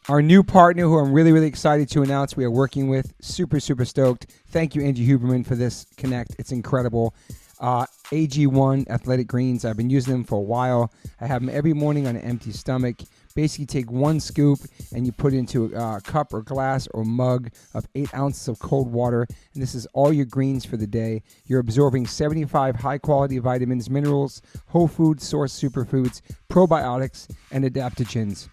Our new partner who I'm really, really excited to announce we are working with. Super, super stoked. Thank you, Angie Huberman, for this connect. It's incredible. AG1 Athletic Greens. I've been using them for a while. I have them every morning on an empty stomach. Basically, take one scoop and you put it into a cup or glass or mug of 8 ounces of cold water. And this is all your greens for the day. You're absorbing 75 high-quality vitamins, minerals, whole food source superfoods, probiotics, and adaptogens.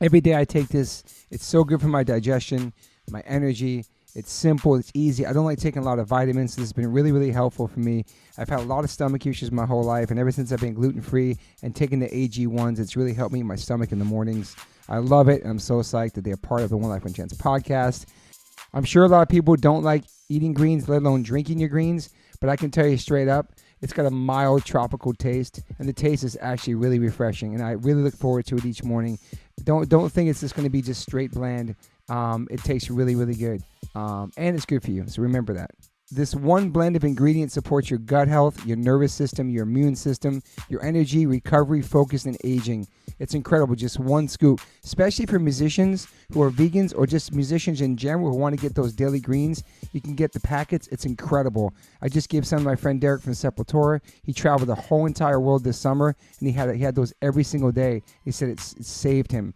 Every day I take this. It's so good for my digestion, my energy. It's simple. It's easy. I don't like taking a lot of vitamins. This has been really, really helpful for me. I've had a lot of stomach issues my whole life, and ever since I've been gluten-free and taking the AG1s, it's really helped me in my stomach in the mornings. I love it, and I'm so psyched that they're part of the One Life One Chance podcast. I'm sure a lot of people don't like eating greens, let alone drinking your greens, but I can tell you straight up, it's got a mild tropical taste, and the taste is actually really refreshing, and I really look forward to it each morning. Don't think it's just going to be just straight bland. It tastes really, really good, and it's good for you, so remember that. This one blend of ingredients supports your gut health, your nervous system, your immune system, your energy, recovery, focus, and aging. It's incredible, just one scoop, especially for musicians who are vegans or just musicians in general who want to get those daily greens. You can get the packets. It's incredible. I just gave some to my friend Derek from Sepultura. He traveled the whole entire world this summer, and he had those every single day. He said it saved him.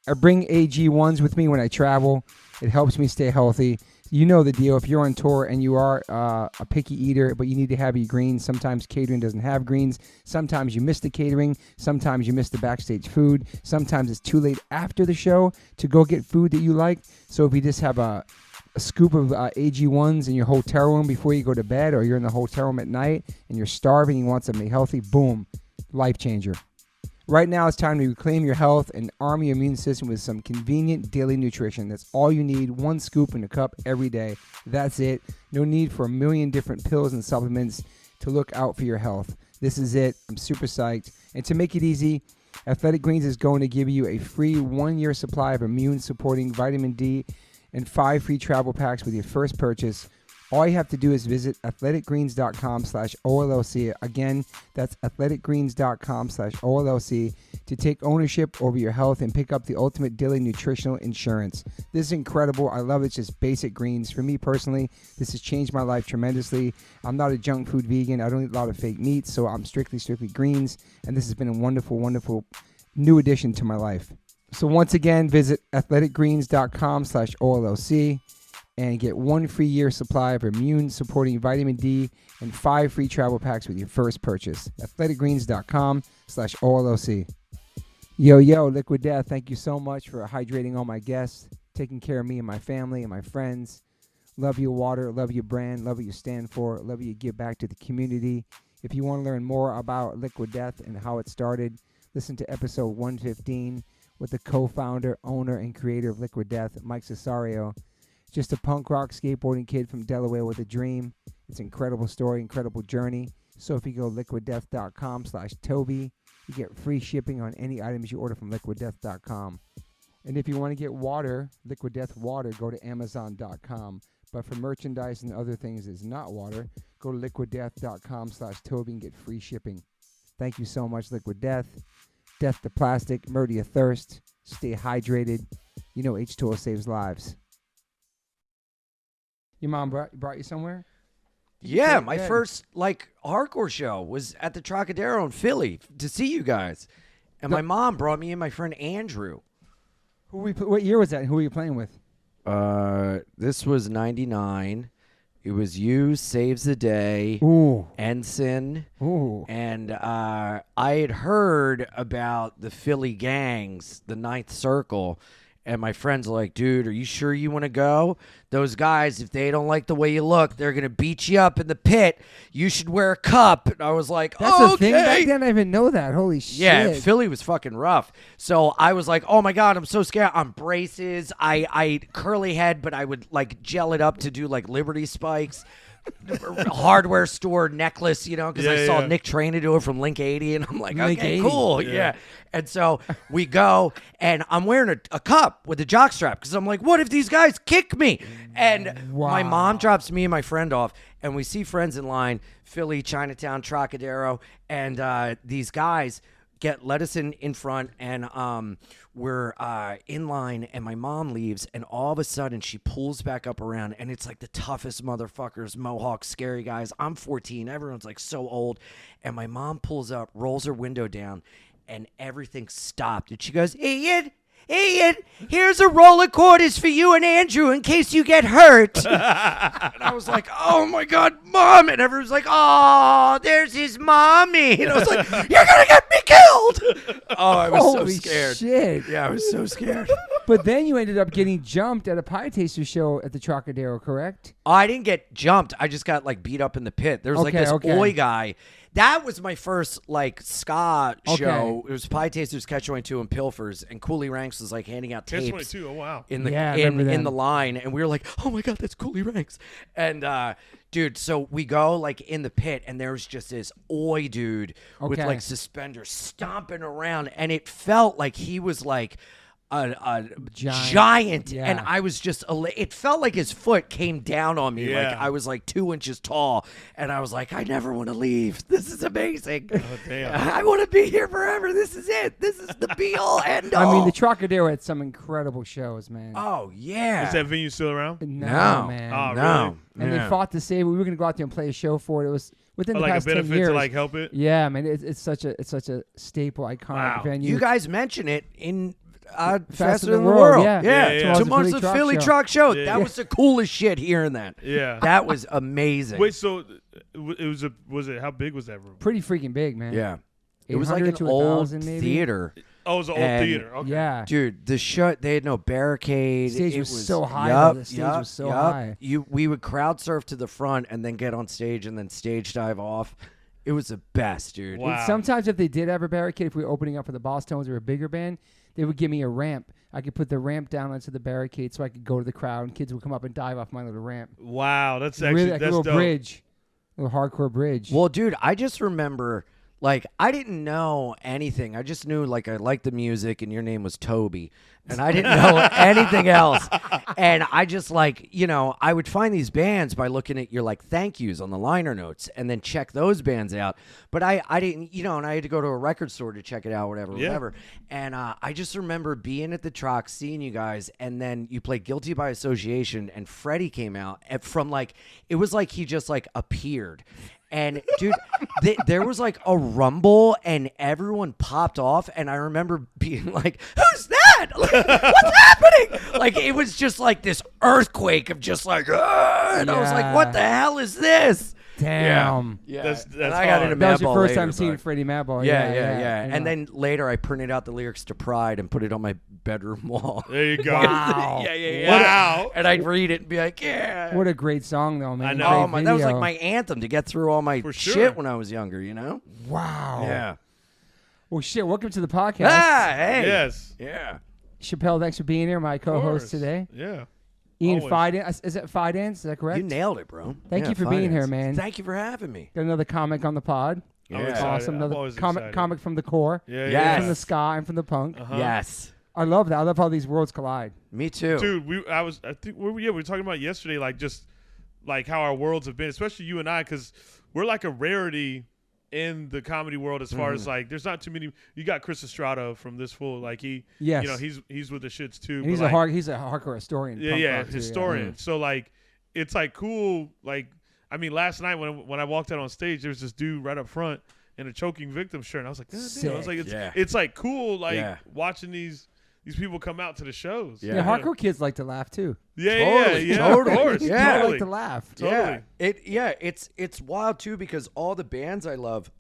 I bring AG1s with me when I travel. It helps me stay healthy. You know the deal. If you're on tour and you are a picky eater, but you need to have your greens, sometimes catering doesn't have greens. Sometimes you miss the catering. Sometimes you miss the backstage food. Sometimes it's too late after the show to go get food that you like. So if you just have a scoop of AG1s in your hotel room before you go to bed, or you're in the hotel room at night and you're starving and you want something healthy, boom, life changer. Right now, it's time to reclaim your health and arm your immune system with some convenient daily nutrition. That's all you need, one scoop in a cup every day. That's it. No need for a million different pills and supplements to look out for your health. This is it. I'm super psyched. And to make it easy, Athletic Greens is going to give you a free 1-year supply of immune-supporting vitamin D and 5 free travel packs with your first purchase. All you have to do is visit athleticgreens.com/OLLC. Again, that's athleticgreens.com/OLLC to take ownership over your health and pick up the ultimate daily nutritional insurance. This is incredible. I love it. It's just basic greens. For me personally, this has changed my life tremendously. I'm not a junk food vegan. I don't eat a lot of fake meats, so I'm strictly greens. And this has been a wonderful, wonderful new addition to my life. So once again, visit athleticgreens.com/OLLC. and get 1 free year supply of immune-supporting vitamin D and 5 free travel packs with your first purchase. athleticgreens.com/OLOC. Yo, Liquid Death, thank you so much for hydrating all my guests, taking care of me and my family and my friends. Love your water, love your brand, love what you stand for, love what you give back to the community. If you want to learn more about Liquid Death and how it started, listen to episode 115 with the co-founder, owner, and creator of Liquid Death, Mike Cesario. Just a punk rock skateboarding kid from Delaware with a dream. It's an incredible story, incredible journey. So if you go liquiddeath.com/Toby, you get free shipping on any items you order from liquiddeath.com. And if you want to get water, Liquid Death water, go to amazon.com. But for merchandise and other things that's not water, go to liquiddeath.com/Toby and get free shipping. Thank you so much, Liquid Death. Death to plastic, murder your thirst, stay hydrated. You know H2O saves lives. Your mom brought you somewhere? Yeah, my first hardcore show was at the Trocadero in Philly to see you guys, and my mom brought me and my friend Andrew. What year was that? Who were you playing with? This was '99. It was you, Saves the Day, Ensign, and I had heard about the Philly gangs, the Ninth Circle. And my friends are like, dude, are you sure you want to go? Those guys, if they don't like the way you look, they're going to beat you up in the pit. You should wear a cup. And I was like, that's a thing back then? I didn't even know that. Holy shit. Yeah, Philly was fucking rough. So I was like, oh my God, I'm so scared. I'm braces. I curly head, but I would gel it up to do Liberty spikes. Hardware store necklace, because I saw Nick Trainer do it from Link 80, and I'm like, okay, cool, yeah. And so we go, and I'm wearing a cup with a jockstrap because I'm like, what if these guys kick me? And my mom drops me and my friend off, and we see friends in line, Philly, Chinatown, Trocadero, and these guys let us in front, and we're in line, and my mom leaves, and all of a sudden she pulls back up around, and it's like the toughest motherfuckers, Mohawk, scary guys. I'm 14. Everyone's like so old, and my mom pulls up, rolls her window down, and everything stopped, and she goes, Ian, here's a roll of quarters for you and Andrew in case you get hurt. And I was like, oh my God, Mom. And everyone's like, oh, there's his mommy. And I was like, you're going to get me killed. Oh, I was Holy so scared. Shit. Yeah, I was so scared. But then you ended up getting jumped at a pie taster show at the Trocadero, correct? I didn't get jumped. I just got like beat up in the pit. There was like this oi guy. That was my first like ska show. It was Pie Tasters, Catch 22, and Pilfers, and Cooley Ranks was like handing out tapes. Catch 22, oh wow. In the line, and we were like, oh my God, that's Cooley Ranks. And dude, so we go like in the pit, and there was just this oi dude with like suspenders stomping around, and it felt like he was like a giant. Yeah. And I was just it felt like his foot came down on me. Yeah. Like I was like 2 inches tall, and I was like, I never want to leave. This is amazing. Oh, damn. I want to be here forever. This is it. This is the be all end all. I mean, the Trocadero had some incredible shows, man. Oh yeah. Is that venue still around? No, man. Oh, No. And they fought to save it. We were going to go out there and play a show for it. It was within the like past a 10 benefit years. to like help it? Yeah, man. It's such a staple, iconic venue. You guys mention it in Faster than the World. Yeah. Tomorrow's the Philly Truck Show. Yeah. That was the coolest shit hearing that. Yeah. That was amazing. Wait, so was it how big was that room? Pretty freaking big, man. Yeah. It was like 800 an to old 1,000 maybe? theater. Oh, it was an old And- theater. Okay. Yeah. Dude, the show, they had no barricade. Stage It was so high, though. The stage was so high. We would crowd surf to the front and then get on stage and then stage dive off. It was the best, dude. Wow. And sometimes if they did have a barricade, if we were opening up for the Boss Tones or a bigger band, they would give me a ramp. I could put the ramp down onto the barricade so I could go to the crowd, and kids would come up and dive off my little ramp. Wow, that's actually Really, like that's a little dope. bridge, a little hardcore bridge. Well, dude, I just remember, like, I didn't know anything. I just knew, like, I liked the music, and your name was Toby, and I didn't know anything else. And I just, like, you know, I would find these bands by looking at your, like, thank yous on the liner notes and then check those bands out. But I didn't, you know, and I had to go to a record store to check it out, whatever. And I just remember being at the Troc, seeing you guys, and then you played Guilty by Association, and Freddie came out from, like, it was like he just, like, appeared. And dude, there was like a rumble, and everyone popped off. And I remember being like, "Who's that? Like, what's happening?" Like it was just like this earthquake of just like, and I was like, "What the hell is this?" Damn. Yeah, That's and I hard. got into That was your Madball first later, time seeing but- Freddie Madball. Yeah. And then later I printed out the lyrics to Pride and put it on my bedroom wall. There you go. Wow. Yeah. Wow. And I'd read it and be like, yeah. What a great song, though, man. I know. Great Oh my, that was like video. my anthem to get through all my For sure. shit when I was younger, you know? Wow. Yeah. Well, shit. Welcome to the podcast. Ah, hey. Yes. Yeah. Chappelle, thanks for being here, my Of co-host course. today. Yeah. Ian Always. Fidance. Is it Fidance? Is that correct? You nailed it, bro. Thank Yeah, you for being here, finance. man. Thank you for having me. Got another comic on the pod. I'm Yeah. excited. Awesome. I'm Another always comic excited. from the core. Yeah. Yes. From the ska and from the punk. Uh-huh. Yes. I love that. I love how these worlds collide. Me too. Dude, I think we were talking about yesterday, like just like how our worlds have been, especially you and I, because we're like a rarity in the comedy world as far as like there's not too many. You got Chris Estrada from This Fool, like Yes. you know, he's with the shits too. And but he's like, he's a hardcore historian. punk yeah, rock too, historian. So like it's like cool. Like I mean, last night when I walked out on stage, there was this dude right up front in a choking victim shirt, and I was like, God damn. I was like, it's like cool, like watching these people come out to the shows. Yeah, hardcore kids like to laugh too. Totally, Of totally. course, Yeah. They totally. like to laugh. Totally. It's wild too because all the bands I love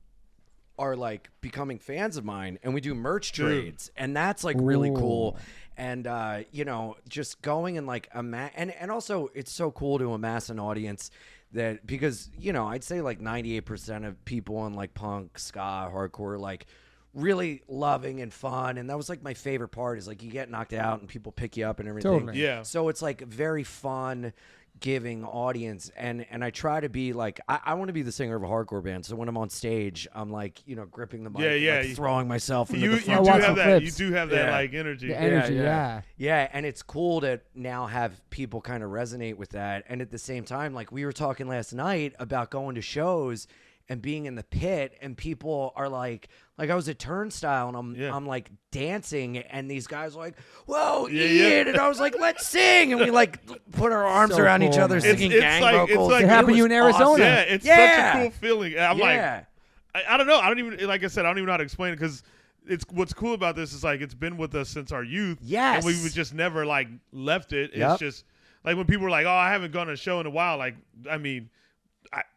are like becoming fans of mine, and we do merch trades, and that's like really cool. And you know, just going and like and also it's so cool to amass an audience that because you know I'd say like 98% of people in like punk, ska, hardcore like really loving and fun, and that was like my favorite part is like you get knocked out and people pick you up and everything. Totally. Yeah. So it's like very fun giving audience, and I try to be like I want to be the singer of a hardcore band, so when I'm on stage I'm like, you know, gripping the mic, like throwing myself into You the do front. watch have the that. clips. You do have that Yeah. like energy. The energy, yeah. Yeah, and it's cool to now have people kind of resonate with that. And at the same time, like we were talking last night about going to shows and being in the pit, and people are like I was at Turnstile, and I'm like dancing, and these guys are like, "Whoa, Ian!" And I was like, "Let's sing!" And we like put our arms around each other, singing gang vocals. Like it happened to you in Arizona. Awesome. Yeah, it's such a cool feeling. I'm like, I don't know. I don't even, like I said, I don't even know how to explain it, because it's what's cool about this is like it's been with us since our youth. Yes, and we've just never like left it. It's just like when people are like, "Oh, I haven't gone to a show in a while." Like, I mean,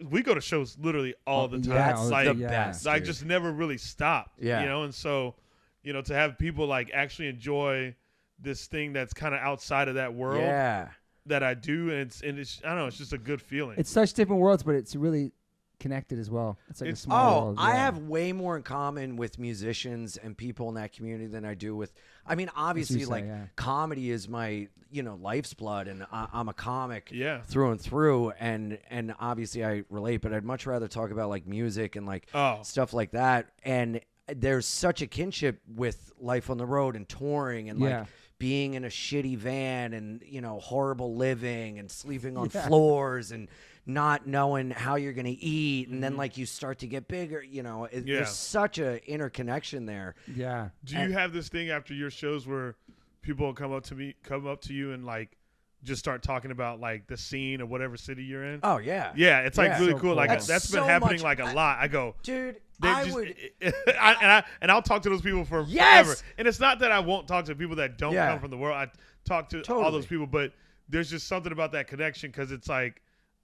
we go to shows literally all the time. That's like, the best. Like, just never really stop. Yeah, you know, and so, you know, to have people like actually enjoy this thing that's kind of outside of that world. Yeah. That I do, and it's I don't know, it's just a good feeling. It's such different worlds, but it's really connected as well. It's like a small world. I have way more in common with musicians and people in that community than I do with. I mean, obviously, comedy is my life's blood, and I'm a comic through and through, and obviously I relate. But I'd much rather talk about like music and like stuff like that. And there's such a kinship with life on the road and touring and like being in a shitty van and horrible living and sleeping on floors and not knowing how you're going to eat, and then like you start to get bigger, there's such a interconnection there. Yeah. Do you have this thing after your shows where people will come up to you and like just start talking about like the scene of whatever city you're in? Oh yeah. Yeah, it's like really so cool. Like that's been happening like a lot. I go, dude, and I'll talk to those people for forever. And it's not that I won't talk to people that don't come from the world. I talk to all those people, but there's just something about that connection, because it's like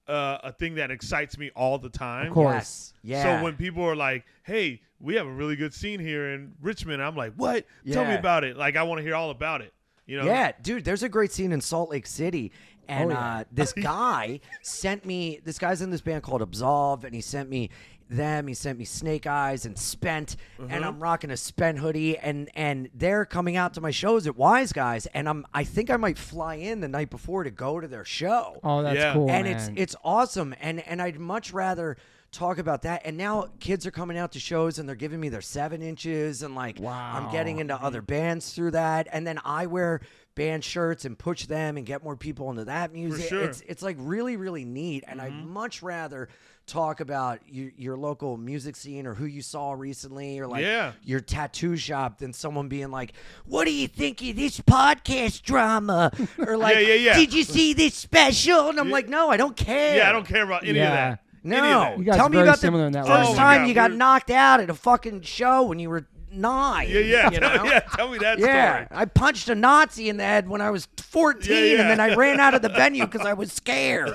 a thing that excites me all the time. Of course. Yeah. So when people are like, "Hey, we have a really good scene here in Richmond," I'm like, "What? Tell me about it." Like, I want to hear all about it. Yeah, dude, there's a great scene in Salt Lake City. And this guy sent me, this guy's in this band called Absolve, and he sent me Snake Eyes and Spent, and I'm rocking a Spent hoodie, and they're coming out to my shows at Wise Guys, and I think I might fly in the night before to go to their show. Oh, that's cool, and man. it's awesome, and I'd much rather talk about that. And now kids are coming out to shows and they're giving me their 7 inches, and like I'm getting into other bands through that, and then I wear band shirts and push them and get more people into that music. For sure. It's like really, really neat, and I'd much rather talk about your local music scene or who you saw recently or like your tattoo shop than someone being like, "What do you think of this podcast drama?" Or like, "Did you see this special?" And I'm like, "No, I don't care." Yeah, I don't care about any of that. No. You guys Tell are me very about similar in the that first way. time you got knocked out at a fucking show when you were 9. Tell me that story. I punched a Nazi in the head when I was 14, and then I ran out of the venue because I was scared.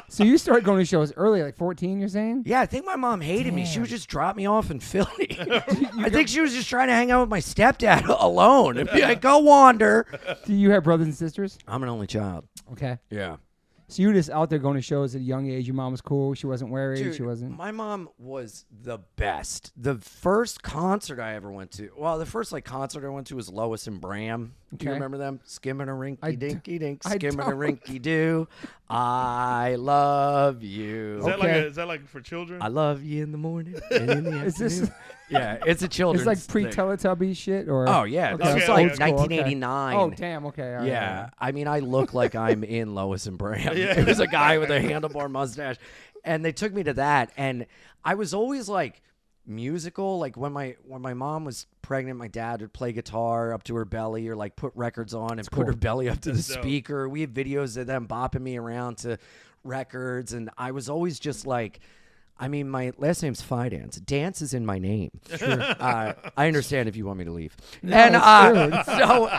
So you started going to shows early, like 14, you're saying? Yeah, I think my mom hated me. She would just drop me off in Philly. I think she was just trying to hang out with my stepdad alone and be like, "Go wander." Do you have brothers and sisters? I'm an only child. Okay. Yeah. So you were just out there going to shows at a young age. Your mom was cool. She wasn't worried. Dude, she wasn't. My mom was the best. The first concert I ever went to, the first concert I went to was Lois and Bram. Do you remember them? Skimming a rinky dinky dink, skimming a rinky doo. I love you. Is that like for children? I love you in the morning and in the afternoon. Is this? Yeah, it's a children's. It's like pre-Teletubby shit, or oh yeah, okay. this is like 1989. Okay. Oh damn, okay. All yeah, right. I mean, I look like I'm in Lois and Bram. It was a guy with a handlebar mustache, and they took me to that, and I was always like musical. Like when my mom was pregnant, my dad would play guitar up to her belly, or like put records on and put her belly up to the speaker. We had videos of them bopping me around to records, and I was always just like. I mean, my last name's Fidance. Dance is in my name. Sure. I understand if you want me to leave. No, and so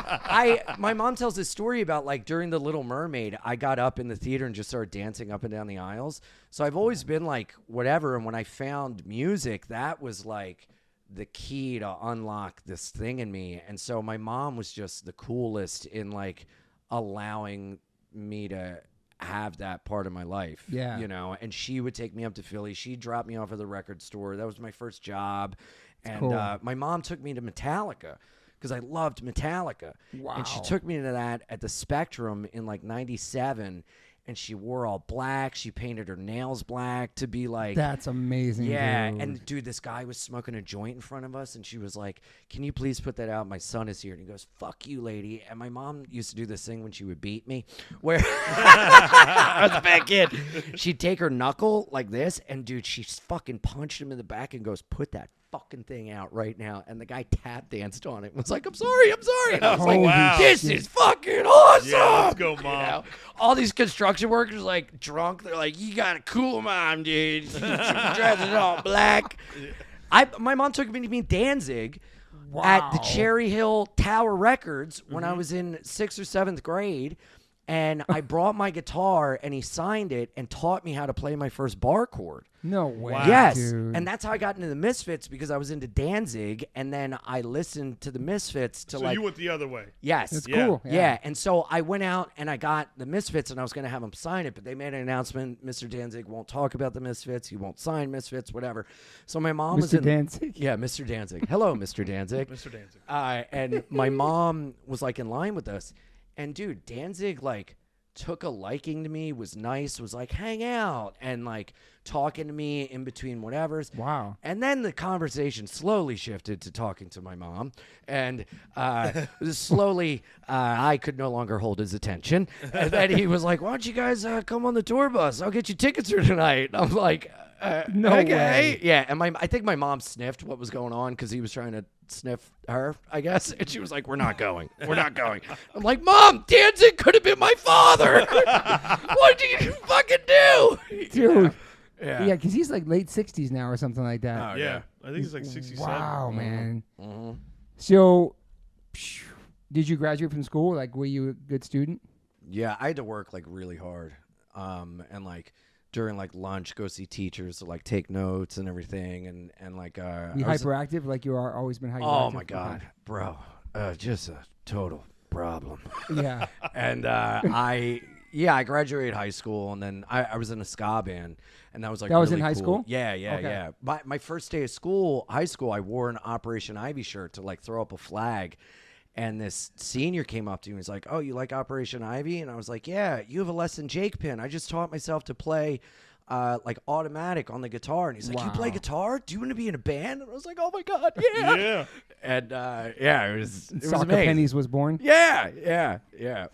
my mom tells this story about like during The Little Mermaid, I got up in the theater and just started dancing up and down the aisles. So I've always been like whatever. And when I found music, that was like the key to unlock this thing in me. And so my mom was just the coolest in like allowing me to have that part of my life, and she would take me up to Philly. She'd drop me off at the record store. That was my first job. And cool. My mom took me to Metallica because I loved Metallica. Wow. And she took me to that at the Spectrum in like 97. and she wore all black. She painted her nails black to be like. That's amazing. Yeah, dude. and dude, this guy was smoking a joint in front of us, and she was like, "Can you please put that out? My son is here." And he goes, "Fuck you, lady." And my mom used to do this thing when she would beat me, where I was a bad kid. She'd take her knuckle like this, and dude, she fucking punched him in the back and goes, "Put that fucking thing out right now." And the guy tap danced on it and was like, I'm sorry. And I was like, wow. this is fucking awesome. Yeah, let's go, Mom. You know? All these construction workers like drunk. They're like, you got a cool mom, dude. She dresses all black. My mom took me to meet Danzig at the Cherry Hill Tower Records when I was in 6th or 7th grade. And I brought my guitar, and he signed it and taught me how to play my first bar chord. No way. Wow. Yes. dude. And that's how I got into the Misfits, because I was into Danzig, and then I listened to the Misfits to So you went the other way. Yes. That's Yeah. cool. Yeah. And so I went out and I got the Misfits, and I was going to have them sign it, but they made an announcement. Mr. Danzig won't talk about the Misfits. He won't sign Misfits, whatever. So my mom was Mr. in. Danzig. Yeah, Mr. Danzig. Hello, Mr. Danzig. Mr. Danzig. And my mom was like in line with us. And dude, Danzig like took a liking to me, was nice, was like, hang out, and like talking to me in between whatevers. Wow. And then the conversation slowly shifted to talking to my mom. And slowly, I could no longer hold his attention. And then he was like, why don't you guys come on the tour bus? I'll get you tickets for tonight. And I'm like, No okay. way. Yeah, and I think my mom sniffed what was going on because he was trying to sniff her, I guess. And she was like, we're not going. We're not going. I'm like, Mom, Danzig could have been my father. What did you fucking do? Dude. Yeah. Yeah, because he's like late 60s now or something like that. Oh, Yeah. I think it's like 67. Wow, man. Mhm. So, did you graduate from school? Like, were you a good student? Yeah, I had to work like really hard. And like during like lunch, go see teachers to like take notes and everything. And like, You I was- hyperactive? Like you are always been hyperactive? oh my God, bro. Just a total problem. Yeah. And I graduated high school, and then I was in a ska band, and that was like That was really in high cool. school? Yeah. Okay. My first day of high school, I wore an Operation Ivy shirt to like throw up a flag, and this senior came up to me and was like, "Oh, you like Operation Ivy?" And I was like, "Yeah." You have a less than Jake pin. I just taught myself to play like automatic on the guitar, and he's like, "You play Wow. guitar? Do you want to be in a band?" And I was like, "Oh my God, yeah!" Yeah. And it was Soccer amazing. Pennies was born? Yeah.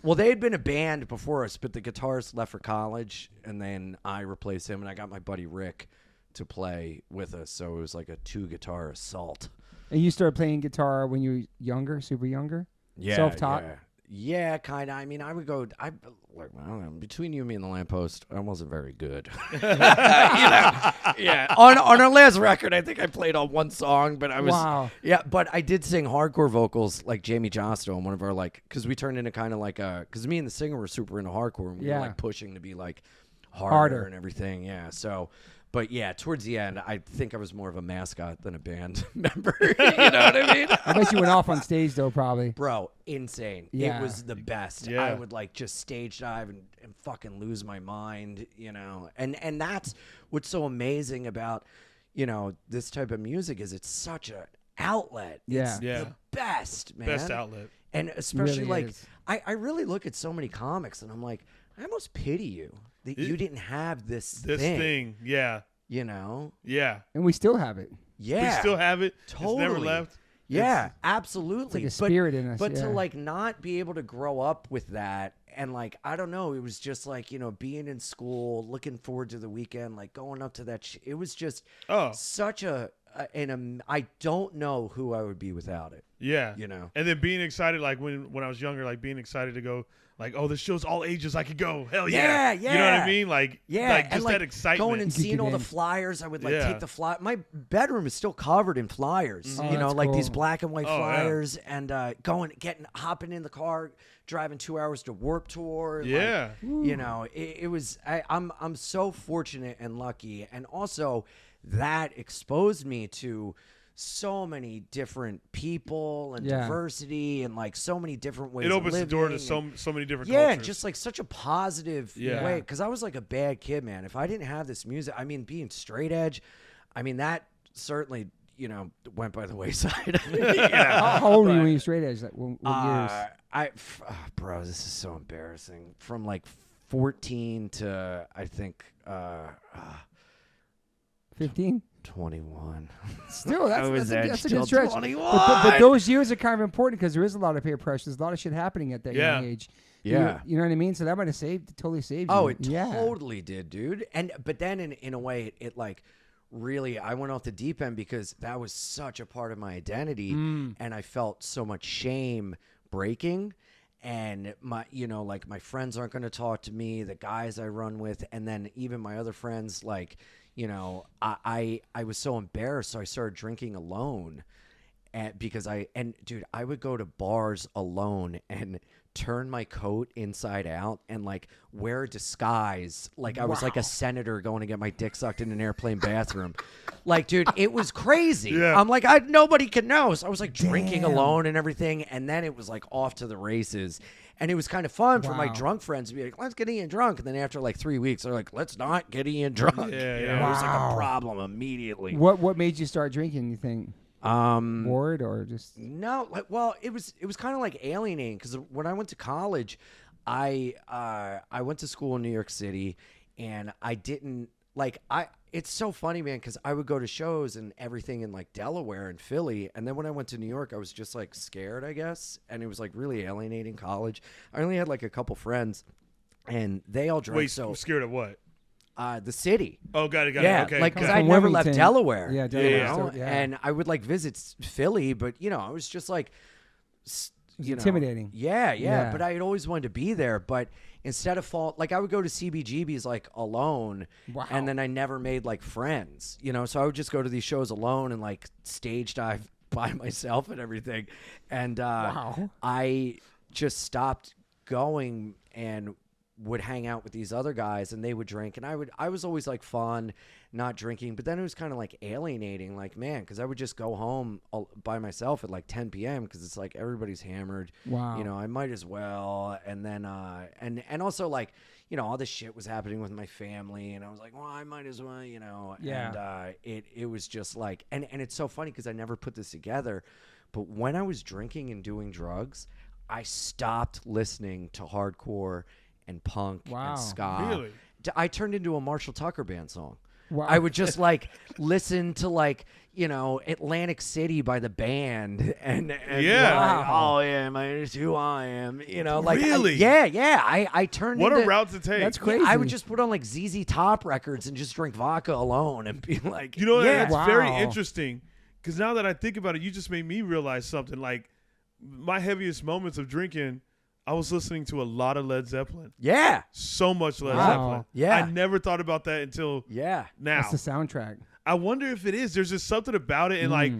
Well, they had been a band before us, but the guitarist left for college, and then I replaced him, and I got my buddy Rick to play with us, so it was like a 2-guitar assault. And you started playing guitar when you were younger, super younger? Yeah, Self-taught? Yeah, kind of. I mean, I would go. I don't know. Between you and me and the lamppost, I wasn't very good. Yeah. On our last record, I think I played on one song, but I was. Wow. Yeah, but I did sing hardcore vocals like Jamie Josto on one of our like, because we turned into kind of like because me and the singer were super into hardcore, and we were Yeah. like pushing to be like harder and everything. Yeah. So. But yeah, towards the end, I think I was more of a mascot than a band member. You know what I mean? I bet you went off on stage, though, probably. Bro, insane. Yeah. It was the best. Yeah. I would like just stage dive and fucking lose my mind, you know. And that's what's so amazing about, you know, this type of music is it's such an outlet. Yeah. It's Yeah. the best, man. Best outlet. And especially Really like is. I really look at so many comics and I'm like, I almost pity you that you didn't have this thing. Yeah. You know? Yeah. And we still have it. Yeah. We still have it. Totally. It's never left. Yeah, absolutely. It's like a spirit in us, But yeah. to like not be able to grow up with that, and like I don't know, it was just like, you know, being in school, looking forward to the weekend, like going up to that. It was just such I don't know who I would be without it. Yeah. You know. And then being excited, like when I was younger, like being excited to go, like, oh, this show's all ages. I could go. Hell yeah. Yeah. You know what I mean? Like, Yeah, like and just like that excitement. going and You could seeing get all the in. flyers. I would like Yeah. take the fly. My bedroom is still covered in flyers. Oh, You know, that's like these cool. black and white Oh, yeah. flyers, and hopping in the car, driving 2 hours to Warp Tour. like, Yeah. you know, it was. I'm so fortunate and lucky, and also that exposed me to so many different people and Yeah. diversity and like so many different ways. It opens of the door to living so many different yeah, cultures. just like such a positive Yeah. way. Because I was like a bad kid, man. If I didn't have this music, I mean, being straight edge, I mean, that certainly, you know, went by the wayside. You know? How old were you when you were straight edge? Like, what years? Bro, this is so embarrassing. From like 14 to I think 15. 21. Still, that's a good stretch. 21. But those years are kind of important because there is a lot of peer pressure. There's a lot of shit happening at that young age. Yeah. You know what I mean? So that might have totally saved you. Oh, it totally did, dude. But then in a way, it like really, I went off the deep end because that was such a part of my identity, and I felt so much shame breaking. And my friends aren't going to talk to me, the guys I run with, and then even my other friends, like, I was so embarrassed, so I started drinking alone, because dude, I would go to bars alone and turn my coat inside out and like wear a disguise like I was like a senator going to get my dick sucked in an airplane bathroom. Like, dude, it was crazy. I'm like, nobody could know. So I was like drinking alone and everything, and then it was like off to the races. And it was kind of fun for my drunk friends to be like, let's get Ian drunk. And then after like 3 weeks, they're like, let's not get Ian drunk. It was like a problem immediately. What made you start drinking, you think? Bored or just no? Well, it was kind of like alienating because when I went to college, I went to school in New York City, and I didn't like It's so funny, man, because I would go to shows and everything in like Delaware and Philly, and then when I went to New York, I was just like scared, I guess, and it was like really alienating college. I only had like a couple friends, and they all drank. Wait, so scared of what? The city. Oh, got it. Yeah, Okay, like because got I it. never left Wilmington. Delaware. Yeah, Delaware. And I would like visit Philly, but I was just like, intimidating. Yeah. But I had always wanted to be there. But instead of I would go to CBGB's like alone, and then I never made like friends. So I would just go to these shows alone and like stage dive by myself and everything. And I just stopped going and would hang out with these other guys, and they would drink, and I was always like fun not drinking, but then it was kind of like alienating, like, man, because I would just go home by myself at like 10 p.m. because it's like everybody's hammered. I might as well. And then and also like all this shit was happening with my family, and I was like, well, I might as well, and it was just like, and it's so funny because I never put this together, but when I was drinking and doing drugs, I stopped listening to hardcore and punk and ska. Really? I turned into a Marshall Tucker Band song. Wow. I would just like listen to like Atlantic City by the band and like, oh yeah, it's who I am. Like really? I turned. What into, a route to take. That's crazy. I would just put on like ZZ Top records and just drink vodka alone and be like, that's very interesting because now that I think about it, you just made me realize something. Like my heaviest moments of drinking, I was listening to a lot of Led Zeppelin. Yeah. So much Led Zeppelin. Yeah. I never thought about that until now. That's the soundtrack. I wonder if it is. There's just something about it. And like,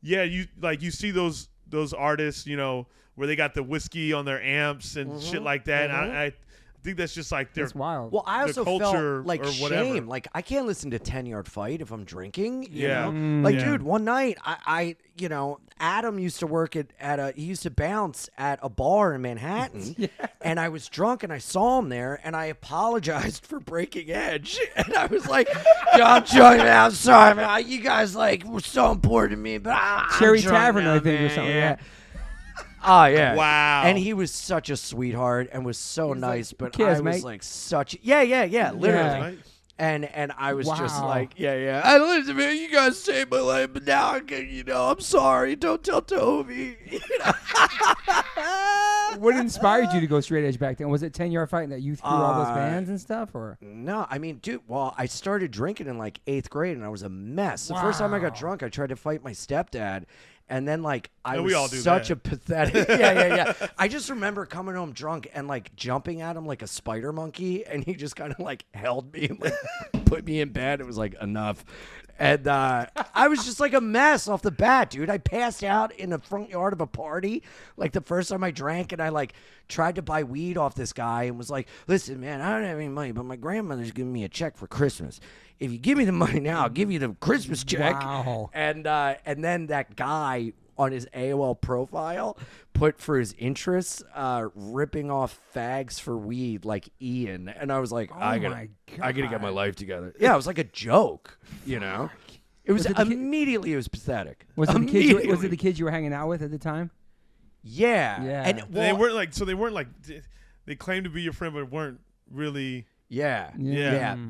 you see those artists, where they got the whiskey on their amps and shit like that. And I think that's just like That's wild. Well, I also culture felt like or whatever. shame. Like I can't listen to 10-Yard Fight if I'm drinking. You Yeah. know? Like, dude, one night I Adam used to work he used to bounce at a bar in Manhattan, and I was drunk and I saw him there, and I apologized for breaking edge, and I was like, I'm drunk, man. I'm sorry, man. You guys like were so important to me, but Cherry I'm drunk Tavern, now, I think, man. or something. Yeah. Oh, yeah. Wow. And he was such a sweetheart and was so nice, like, but "Kiss, I was mate." like such literally. Right? And I was just Wow. like, I listen, man, you guys saved my life, but now I can, I'm sorry. Don't tell Toby. What inspired you to go straight edge back then? Was it 10-Yard Fight that you threw all those bands and stuff, or? No, I mean, dude, I started drinking in like 8th grade, and I was a mess. The first time I got drunk, I tried to fight my stepdad. And then, like, I was we all do such that. a pathetic. Yeah. I just remember coming home drunk and, like, jumping at him like a spider monkey. And he just kind of, like, held me and, like, put me in bed. It was, like, enough. And I was just, like, a mess off the bat, dude. I passed out in the front yard of a party, like, the first time I drank. And I, like, tried to buy weed off this guy and was like, listen, man, I don't have any money, but my grandmother's giving me a check for Christmas. If you give me the money now, I'll give you the Christmas check. Wow. And then that guy on his AOL profile put for his interests, ripping off fags for weed like Ian. And I was like, I gotta get my life together. Yeah, it was like a joke, It was immediately it was pathetic. Was it the kids you were hanging out with at the time? Yeah. Yeah. And They weren't like they claimed to be your friend, but weren't really. Yeah.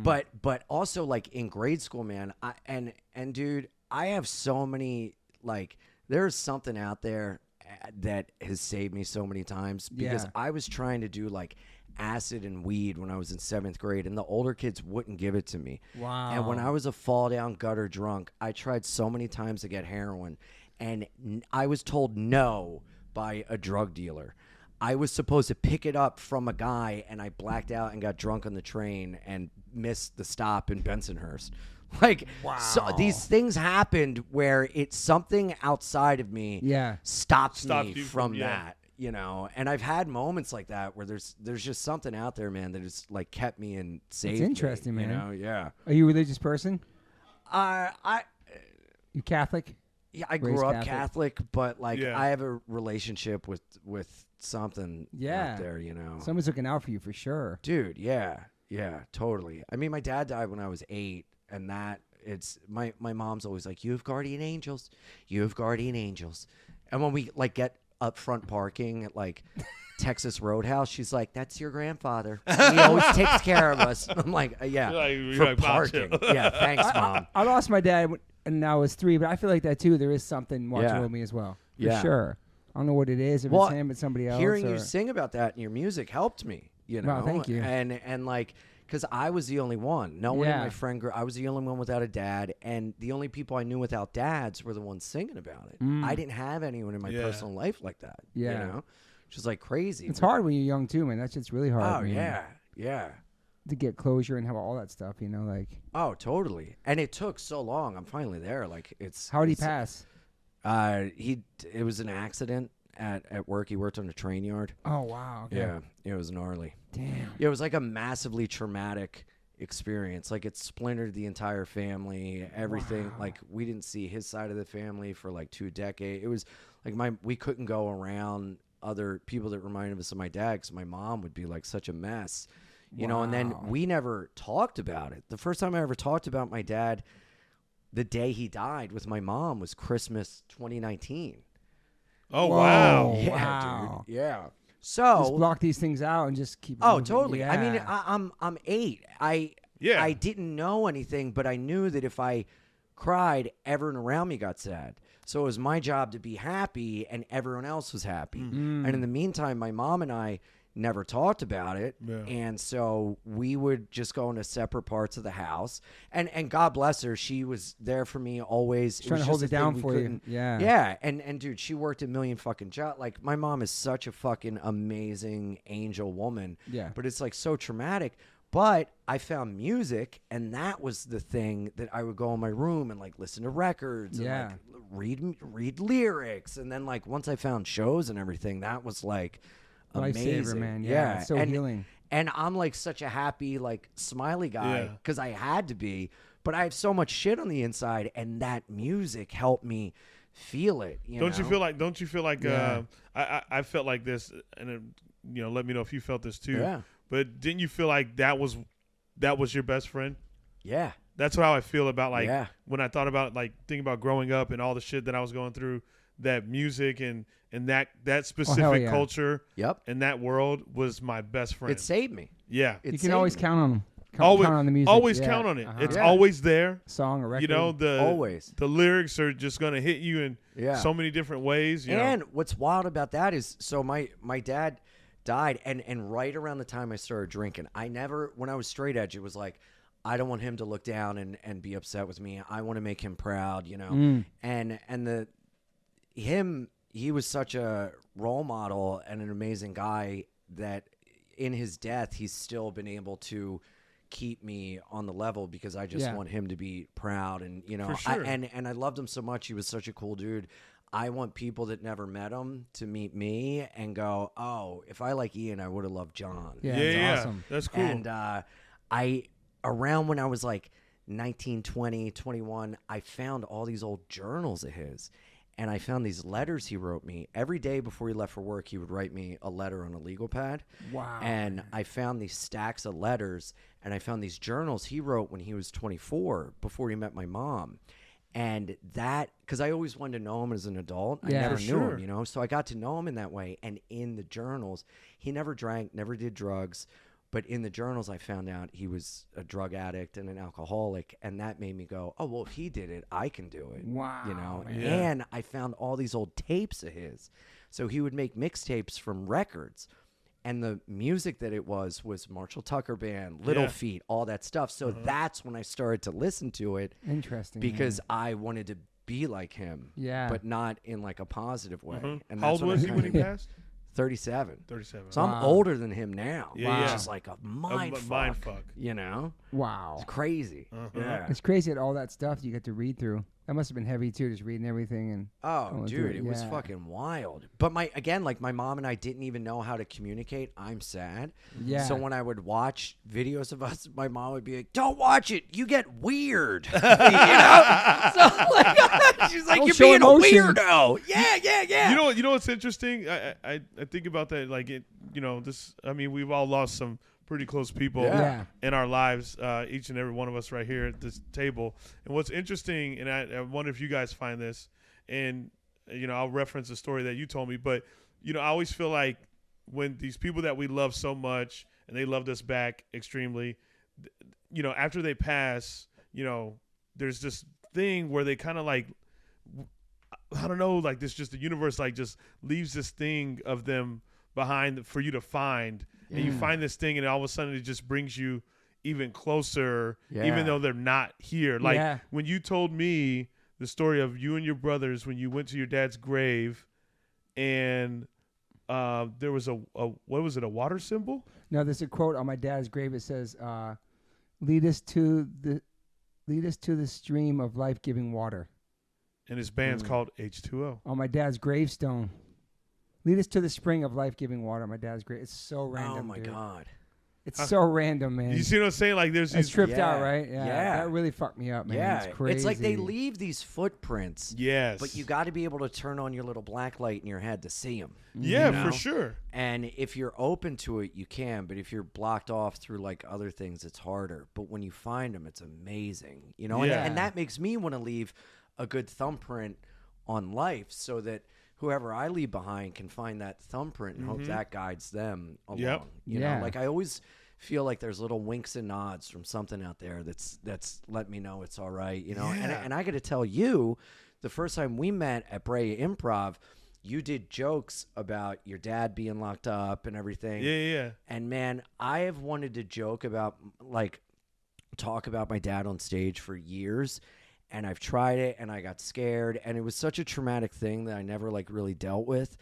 But also like in grade school, man, and dude, I have so many, like, there's something out there that has saved me so many times because I was trying to do like acid and weed when I was in 7th grade, and the older kids wouldn't give it to me. Wow. And when I was a fall down gutter drunk, I tried so many times to get heroin, and I was told no by a drug dealer. I was supposed to pick it up from a guy, and I blacked out and got drunk on the train and missed the stop in Bensonhurst. Like, so these things happened where it's something outside of me stopped me from that, you know. And I've had moments like that where there's just something out there, man, that has like kept me and saved me. It's interesting, man. You know, yeah. Are you a religious person? You Catholic? Yeah, I grew up Catholic, but like I have a relationship with something out there, you know. Someone's looking out for you for sure. Dude, yeah, totally. I mean, my dad died when I was 8, and that it's my mom's always like, you have guardian angels. And when we like get upfront parking at like Texas Roadhouse, she's like, that's your grandfather. He always takes care of us. I'm like, for parking. Yeah, thanks, Mom. I lost my dad and I was 3, but I feel like that too. There is something watching over me as well. For sure. I don't know what it is, if it's him, it's somebody else. Hearing you sing about that in your music helped me, you know. Wow, thank you. And like, because I was the only one. No one in my friend group. I was the only one without a dad, and the only people I knew without dads were the ones singing about it. I didn't have anyone in my personal life like that. You know, which is like crazy. It's hard when you're young too, man. That shit's really hard. Oh yeah. To get closure and have all that stuff, you know, like. Oh, totally. And it took so long. I'm finally there. Like it's. How did he pass? It was an accident at work. He worked on a train yard. Oh wow. Okay. Yeah, it was gnarly. Damn. Yeah, it was like a massively traumatic experience. Like it splintered the entire family. Everything. Wow. Like we didn't see his side of the family for like 2 decades. It was like we couldn't go around other people that reminded us of my dad because my mom would be like such a mess. You know, and then we never talked about it. The first time I ever talked about my dad, the day he died with my mom, was Christmas 2019. Oh, wow. Yeah, dude. Yeah. So just block these things out and just keep. Oh, moving. totally. Yeah. I mean, I'm 8. I didn't know anything, but I knew that if I cried, everyone around me got sad. So it was my job to be happy, and everyone else was happy. And in the meantime, my mom and I never talked about it, and so we would just go into separate parts of the house. And God bless her, she was there for me always. Trying to hold it down for you. Yeah. And dude, she worked a million fucking jobs. Like my mom is such a fucking amazing angel woman. Yeah. But it's like so traumatic. But I found music, and that was the thing that I would go in my room and like listen to records and like read lyrics. And then like once I found shows and everything, that was like amazing. Lifesaver, man. Yeah. It's so healing. And I'm like such a happy, like smiley guy because I had to be, but I have so much shit on the inside, and that music helped me feel it. Don't you feel like I felt like this, and let me know if you felt this too. Yeah. But didn't you feel like that was your best friend? Yeah. That's how I feel about like when I thought about like thinking about growing up and all the shit that I was going through, that music and that specific culture and that world was my best friend. It saved me. Yeah. You can always count on them. Count on the music. Always count on it. It's always there. Song or record. The lyrics are just going to hit you in so many different ways. And what's wild about that is, so my dad died, and right around the time I started drinking, when I was straight edge, it was like, I don't want him to look down and be upset with me. I want to make him proud, and he was such a role model and an amazing guy that in his death, he's still been able to keep me on the level because I just want him to be proud. And, For sure. I loved him so much. He was such a cool dude. I want people that never met him to meet me and go, oh, if I like Ian, I would have loved John. Yeah, awesome. That's cool. And around when I was like 19, 20, 21, I found all these old journals of his. And I found these letters he wrote me. Every day before he left for work, he would write me a letter on a legal pad. Wow. And I found these stacks of letters, and I found these journals he wrote when he was 24, before he met my mom. And that, because I always wanted to know him as an adult. I never knew him, So I got to know him in that way. And in the journals, he never drank, never did drugs. But in the journals, I found out he was a drug addict and an alcoholic, and that made me go, oh, well, if he did it, I can do it. Wow. You know? Man. Yeah. And I found all these old tapes of his. So he would make mixtapes from records. And the music that it was Marshall Tucker Band, Little Feat, all that stuff. So that's when I started to listen to it. Interesting. Because I wanted to be like him. Yeah. But not in like a positive way. And How that's old was he when he passed? 37. 37. So I'm older than him now. Yeah, Which yeah. is like a mind fuck. Mind fuck. You know? Wow. It's crazy. Yeah. It's crazy that all that stuff you get to read through. That must have been heavy too, just reading everything and. Oh, going dude, through it was fucking wild. But my mom and I didn't even know how to communicate. I'm sad. Yeah. So when I would watch videos of us, my mom would be like, "Don't watch it. You get weird." You know? So like, she's like, Don't "You're show being emotion." a weirdo." Yeah. You know what's interesting? I think about that. Like this. I mean, we've all lost some pretty close people Yeah. in our lives, each and every one of us right here at this table. And what's interesting, and I wonder if you guys find this, and I'll reference a story that you told me, but I always feel like when these people that we love so much and they loved us back extremely, after they pass, there's this thing where they kind of like, I don't know, like this, just the universe like just leaves this thing of them behind for you to find. And you find this thing, and all of a sudden it just brings you even closer, even though they're not here. Like when you told me the story of you and your brothers when you went to your dad's grave, and there was a what was it, a water symbol? No, there's a quote on my dad's grave. It says, "Lead us to the stream of life-giving water." And his band's called H2O. On my dad's gravestone. Lead us to the spring of life-giving water. My dad's great. It's so random. Oh my God. It's so random, man. You see what I'm saying? Like there's It's these. tripped out, right? Yeah. Yeah. That really fucked me up, man. Yeah. It's crazy. It's like they leave these footprints. Yes. But you got to be able to turn on your little black light in your head to see them. Yeah, for sure. And if you're open to it, you can. But if you're blocked off through like other things, it's harder. But when you find them, it's amazing. And that makes me want to leave a good thumbprint on life so that whoever I leave behind can find that thumbprint and hope that guides them along. Yep. You know, like I always feel like there's little winks and nods from something out there that's let me know it's all right. And I got to tell you, the first time we met at Brea Improv, you did jokes about your dad being locked up and everything. Yeah. And man, I have wanted to joke about talk about my dad on stage for years. And I've tried it, and I got scared, and it was such a traumatic thing that I never really dealt with,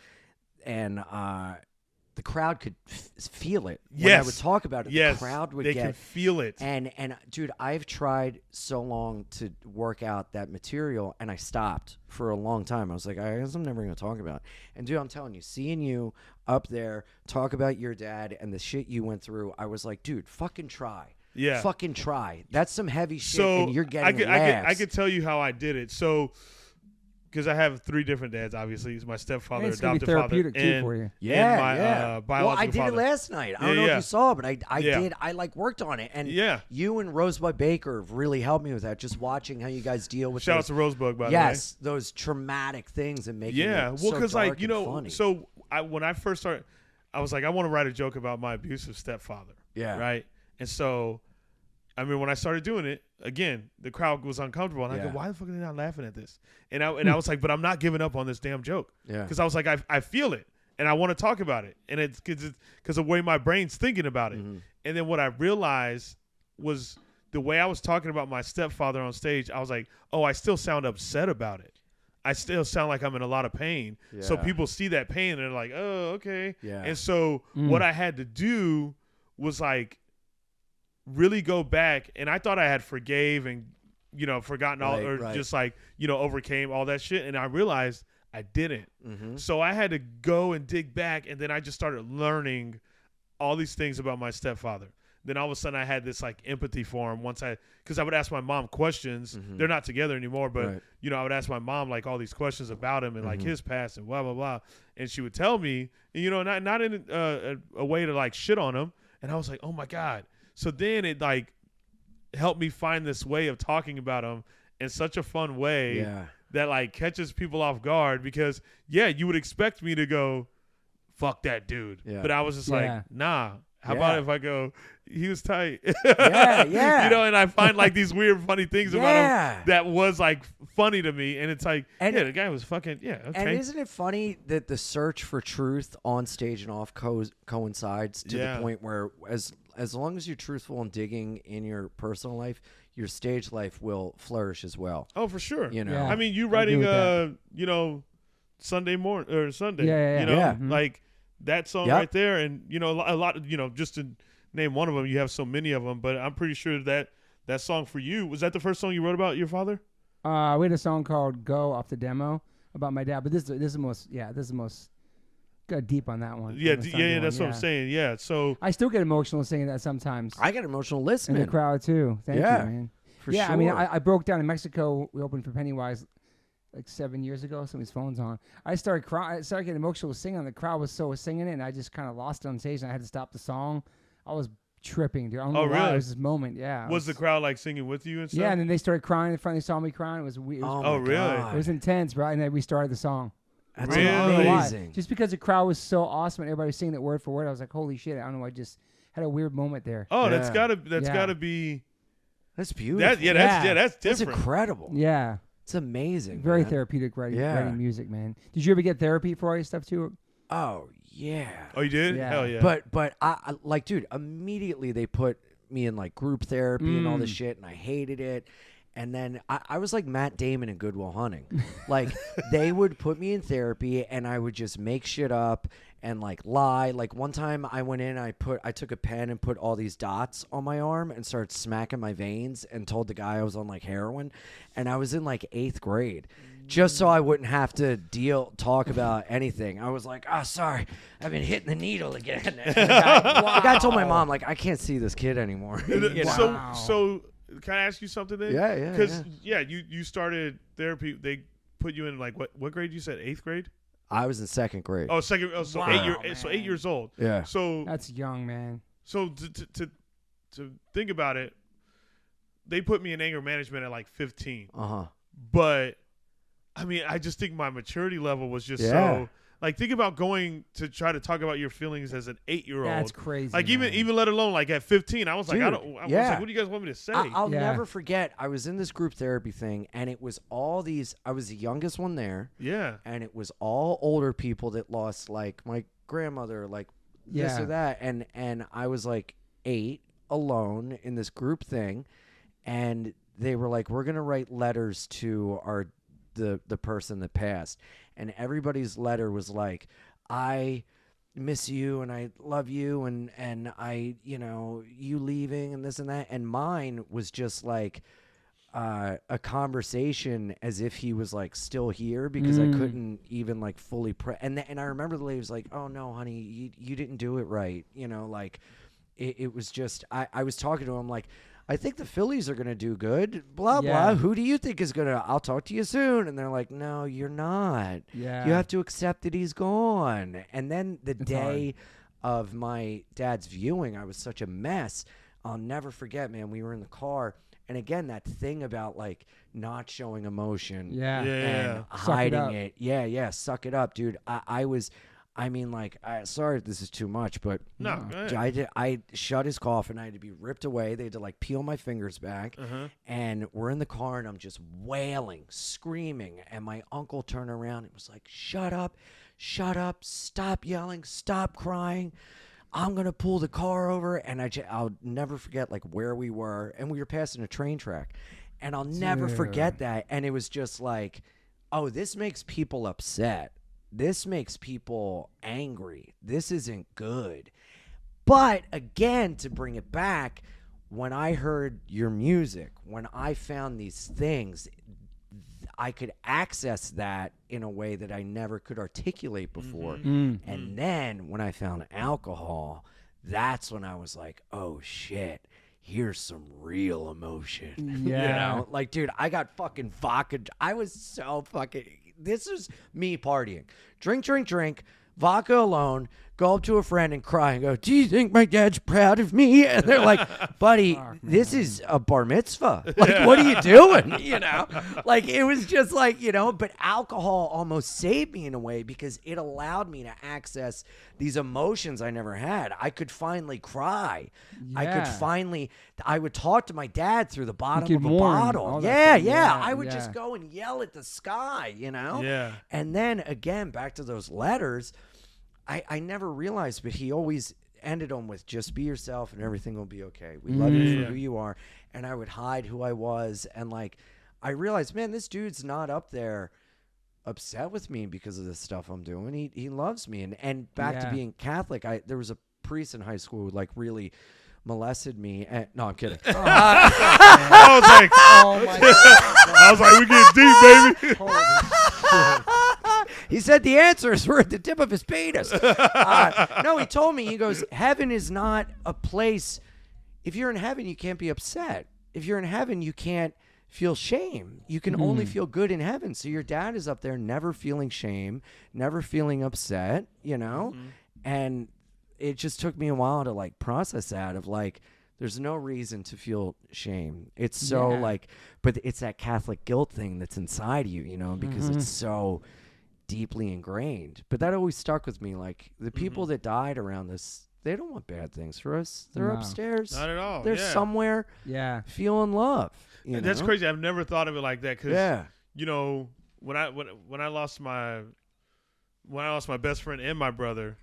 and the crowd could feel it. When I would talk about it, the crowd would they can feel it. And dude, I've tried so long to work out that material, and I stopped for a long time. I was like, I guess I'm never going to talk about it. And dude, I'm telling you, seeing you up there talk about your dad and the shit you went through, I was like, dude, fucking try. Yeah. Fucking try. That's some heavy shit, and you're getting laughs. I could tell you how I did it. So, because I have 3 different dads, obviously. He's my stepfather, it's gonna be adoptive father, therapeutic too and, for you. Yeah, and my biological well, I did father. it last night. I don't know if you saw, but I did. I worked on it, and you and Rosebud Baker have really helped me with that. Just watching how you guys deal with Shout out to Rosebud, by the way. Yes, those traumatic things and making it so because dark and funny. so when I first started, I was like, I want to write a joke about my abusive stepfather. Yeah. Right. And so, I mean, when I started doing it, again, the crowd was uncomfortable. And I go, why the fuck are they not laughing at this? And I was like, but I'm not giving up on this damn joke. Yeah. Because I was like, I feel it. And I want to talk about it. And it's because of the way my brain's thinking about it. Mm-hmm. And then what I realized was the way I was talking about my stepfather on stage, I was like, oh, I still sound upset about it. I still sound like I'm in a lot of pain. Yeah. So people see that pain and they're like, oh, okay. Yeah. And so what I had to do was like, really go back, and I thought I had forgave and forgotten all just like overcame all that shit, and I realized I didn't. Mm-hmm. So I had to go and dig back, and then I just started learning all these things about my stepfather. Then all of a sudden I had this like empathy for him because I would ask my mom questions. Mm-hmm. They're not together anymore, but I would ask my mom like all these questions about him and like his past and blah blah blah, and she would tell me, not in a way to like shit on him, and I was like, oh my God. So then it like helped me find this way of talking about him in such a fun way that like catches people off guard, because you would expect me to go, fuck that dude. Yeah. But I was just like, nah, How about if I go, he was tight. Yeah. You know, and I find like these weird, funny things about him that was like funny to me. And it's like, the guy was fucking, okay. And isn't it funny that the search for truth on stage and off coincides to the point where as long as you're truthful and digging in your personal life, your stage life will flourish as well. Oh, for sure. You know, Yeah. I mean, you writing, you know, Sunday morning or Sunday, you know, like that song right there. And, you know, a lot, you know, just to name one of them, you have so many of them, but I'm pretty sure that song for you, was that the first song you wrote about your father? We had a song called "Go" off the demo about my dad, but this is the most got deep on that one. That's what I'm saying. Yeah, so I still get emotional singing that sometimes. I get emotional listening. In the crowd too. Thank you, man. For sure. I mean, I broke down in Mexico. We opened for Pennywise like 7 years ago. Somebody's phone's on. I started crying. I started getting emotional singing. The crowd was singing it, and I just kind of lost it on stage, and I had to stop the song. I was tripping, dude. I don't know why. It was this moment. Yeah. Was the crowd like singing with you and stuff? Yeah, and then they started crying in front. They saw me crying. It was weird. Really? It was intense, bro. And then we started the song. That's really amazing. Just because the crowd was so awesome and everybody was singing it word for word, I was like, holy shit! I don't know. I just had a weird moment there. Oh, that's gotta be. That's beautiful. That's different. That's incredible. Yeah. It's amazing. Very man. therapeutic writing music, man. Did you ever get therapy for all your stuff too? Oh yeah. Oh, you did? Yeah. Hell yeah. But I like, dude, immediately they put me in like group therapy and all this shit, and I hated it. And then I was like Matt Damon in Good Will Hunting. Like they would put me in therapy and I would just make shit up and like lie. Like one time I went in, I took a pen and put all these dots on my arm and started smacking my veins and told the guy I was on like heroin. And I was in like 8th grade. Just so I wouldn't have to talk about anything. I was like, sorry, I've been hitting the needle again. And the guy told my mom, like, I can't see this kid anymore. You know? So can I ask you something then? Yeah. Because you started therapy. They put you in like what grade? You said 8th grade. I was in 2nd grade. Oh, second. Oh, so Wow, so 8 years old. Yeah. So That's young, man. So to think about it, they put me in anger management at like 15. But I mean, I just think my maturity level was just so. Like, think about going to try to talk about your feelings as an 8-year-old. That's crazy. Like, man. even let alone like at 15, I was like, Dude, I was like, what do you guys want me to say? I'll never forget. I was in this group therapy thing, and it was all these. I was the youngest one there. Yeah. And it was all older people that lost like my grandmother, like this or that, and I was like 8 alone in this group thing, and they were like, we're gonna write letters to the person that passed, and everybody's letter was like, I miss you and I love you and I, you know, you leaving and this and that, and mine was just like a conversation as if he was like still here because I couldn't even like fully and I remember the lady was like, oh no honey, you didn't do it right, you know, like it was just I was talking to him like, I think the Phillies are going to do good, blah, blah. Who do you think is going to, I'll talk to you soon. And they're like, no, you're not. Yeah. You have to accept that he's gone. And then the day of my dad's viewing, I was such a mess. I'll never forget, man, we were in the car. And again, that thing about like not showing emotion and hiding it. Yeah, suck it up, dude. I mean, like, sorry if this is too much, but no, I shut his coffin. I had to be ripped away. They had to, like, peel my fingers back. And we're in the car, and I'm just wailing, screaming. And my uncle turned around and was like, shut up, stop yelling, stop crying. I'm going to pull the car over. And I'll never forget, like, where we were. And we were passing a train track. And I'll never forget that. And it was just like, oh, this makes people upset. This makes people angry. This isn't good. But again, to bring it back, when I heard your music, when I found these things, I could access that in a way that I never could articulate before. And then when I found alcohol, that's when I was like, oh shit, here's some real emotion. You know? Like, dude, I got fucking vodka. I was so fucking... This is me partying. Drink, vodka alone, go up to a friend and cry and go, do you think my dad's proud of me? And they're like, buddy, this is a bar mitzvah. Like, what are you doing? You know, like, it was just like, you know, but alcohol almost saved me in a way because it allowed me to access these emotions I never had. I could finally cry. I would talk to my dad through the bottom of a bottle. Yeah. I would just go and yell at the sky, you know? Yeah. And then again, back to those letters, I never realized, but he always ended them with just be yourself and everything will be okay. We love you for who you are. And I would hide who I was. And like, I realized, man, this dude's not up there upset with me because of the stuff I'm doing. He loves me. And back to being Catholic, there was a priest in high school who like really molested me. No, I'm kidding. I was like, oh my God. I was like, we get deep, baby. Holy shit. He said the answers were at the tip of his penis. No, he told me, he goes, heaven is not a place. If you're in heaven, you can't be upset. If you're in heaven, you can't feel shame. You can only feel good in heaven. So your dad is up there never feeling shame, never feeling upset, you know? And it just took me a while to like process that of like, there's no reason to feel shame. It's so like, but it's that Catholic guilt thing that's inside you, you know, because it's so deeply ingrained. But that always stuck with me. Like the people that died around this, they don't want bad things for us. They're upstairs. Not at all. They're somewhere feeling love. That's know? crazy. I've never thought of it like that. Cause you know, when I lost my best friend and my brother,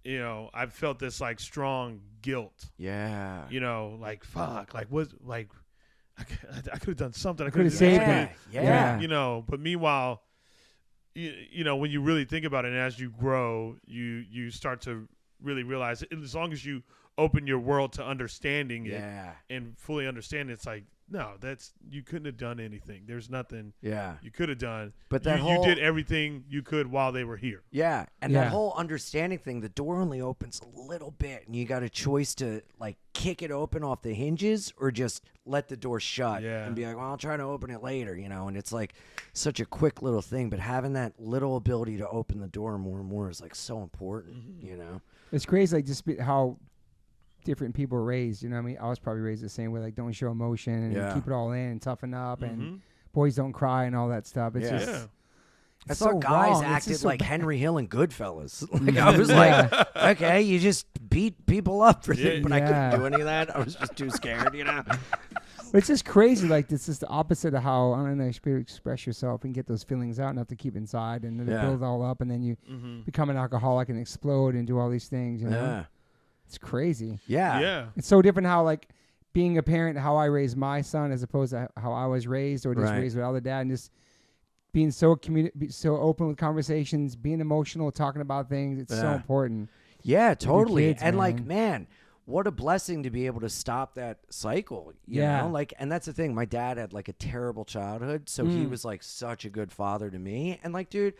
you know, I felt this like strong guilt. Yeah. You know, like fuck, like what, like I could have done something. I could have saved him. Yeah. You know, but meanwhile, you know, when you really think about it, and as you grow, you start to really realize it, as long as you open your world to understanding it and fully understand it, it's like, no, you couldn't have done anything. There's nothing you could have done. But you did everything you could while they were here. Yeah. And that whole understanding thing, the door only opens a little bit and you got a choice to like kick it open off the hinges or just let the door shut and be like, well, I'll try to open it later, you know? And it's like such a quick little thing, but having that little ability to open the door more and more is like so important, you know? It's crazy, like just how different people are raised, you know what I mean? I was probably raised the same way, like don't show emotion and keep it all in and toughen up and boys don't cry and all that stuff. It's just I thought guys acted like Henry Hill and Goodfellas. Like I was like, okay, you just beat people up for things, but I couldn't do any of that. I was just too scared, you know? It's just crazy. Like this is the opposite of how, I don't know, you should express yourself and get those feelings out, not to keep inside and then they build it all up and then you become an alcoholic and explode and do all these things, you know? Yeah. It's crazy. Yeah. It's so different how, like, being a parent, how I raised my son as opposed to how I was raised or just raised with other dad, and just being so so open with conversations, being emotional, talking about things. It's so important. Yeah, totally. Kids, and, like, man, what a blessing to be able to stop that cycle, you know? Like, and that's the thing. My dad had, like, a terrible childhood, so he was, like, such a good father to me. And, like, dude,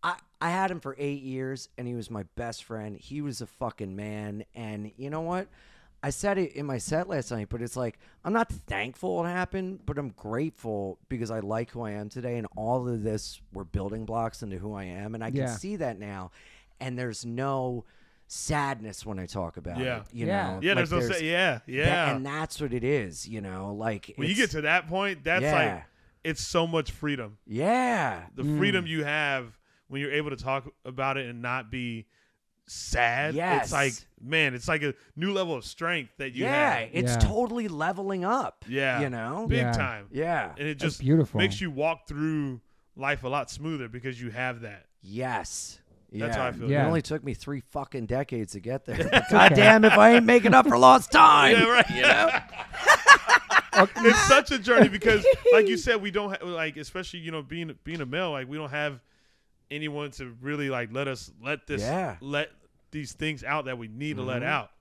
I had him for 8 years, and he was my best friend. He was a fucking man, and you know what? I said it in my set last night, but it's like, I'm not thankful it happened, but I'm grateful because I like who I am today, and all of this were building blocks into who I am, and I can see that now, and there's no sadness when I talk about it. You know? Yeah, like there's no and that's what it is, you know? Like when you get to that point, that's like, it's so much freedom. Yeah. The freedom you have when you're able to talk about it and not be sad. Yes. It's like, man, it's like a new level of strength that you have. Yeah, it's totally leveling up. Yeah. You know? Big time. Yeah. And it just beautiful. makes you walk through life a lot smoother because you have that. Yes. That's how I feel. It only took me 3 fucking decades to get there. God damn if I ain't making up for lost time. Yeah, right. You know? It's such a journey because, like you said, we don't like, especially, you know, being a male, like we don't have anyone to really like let these things out that we need to let out.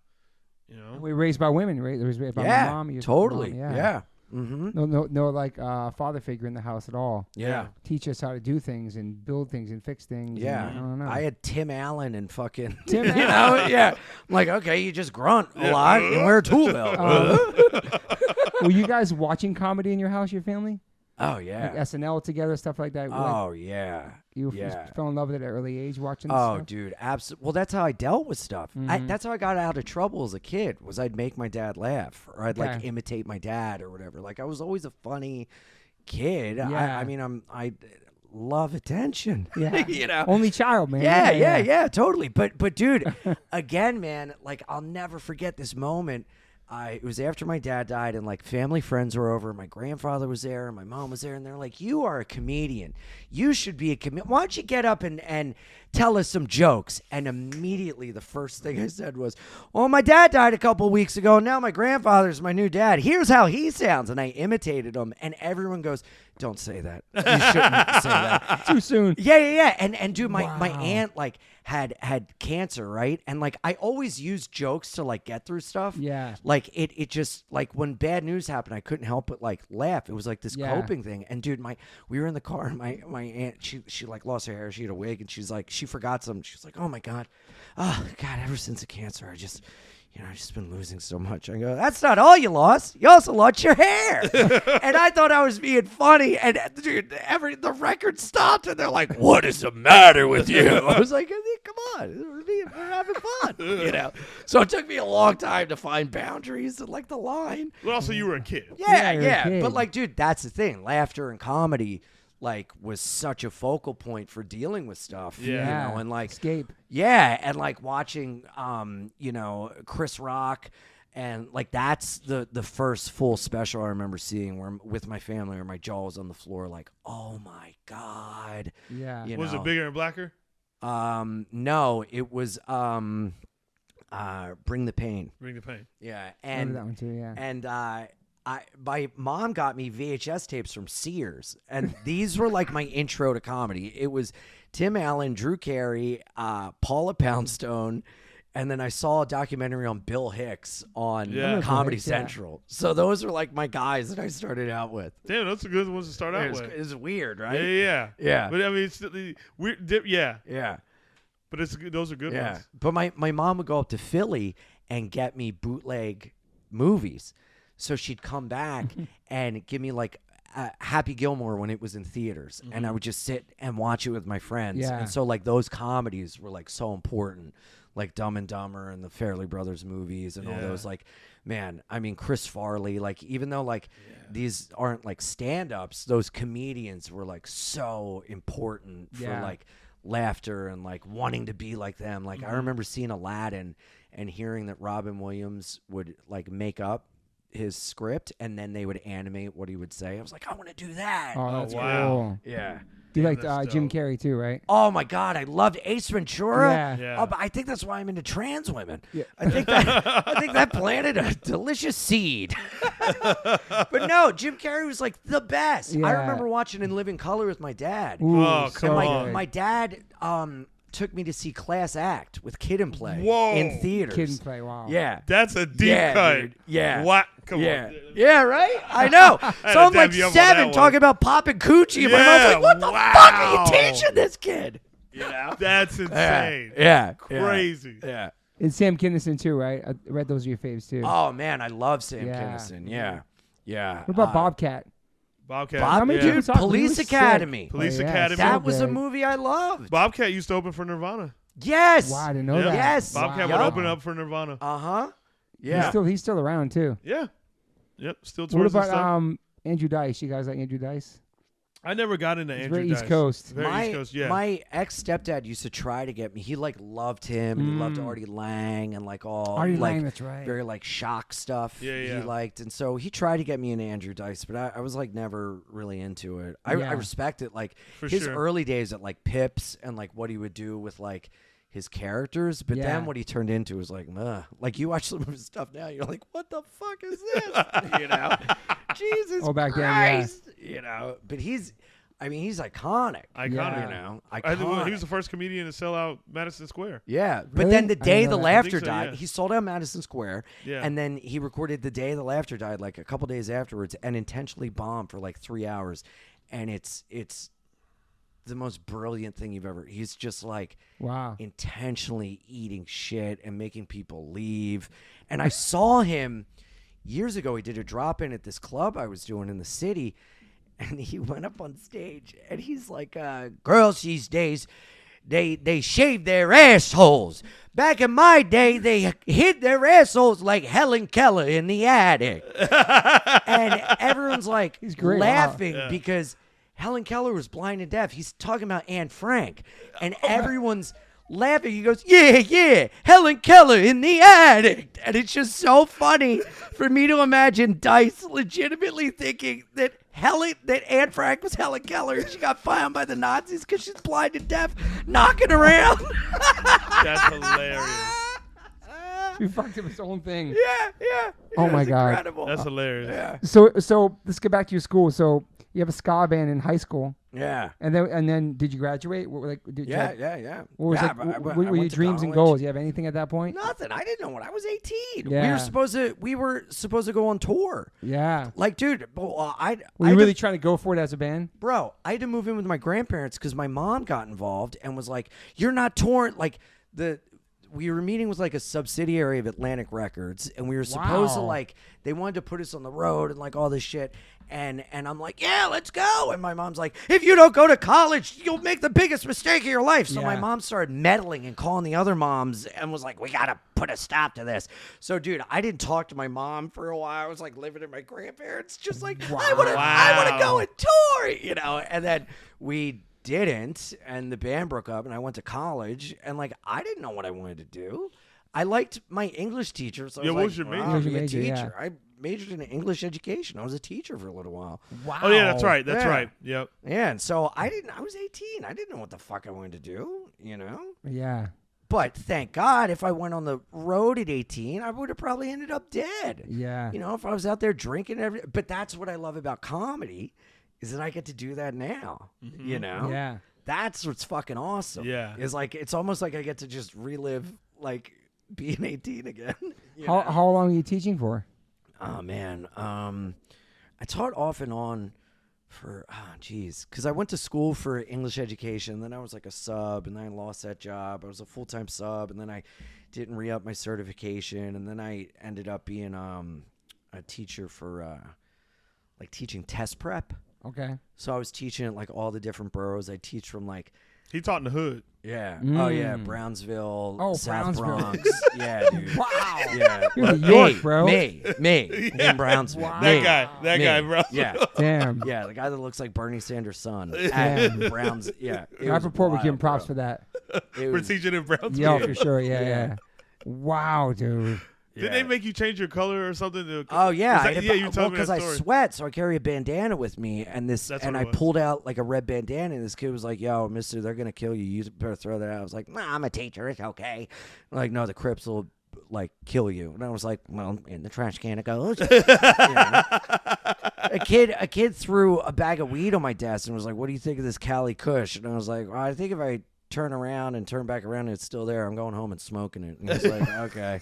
You know, we're raised by women, right? Raised by my mom. Totally. Mom, yeah. No, like father figure in the house at all. Yeah. Teach us how to do things and build things and fix things. Yeah. And, I don't know. I had Tim Allen and fucking Tim you know, I'm like, okay, you just grunt a lot and wear a tool belt. Were you guys watching comedy in your house, your family? Oh yeah. Like SNL together, stuff like that. Oh yeah. You fell in love with it at an early age watching this stuff? Dude, absolutely. Well, that's how I dealt with stuff. That's how I got out of trouble as a kid. Was I'd make my dad laugh, or I'd like imitate my dad, or whatever. Like I was always a funny kid. Yeah. I mean, I love attention. Yeah. You know, only child, man. Yeah, totally. But dude, again, man, like I'll never forget this moment. It was after my dad died, and like family friends were over. My grandfather was there, and my mom was there, and they're like, "You are a comedian. You should be a comedian. Why don't you get up and tell us some jokes?" And immediately, the first thing I said was, "Well, my dad died a couple of weeks ago. And now my grandfather's my new dad. Here's how he sounds." And I imitated him, and everyone goes, "Don't say that. You shouldn't say that. Too soon." Yeah. And dude, my aunt like had cancer, right? And like I always used jokes to like get through stuff. Yeah. Like it just like when bad news happened, I couldn't help but like laugh. It was like this coping thing. And dude, we were in the car, and my aunt, she like lost her hair. She had a wig, and she's like, she forgot something. She's like, "Oh my God. Oh God, ever since the cancer, I've just been losing so much." I go, "That's not all you lost. You also lost your hair." And I thought I was being funny. And dude, the record stopped, and they're like, "What is the matter with you?" I was like, "Come on, we're having fun." You know. So it took me a long time to find boundaries and like the line. But also, you were a kid. Yeah. But like, dude, that's the thing. Laughter and comedy like was such a focal point for dealing with stuff. Yeah. You know, and like escape. Yeah, and like watching Chris Rock, and like that's the first full special I remember seeing where with my family, where my jaw was on the floor like, "Oh my God." Yeah. Was it bigger and blacker? No, it was Bring the Pain. Bring the Pain. Yeah. I remember that one too, yeah. And my mom got me VHS tapes from Sears, and these were like my intro to comedy. It was Tim Allen, Drew Carey, Paula Poundstone, and then I saw a documentary on Bill Hicks on Comedy Central. So those were like my guys that I started out with. Damn, those are good ones to start out with. It's weird, right? Yeah. But I mean, it's weird. Yeah. But those are good ones. But my mom would go up to Philly and get me bootleg movies. So she'd come back and give me like Happy Gilmore when it was in theaters, and I would just sit and watch it with my friends. Yeah. And so like those comedies were like so important, like Dumb and Dumber and the Fairley Brothers movies and all those. Like, man, I mean, Chris Farley, like even though like these aren't like stand-ups, those comedians were like so important for like laughter and like wanting to be like them. Like I remember seeing Aladdin and hearing that Robin Williams would like make up his script and then they would animate what he would say. I was like, I want to do that. Oh, that's wow. cool. Yeah. Do you like Jim Carrey too, right? Oh my God, I loved Ace Ventura. Yeah. Oh, but I think that's why I'm into trans women. Yeah. I think that planted a delicious seed. But no, Jim Carrey was like the best. Yeah. I remember watching In Living Color with my dad. Ooh, Oh, come on. My dad took me to see Class Act with Kid and Play Whoa. in theaters. Kid and Play, wow. Yeah. That's a deep cut. Dude. Yeah. What? Come Yeah. on. Yeah, right? I know. had So to I'm like dab you up on 7 that talking about popping coochie. And my mom's like, what the fuck are you teaching this kid? You know? That's insane. Yeah. Crazy. Yeah. And Sam Kinison too, right? I read those are your faves too. Oh, man. I love Sam Yeah. Kinison. Yeah. Yeah. What about Bobcat? Bobcat. How many people talk- he Police was sick. Academy. Police Oh, yeah. Academy. That was a good. movie I loved. Bobcat used to open for Nirvana. Yes. Wow, I didn't know Yeah. that. Yes. Bobcat Wow. would open up for Nirvana. Uh-huh. Yeah. He's still around too. Yeah. Yep. Still What tours and about stuff. Andrew Dice? You guys like Andrew Dice? I never got into He's Andrew very Dice. East Coast. Very East Coast, yeah. My ex-stepdad used to try to get me. He like loved him and he loved Artie Lang and like all Artie like Lang, that's right. very like shock stuff Yeah, yeah. he liked. And so he tried to get me into Andrew Dice, but I was like never really into it. I Yeah. respect it. Like For his sure. early days at like Pips and like what he would do with like his characters, but Yeah. then what he turned into was like, like you watch some of his stuff now, you're like, what the fuck is this? You know, Jesus Oh, back then, yeah. Christ, you know. But he's iconic. Iconic. Yeah. You know, He iconic. was the first comedian to sell out Madison Square. Yeah, but Really? then the I day didn't the know that. I laughter think so, died, yeah. he sold out Madison Square, Yeah. and then he recorded the day the laughter died, like a couple days afterwards, and intentionally bombed for like 3 hours, and it's the most brilliant thing you've ever. He's just like Wow. intentionally eating shit and making people leave. And I saw him years ago. He did a drop in at this club I was doing in the city. And he went up on stage, and he's like, girls these days, they shave their assholes. Back in my day, they hid their assholes like Helen Keller in the attic. And everyone's like laughing because Helen Keller was blind and deaf. He's talking about Anne Frank. And everyone's laughing. He goes, yeah, Helen Keller in the attic. And it's just so funny for me to imagine Dice legitimately thinking that Anne Frank was Helen Keller and she got found by the Nazis because she's blind and deaf, knocking around. That's hilarious. He fucked up his own thing. Yeah. Oh my God. Incredible. That's hilarious. Yeah. So let's get back to your school. So you have a ska band in high school. Yeah. And then did you graduate? What, like, did you have, Yeah. What was what were your dreams and goals? You have anything at that point? Nothing. I didn't know when I was 18. Yeah. We were supposed to go on tour. Yeah. Like, dude, were you really trying to go for it as a band? Bro, I had to move in with my grandparents because my mom got involved and was like, "You're not touring." Like we were meeting with like a subsidiary of Atlantic Records, and we were supposed to like they wanted to put us on the road and like all this shit. And I'm like, yeah, let's go. And my mom's like, if you don't go to college, you'll make the biggest mistake of your life. So my mom started meddling and calling the other moms and was like, we got to put a stop to this. So, dude, I didn't talk to my mom for a while. I was like living in my grandparents, just like, I want to go and tour, you know. And then we didn't, and the band broke up, and I went to college, and like, I didn't know what I wanted to do. I liked my English teacher, so I was what like, was your major? I'll be a major, teacher. I majored in English education. I was a teacher for a little while. Wow. Oh yeah, that's right. That's right. Yep. Yeah, and so I was 18. I didn't know what the fuck I wanted to do, you know? Yeah. But thank God, if I went on the road at 18, I would have probably ended up dead. Yeah. You know, if I was out there drinking but that's what I love about comedy, is that I get to do that now, you know? Yeah. That's what's fucking awesome. Yeah. Is like, it's almost like I get to just relive, like, being 18 again. How long are you teaching for? Oh, man. I taught off and on for, because I went to school for English education. Then I was like a sub, and then I lost that job. I was a full-time sub, and then I didn't re-up my certification. And then I ended up being a teacher for, like, teaching test prep. Okay. So I was teaching at, like, all the different boroughs. I teach from, like, He taught in the hood. yeah. Oh, yeah. Brownsville. South Brownsville. Bronx. Yeah, dude. Wow. Yeah. You're New York, bro. Me. In Brownsville. Wow. That guy, bro. Yeah. Damn. Yeah, the guy that looks like Bernie Sanders' son. Damn. At Browns. Yeah. I report we give him props for that. We're teaching in Brownsville. Yeah, for sure. Yeah. Wow, dude. Did they make you change your color or something? Oh yeah, You told me because that I story. sweat, so I carry a bandana with me, and I pulled out like a red bandana, and this kid was like, "Yo, Mister, they're gonna kill you. You better throw that out." I was like, "Nah, I'm a teacher. It's okay." Like, no, the Crips will like kill you, and I was like, "Well, in the trash can it goes." You know? A kid threw a bag of weed on my desk and was like, "What do you think of this Cali Kush?" And I was like, well, "I think if I turn around and turn back around and it's still there, I'm going home and smoking it." And he was like, "Okay."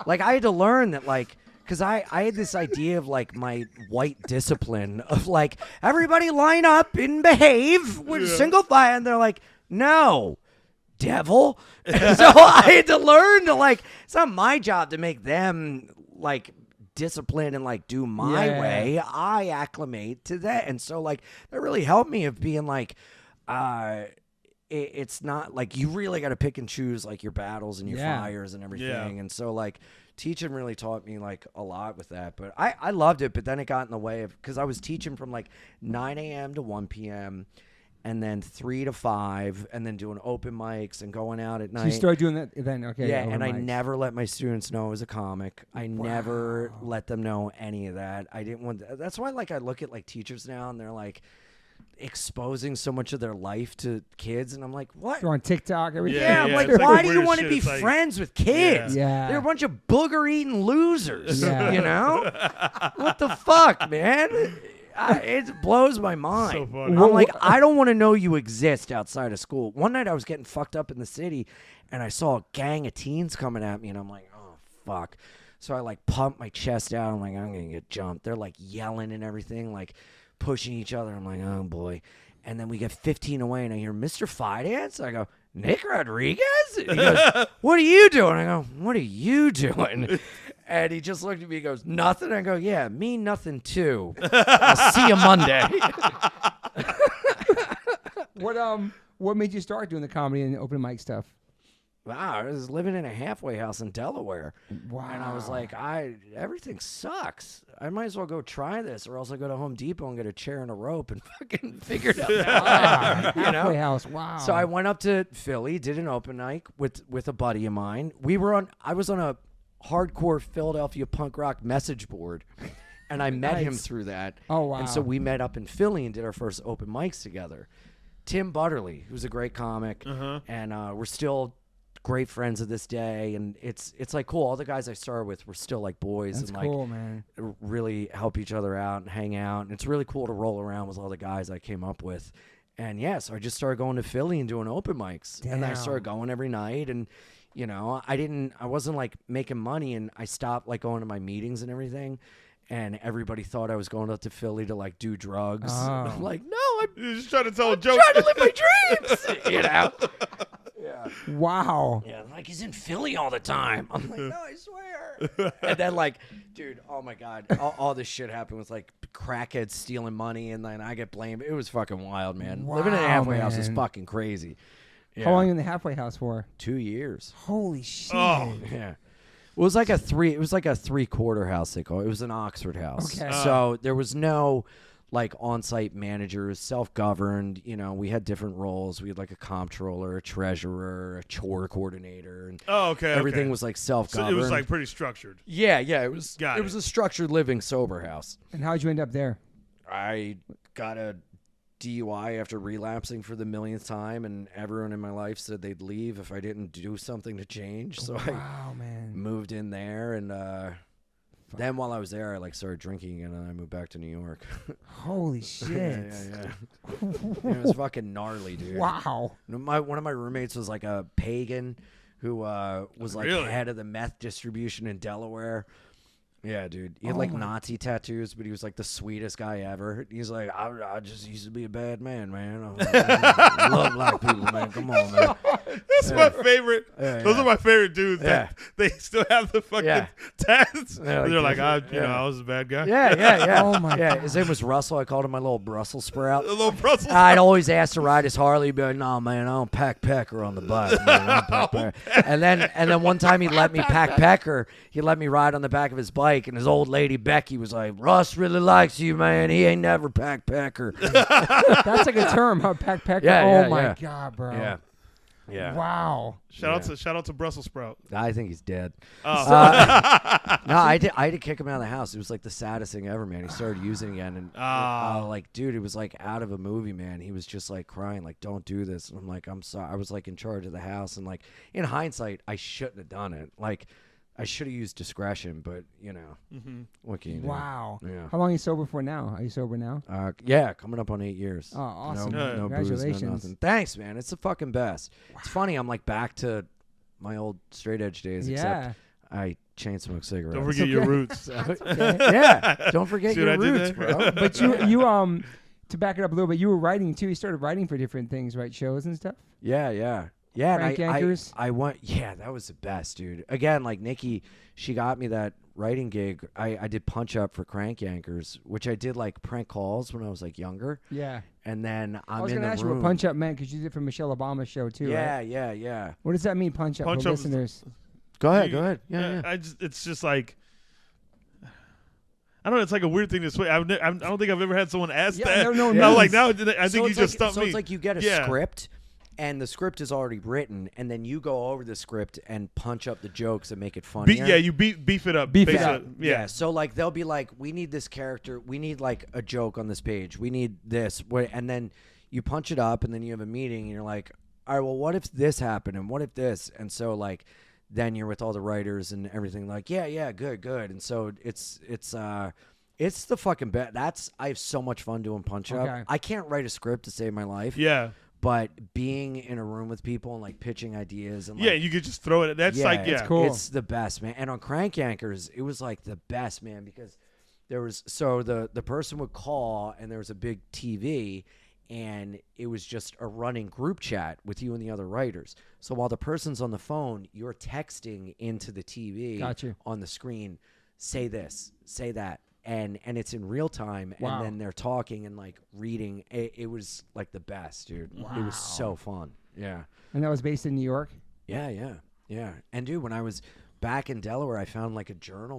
Like, I had to learn that, like, because I had this idea of, like, my white discipline of, like, everybody line up and behave with single file. And they're like, no, devil. So I had to learn to, like, it's not my job to make them, like, discipline and, like, do my way. I acclimate to that. And so, like, that really helped me of being, like, it's not like you really got to pick and choose like your battles and your fires and everything. And so like teaching really taught me like a lot with that, but I loved it. But then it got in the way of, because I was teaching from like 9 a.m. to 1 p.m. and then 3 to 5 and then doing open mics and going out at night. So you started doing that then? Okay. Yeah. And I never let my students know I was a comic. I never let them know any of that. I didn't want, that's why like I look at like teachers now and they're like exposing so much of their life to kids, and I'm like, what? They're on TikTok, everything. Yeah, I'm like, why do you want to be friends with kids? Yeah. They're a bunch of booger-eating losers, you know? What the fuck, man? It blows my mind. So funny. I'm like, I don't want to know you exist outside of school. One night I was getting fucked up in the city, and I saw a gang of teens coming at me, and I'm like, oh, fuck. So I, like, pumped my chest out. I'm like, I'm going to get jumped. They're, like, yelling and everything, like, pushing each other. I'm like, oh boy. And then we get 15 away and I hear Mr. Fidance. I go, Nick Rodriguez? And he goes, what are you doing? I go, what are you doing? And he just looked at me and goes, nothing? I go, yeah, me nothing too. I'll see you Monday. What made you start doing the comedy and open mic stuff? Wow, I was living in a halfway house in Delaware. Wow. And I was like, everything sucks. I might as well go try this, or else I'll go to Home Depot and get a chair and a rope and fucking figure it out. Halfway house, wow. So I went up to Philly, did an open night with a buddy of mine. I was on a hardcore Philadelphia punk rock message board, and I met him through that. Oh, wow. And so we met up in Philly and did our first open mics together. Tim Butterly, who's a great comic, and we're still great friends to this day, and it's like cool. All the guys I started with were still like boys. That's and cool, like man. really help each other out and hang out. And it's really cool to roll around with all the guys I came up with. And yeah, so I just started going to Philly and doing open mics. Damn. And then I started going every night, and I wasn't like making money, and I stopped like going to my meetings and everything. And everybody thought I was going up to Philly to like do drugs. Oh. I'm like, no, You're just trying to tell a joke. trying to live my dreams. Yeah. Wow. Yeah, like he's in Philly all the time. I'm like, no, I swear. And then like, dude, oh my God, all this shit happened with like crackheads stealing money, and then I get blamed. It was fucking wild, man. Wow, Living in a halfway house is man. fucking crazy. Yeah. How long are you in the halfway house for? 2 years. Holy shit. Oh. Yeah. It was like a 3/4 house, they call it. It was an Oxford house. Okay. So there was no like on-site managers, self-governed. We had different roles. We had like a comptroller, a treasurer, a chore coordinator, and everything was like self-governed. So it was like pretty structured. Yeah, it was. Got it was a structured living sober house. And how'd you end up there? I got a DUI after relapsing for the millionth time, and everyone in my life said they'd leave if I didn't do something to change. So Wow, man. I moved in there, and then while I was there, I like started drinking again, and I moved back to New York. Holy shit. Yeah. It was fucking gnarly, dude. Wow. One of my roommates was like a pagan who was like Really? head of the meth distribution in Delaware. Yeah, dude. He had like Nazi tattoos, but he was like the sweetest guy ever. He's like, I just used to be a bad man. I love black people, man. Come on, man. That's my favorite. Yeah, Those yeah. are my favorite dudes. Yeah. They still have the fucking Yeah. tats. Yeah, like They're like, this. I was a bad guy. Yeah. Oh, my Yeah, God. his name was Russell. I called him my little Brussels sprout. A little Brussels. I'd always ask to ride his Harley, but like, no, man, I don't pack pecker on the bike. Man. I don't pack pecker. And then one time he let me pack pecker. He let me ride on the back of his bike, and his old lady Becky was like, "Russ really likes you, man. He ain't never packed pecker." That's like a term, huh? Packer. Yeah, oh my yeah. God, bro. Yeah. Wow. Shout out to Brussels sprout. I think he's dead. Oh. No, I had to kick him out of the house. It was like the saddest thing ever, man. He started using it again, and like, dude, it was like out of a movie, man. He was just like crying, like, "Don't do this." And I'm like, "I'm sorry." I was like in charge of the house, and like in hindsight, I shouldn't have done it. Like, I should have used discretion, but what can you do? Wow. Yeah. How long are you sober for now? Are you sober now? Yeah, coming up on 8 years. Oh, awesome. No booze, no Congratulations. nothing. Thanks, man. It's the fucking best. It's funny. I'm like back to my old straight edge days, Yeah. except I chain smoke cigarettes. Don't forget your roots. Yeah, don't forget See your what I did roots, there? bro. But you to back it up a little bit, you were writing too. You started writing for different things, right? Shows and stuff. Yeah. Crank And Yankers? I went. Yeah, that was the best, dude. Again, like Nikki, she got me that writing gig. I did Punch Up for Crank Yankers, which I did like prank calls when I was like younger. Yeah. And then I I'm was in gonna the ask you room. what Punch Up meant because you did it for Michelle Obama's show too. Yeah, Right? yeah. What does that mean, Punch Up? Punch for Up is the- listeners. Go ahead. Yeah. It's just like, I don't know. It's like a weird thing to say. I don't think I've ever had someone ask Yeah, that. no, Now, like no. now, I think you just stumped me. So it's like you get a Yeah. script, and the script is already written, and then you go over the script and punch up the jokes and make it funnier. You beef it up. Beef it base up. Yeah. So like they'll be like, we need this character, we need like a joke on this page, we need this, and then you punch it up, and then you have a meeting, and you're like, all right, well, what if this happened, and what if this, and so like, then you're with all the writers and everything, like, yeah, good, and so it's the fucking best. I have so much fun doing punch up. Okay. I can't write a script to save my life. Yeah. But being in a room with people and like pitching ideas and like, Yeah, you could just throw it. That's like, yeah. it's cool. it's the best, man. And on Crank Yankers, it was like the best, man, because there was the person would call and there was a big TV and it was just a running group chat with you and the other writers. So while the person's on the phone, you're texting into the TV on the screen, say this, say that. And it's in real time, and then they're talking and like reading. It was like the best, dude. Wow. It was so fun. Yeah. And that was based in New York? Yeah. And dude, when I was back in Delaware, I found like a journal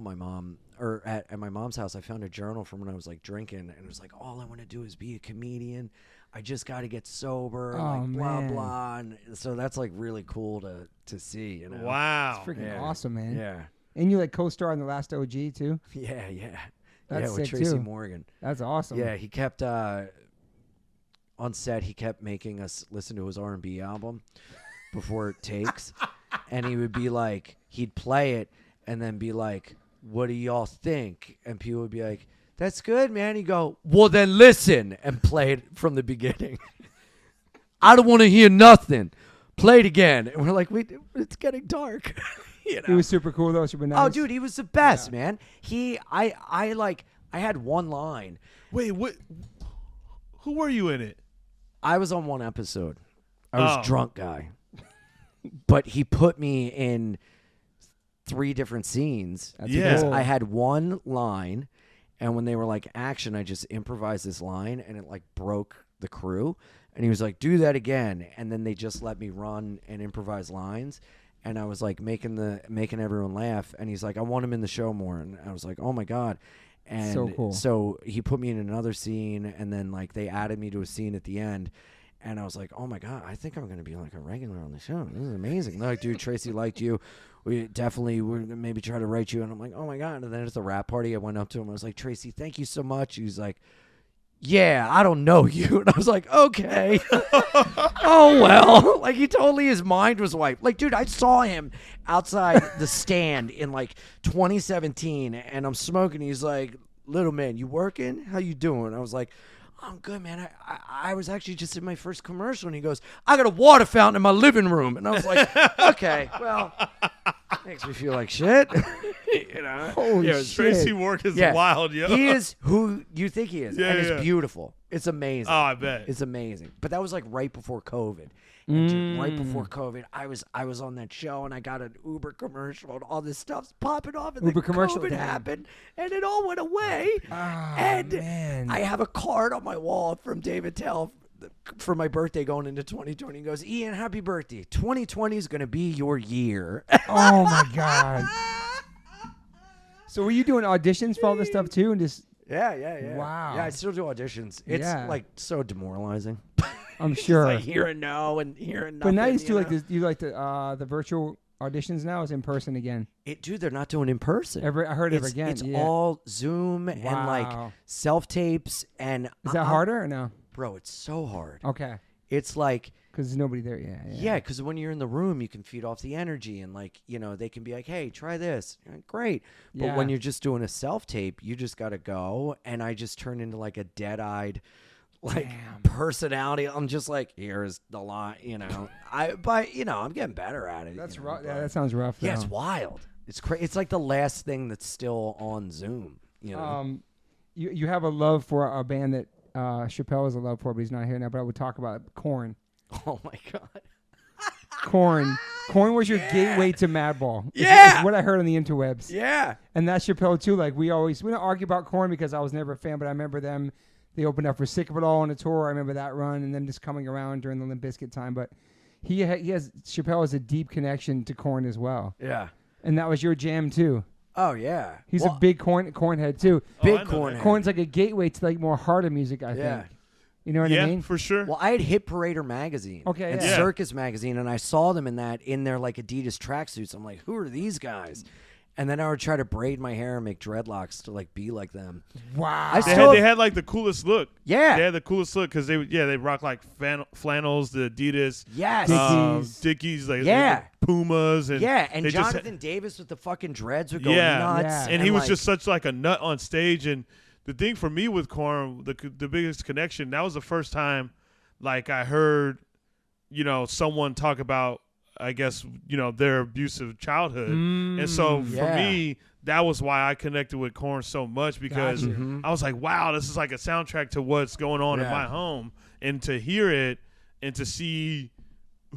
at my mom's house. I found a journal from when I was like drinking, and it was like, all I want to do is be a comedian. I just got to get sober, blah blah. And so that's like really cool to see. You know? Wow. It's freaking awesome, man. Yeah. And you like co-star on The Last OG too? Yeah. That's with sick Tracy too. Morgan. That's awesome. Yeah, he kept on set. He kept making us listen to his R&B album before it takes, and he would be like, he'd play it and then be like, "What do y'all think?" And people would be like, "That's good, man." He'd go, "Well, then listen," and play it from the beginning. "I don't want to hear nothing. Play it again." And we're like, "Wait, it's getting dark." You know? He was super cool though, super nice. Oh, dude, he was the best, man. I had one line. Wait, what? Who were you in it? I was on one episode. I was drunk guy. But he put me in 3 different scenes. That's cool. I had one line, and when they were like, action, I just improvised this line, and it like broke the crew. And he was like, do that again. And then they just let me run and improvise lines. And I was like making everyone laugh. And he's like, I want him in the show more. And I was like, oh my God. And so cool. So he put me in another scene, and then like they added me to a scene at the end. And I was like, oh my God, I think I'm going to be like a regular on the show. This is amazing. They're like, dude, Tracy liked you. We're going to maybe try to write you. And I'm like, oh my God. And then at the rap party, I went up to him. I was like, Tracy, thank you so much. He was like, yeah, I don't know you. And I was like, okay. Oh, well. Like, his mind was wiped. Like, dude, I saw him outside the stand in, like, 2017, and I'm smoking. He's like, little man, you working? How you doing? I was like, I'm good, man. I was actually just in my first commercial. And he goes, I got a water fountain in my living room. And I was like, okay, well, makes me feel like shit. You know? Holy shit. Tracy Morgan is wild, yo. He is who you think he is. And it's beautiful. It's amazing. Oh, I bet. It's amazing. But that was like right before COVID. And dude, right before COVID, I was on that show, and I got an Uber commercial, and all this stuff's popping off, and Uber then commercial COVID happened, and it all went away. And man. I have a card on my wall from David Tell for my birthday going into 2020. He goes, Ian, happy birthday. 2020 is going to be your year. Oh, my God. So were you doing auditions for all this stuff, too? And just Yeah. Wow. Yeah, I still do auditions. It's like so demoralizing. I'm sure. Like here and no and here and but nothing. now you still like this. You like the virtual auditions now? Is in person again? Dude, they're not doing in person. I heard it again. It's all Zoom and like self tapes. And is that harder or no? Bro, it's so hard. Okay. It's like because there's nobody there. Yeah, because when you're in the room, you can feed off the energy, and like they can be like, "Hey, try this." Like, great. But when you're just doing a self tape, you just gotta go, and I just turn into like a dead-eyed. Like personality, I'm just like, here's the line, but I'm getting better at it. That's rough. Yeah, that sounds rough. Yeah, it's wild. It's crazy. It's like the last thing that's still on Zoom. You have a love for a band that Chappelle has a love for, but he's not here now. But I would talk about Korn. Oh my God. Korn was your gateway to Madball. Yeah, it's what I heard on the interwebs. Yeah, and that's Chappelle too. Like we don't argue about Korn because I was never a fan, but I remember them. They opened up for Sick of It All on a tour. I remember that run, and then just coming around during the Limp Bizkit time. But Chappelle has a deep connection to Korn as well. Yeah, and that was your jam too. Oh yeah, he's a big Korn head too. Big Korn head. Korn's like a gateway to like more harder music. I think. You know what I mean? Yeah, for sure. Well, I had Hit Parader magazine, and Circus magazine, and I saw them in their like Adidas tracksuits. I'm like, who are these guys? And then I would try to braid my hair and make dreadlocks to like be like them. Wow. They had like the coolest look. Yeah. They had the coolest look because they rock like flannels, the Adidas. Yes. Dickies. Like Pumas. And and Jonathan Davis with the fucking dreads would go nuts. Yeah. And he was just such like a nut on stage. And the thing for me with Korn, the biggest connection, that was the first time like I heard, someone talk about, I guess, their abusive childhood. And so for me, that was why I connected with Korn so much because I was like, wow, this is like a soundtrack to what's going on in my home. and to hear it and to see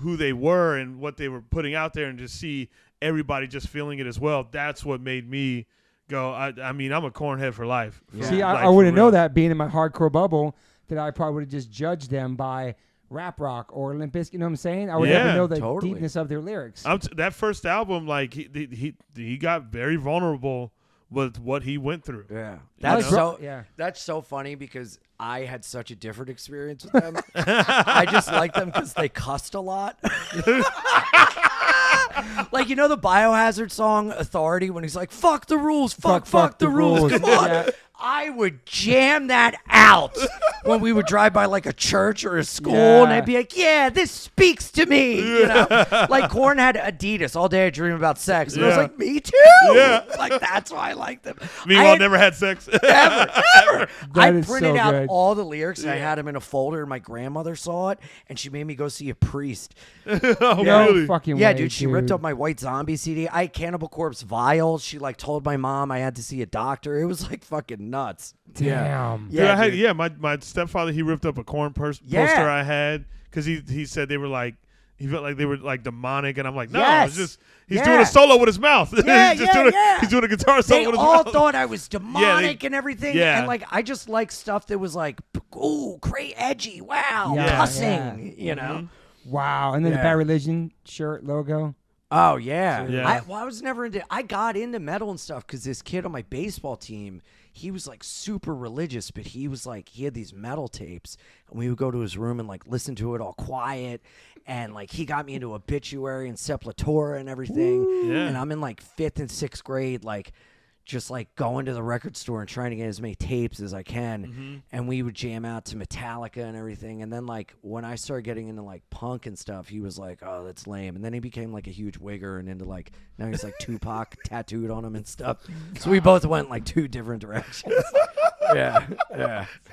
who they were and what they were putting out there and to see everybody just feeling it as well. That's what made me go, I mean, I'm a Korn-head for life. See, I wouldn't know that being in my hardcore bubble that I probably would have just judged them by rap rock or Limp Bizkit, you know what I'm saying? I would never know the deepness of their lyrics. That first album, like he got very vulnerable with what he went through. Yeah. That's so funny because I had such a different experience with them. I just like them because they cussed a lot. Like, you know the Biohazard song Authority when he's like, fuck the rules, fuck the rules. Come on. Yeah. I would jam that out when we would drive by like a church or a school, and I'd be like, yeah, this speaks to me. You know? Like Korn had Adidas, All Day I Dream About Sex. And I was like, me too. Yeah. Like, that's why I like them. Meanwhile, never had sex. Ever. I printed out all the lyrics, and I had them in a folder, and my grandmother saw it, and she made me go see a priest. Really? Fucking yeah, way, dude, she ripped up my White Zombie CD. I had Cannibal Corpse vials. She like told my mom I had to see a doctor. It was like fucking nuts. Damn. Yeah, my stepfather, he ripped up a Korn poster I had because he said they were like, he felt like they were like demonic, and I'm like, no, it's just he's doing a solo with his mouth. He's doing a guitar solo with his mouth. They all thought I was demonic and everything, and like I just like stuff that was like, ooh, great, edgy, wow, cussing, you know. Wow, and then the Bad Religion shirt logo. Oh yeah. I was never into. I got into metal and stuff because this kid on my baseball team, he was like super religious, but he was like, he had these metal tapes, and we would go to his room and like listen to it all quiet, and like he got me into Obituary and Sepultura and everything. Ooh. Yeah. And I'm in like 5th and 6th grade, like just like going to the record store and trying to get as many tapes as I can, and we would jam out to Metallica and everything. And then like when I started getting into like punk and stuff, he was like, oh, that's lame. And then he became like a huge wigger and into like, now he's like Tupac tattooed on him and stuff. So we both went like 2 different directions. Yeah.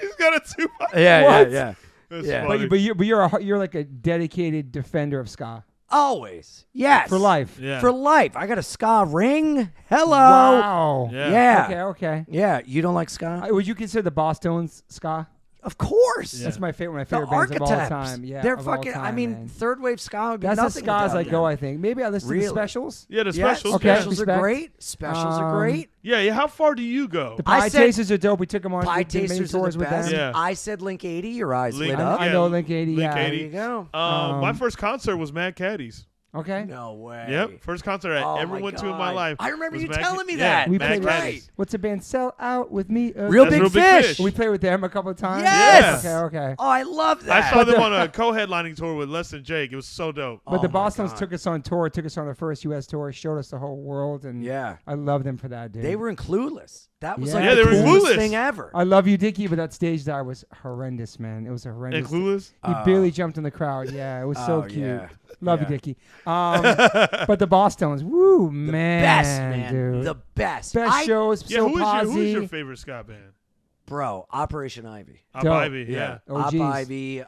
He's got a Tupac. Yeah. That's funny. But you're like a dedicated defender of ska. Always. Yes. For life. Yeah. For life. I got a ska ring. Hello. Wow. Yeah. Okay. Yeah. You don't like ska? Would you consider the Bosstones ska? Of course. That's one of my favorite The bands of all Archetypes. time. Yeah, They're of all fucking, time, I mean, man. third wave ska would be That's nothing as ska as I without go, them. I think. Maybe I listen to the Specials. Yeah, the Yes, Specials. Okay. Specials are Respect. great. Specials are great. Yeah. How far do you go? The I Pie said- Tasters are dope. We took them on Pie we did many Tasters are tours the with best. them. Yeah. I said Link 80. Your eyes Link- lit up. I know Link 80. Link yeah. 80. There you go. My first concert was Mad Caddies. Okay. No way. Yep, first concert I ever went to in my life. I remember was you Mad telling me Yeah, that. We Mad played Caddies. What's the band? Sell Out With Me. Real That's Big Real Big Fish. Fish. We played with them a couple of times. Yes. Okay. Oh, I love that. I saw them on a co-headlining tour with Les and Jake. It was so dope. But the my Boston's God. took us on tour, took us on our first U.S. tour, showed us the whole world, and Yeah. I love them for that, dude. They were in Clueless. That was Yeah. like Yeah, the they were in coolest Clueless. thing ever. I love you, Dickie, but that stage there was horrendous, man. It was a horrendous. And Clueless? He barely jumped in the crowd. Yeah, it was so cute. yeah. Love Yeah. you, Dickie. But the Boston's, woo, man, Best, man. dude. The best. Best shows. Yeah, so who is your favorite ska band? Bro, Operation Ivy. Up Dope. Ivy, yeah. Oh, Op geez. Ivy,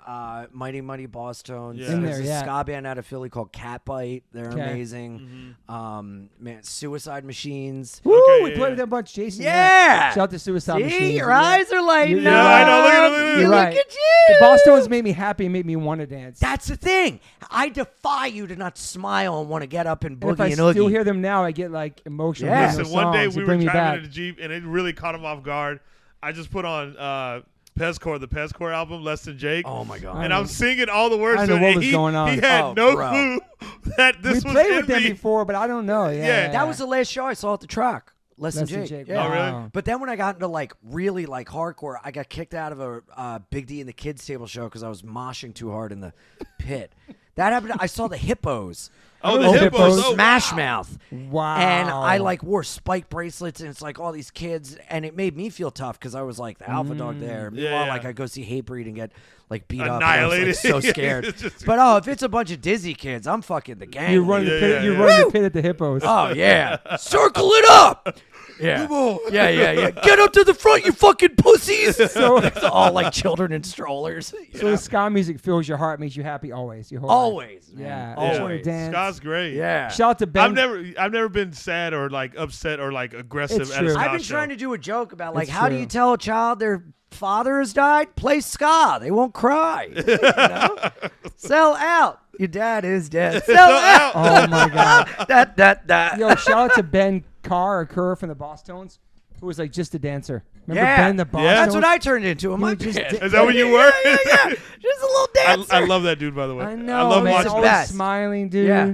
Mighty Bosstones. Yeah. In there, There's a yeah. ska band out of Philly called Catbite. They're Okay. amazing. Man, Suicide Machines. Woo, Okay, we yeah, played with them a bunch. Jason. Yeah. Shout out to Suicide See, Machines. your eyes are lighting Yeah, up. I know, look at it. You're Look right. at you. The Boston's made me happy and made me want to dance. That's the thing. I defy you to not smile and want to get up and and if I boogie and oogie. still hear them now, I get like emotional. Yeah. hearing Listen, their one day songs. They we were bring me driving back. in the Jeep, and it really caught him off guard. I just put on Pezcore, the Pezcore album, Less Than Jake. Oh my God. And I'm singing all the words I to know it. what and was going on. He had Oh, no bro. clue that this We was played in with them me. before, but I don't know. Yeah, That was the last show I saw at the Truck. Less than Jake. Yeah. Oh, really? Wow. But then when I got into like really like hardcore, I got kicked out of a Big D and the Kids table show because I was moshing too hard in the pit. That happened. I saw the Hippos. Oh, the Oh, Hippos. Hippos. Oh, Smash wow. Mouth. Wow. And I like wore spike bracelets, and it's like all these kids, and it made me feel tough because I was like the alpha dog there. Meanwhile, yeah. like I go see Hatebreed and get like beat up. Annihilated. And I was, like, so scared. It's just- But if it's a bunch of dizzy kids, I'm fucking the gang. You run the Yeah, pit. yeah, You yeah. run the pit at the Hippos. Oh yeah, circle it up. Yeah, yeah. Get up to the front, you fucking pussies. So- It's all like children in strollers. So the ska music fills your heart, makes you happy always. Your whole life. Always, man. Yeah. Always. Always dance. That's great. Yeah. Shout out to Ben. I've never been sad or like upset or like aggressive It's at a true. ska I've been show. trying to do a joke about like It's how do true. you tell a child their father has died? Play ska. They won't cry. You know? Sell out. Your dad is dead. Sell out. Oh my God. That. Yo, shout out to Ben Kerr from the Boss Tones, who was like just a dancer. Remember Yeah. Ben the Boss Yeah. That's Tones? what I turned into in my just band. did- Is that what you were? Yeah. Just a little dancer. I love that dude, by the way. I know. I love man. watching Always best. smiling, dude. Yeah.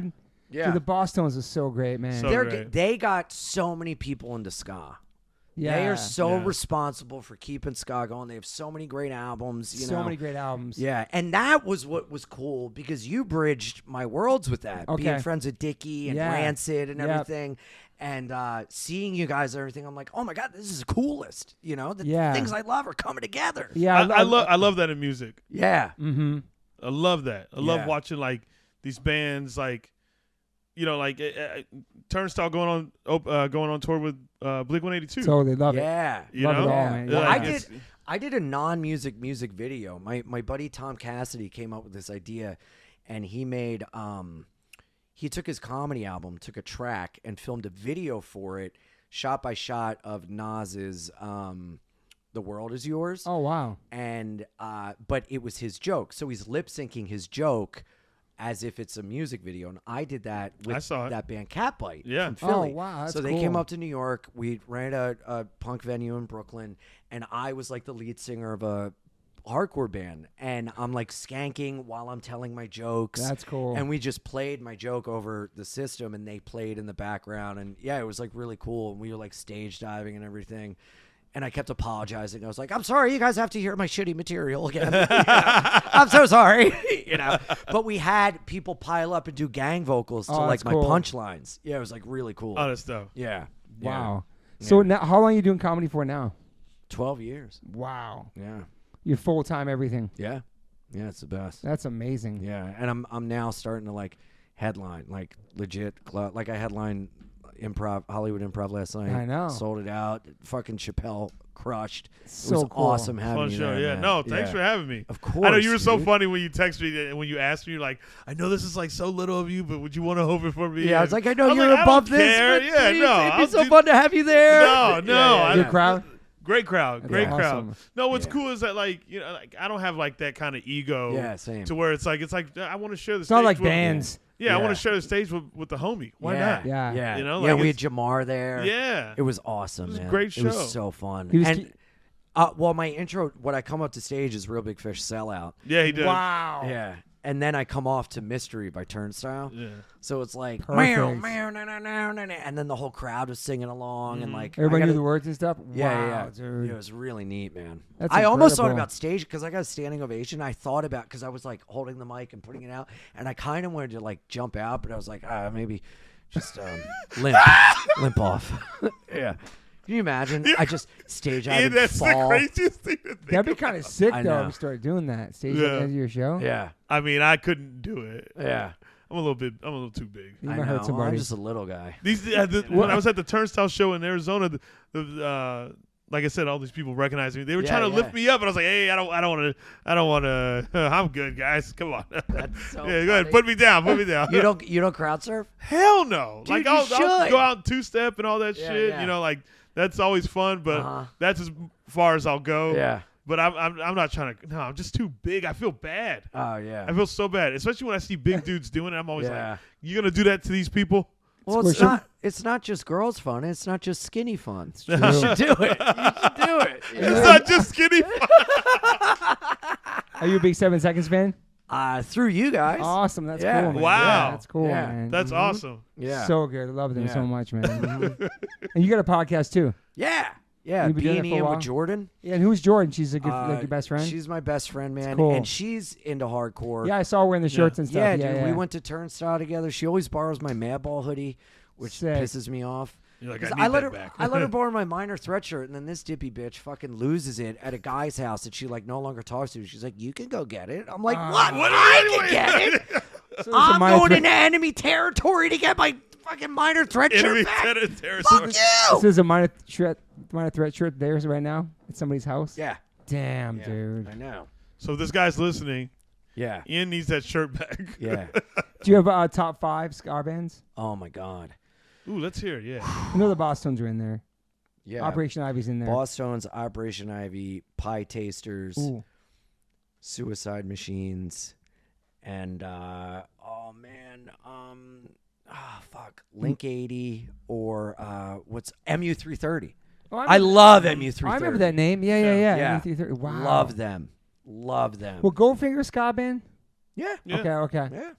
Yeah. Dude, the Boss Tones is so great, man. So- great. They got so many people into ska. yeah. They are so Yeah. responsible for keeping ska going. They have so many great albums. You so know. many great albums. Yeah, and that was what was cool because you bridged my worlds with that. Okay. Being friends with Dickie and Yeah. Rancid and Yep. everything. And seeing you guys and everything, I'm like, oh my God, this is the coolest. You know, the Yeah. things I love are coming together. Yeah. I love that in music. Yeah. Mm-hmm. I love that. I love Yeah. watching like these bands like, you know, like Turnstile going on tour with Blink-182. Totally love it. Yeah. You Love it know? all, Yeah. man. Well, Yeah. I did a non-music music video. My buddy Tom Cassidy came up with this idea, and he made he took his comedy album, took a track, and filmed a video for it, shot by shot of Nas's "The World Is Yours." Oh wow. And but it was his joke, so he's lip syncing his joke as if it's a music video, and I did that I with saw it. that band Catbite Yeah. from Philly. Oh, wow, that's so they came cool. up to New York. We ran a punk venue in Brooklyn, and I was like the lead singer of a hardcore band, and I'm like skanking while I'm telling my jokes. That's cool. And we just played my joke over the system, and they played in the background, and yeah, it was like really cool. And we were like stage diving and everything. And I kept apologizing. I was like, I'm sorry, you guys have to hear my shitty material again. I'm so sorry. You know. But we had people pile up and do gang vocals to Oh, like that's my cool. punchlines. Yeah, it was like really cool. All that stuff. Yeah. Wow. So now, how long are you doing comedy for now? 12 years. Wow. Yeah. You're full time everything. Yeah. Yeah, it's the best. That's amazing. Yeah. And I'm now starting to like headline, like legit like I headlined Hollywood Improv last night. I know. Sold it out. Fucking Chappelle crushed. So it was cool. awesome having Fun you show. there, Yeah. man. No, thanks for having me. Of course. I know you were so dude. funny when you texted me and when you asked me, you're like, I know this is like so little of you, but would you want to open for me? Yeah, I was like, I know you're like, above I don't this. care. But Yeah, please, no. it'd be I'll so do- fun to have you there. No, no. Good crowd. Great crowd. Great Yeah. crowd. Awesome. No, what's Yeah. cool is that like, you know, like I don't have like that kind of ego. Yeah, same. To where it's like I want to share the It's stage. not like with, bands. Yeah, I want Yeah. to share the stage with the homie. Why yeah. not? Yeah. Yeah. You know, yeah, like we had it's- Jamar there. Yeah. It was awesome, It was a man. great It was show. so fun. He was And well, my intro, when I come up to stage is Real Big Fish Sellout. Yeah, he did. Wow. Yeah. And then I come off to Mystery by Turnstile. Yeah. So it's like, Perfect. meow, meow, na, na, na, na, na, and then the whole crowd was singing along and like Everybody I knew gotta- the words and stuff. Yeah, wow, yeah, dude. It was really neat, man. That's I almost thought incredible. about stage because I got a standing ovation. I thought about because I was like holding the mic and putting it out, and I kind of wanted to like jump out, but I was like, maybe just limp off. Yeah. Can you imagine? I just stage out Yeah, and that's fall. the craziest thing to think That'd be kind of sick I though know. if you started doing that stage Yeah. at the end of your show. Yeah. I mean, I couldn't do it. Yeah. I'm a little too big. You I might know. hurt somebody. I'm just a little guy. When I was at the Turnstile show in Arizona, like I said, all these people recognized me. They were Yeah, trying to yeah. lift me up, and I was like, "Hey, I don't want to. I'm good, guys. Come on. That's so Yeah, go ahead. funny. Put me down. Put me down. You don't crowd surf? Hell no. Dude, Like you I'll should. go out and two-step and all that Yeah, shit. yeah. You know, like that's always fun, but Uh-huh. that's as far as I'll go. Yeah. But I'm not trying to. No, I'm just too big. I feel bad. Oh yeah. I feel so bad, especially when I see big dudes doing it. I'm always Yeah. like, "You gonna do that to these people?" Well, Squish it's 'em. not. It's not just girls fun. It's not just skinny fun. true. You should do it. You should do it. It's not just skinny. Are you a big 7 Seconds fan? Through you guys. Awesome. That's Yeah. cool, man. Wow. Yeah, that's cool, Yeah. man. That's awesome. Yeah. So good. I love them Yeah. so much, man. And you got a podcast too. Yeah. Yeah. You've been doing it for a Ian while? with Jordan. Yeah, and who's Jordan? She's a good, like your best friend. She's my best friend, man. cool. And she's into hardcore. Yeah, I saw her wearing the shirts and stuff. Yeah, Yeah, dude. We went to Turnstile together. She always borrows my Madball hoodie, which Sick. pisses me off. You're like, 'Cause I need let that her, back. I let her borrow my Minor Threat shirt, and then this dippy bitch fucking loses it at a guy's house that she like no longer talks to. She's like, "You can go get it." I'm like, "What? What I can get it? So this is I'm Minor going Threat- into enemy territory to get my fucking Minor Threat Enemy shirt back." territory. Fuck you! This is a minor threat shirt theirs right now at somebody's house. Yeah, Damn, yeah, dude. I know. So if this guy's listening, Yeah. Ian needs that shirt back. Yeah. Do you have top 5 ska bands? Oh my God. Ooh, let's hear it. Yeah. You know the Bosstones are in there. Yeah. Operation Ivy's in there. Bosstones, Operation Ivy, Pie Tasters, Ooh. Suicide Machines, and Link 80 or what's MU330. Oh, I love MU330. I remember that name. Yeah. Yeah. MU330. Wow. Love them. Well, Goldfinger ska band? Yeah. Okay. Yeah.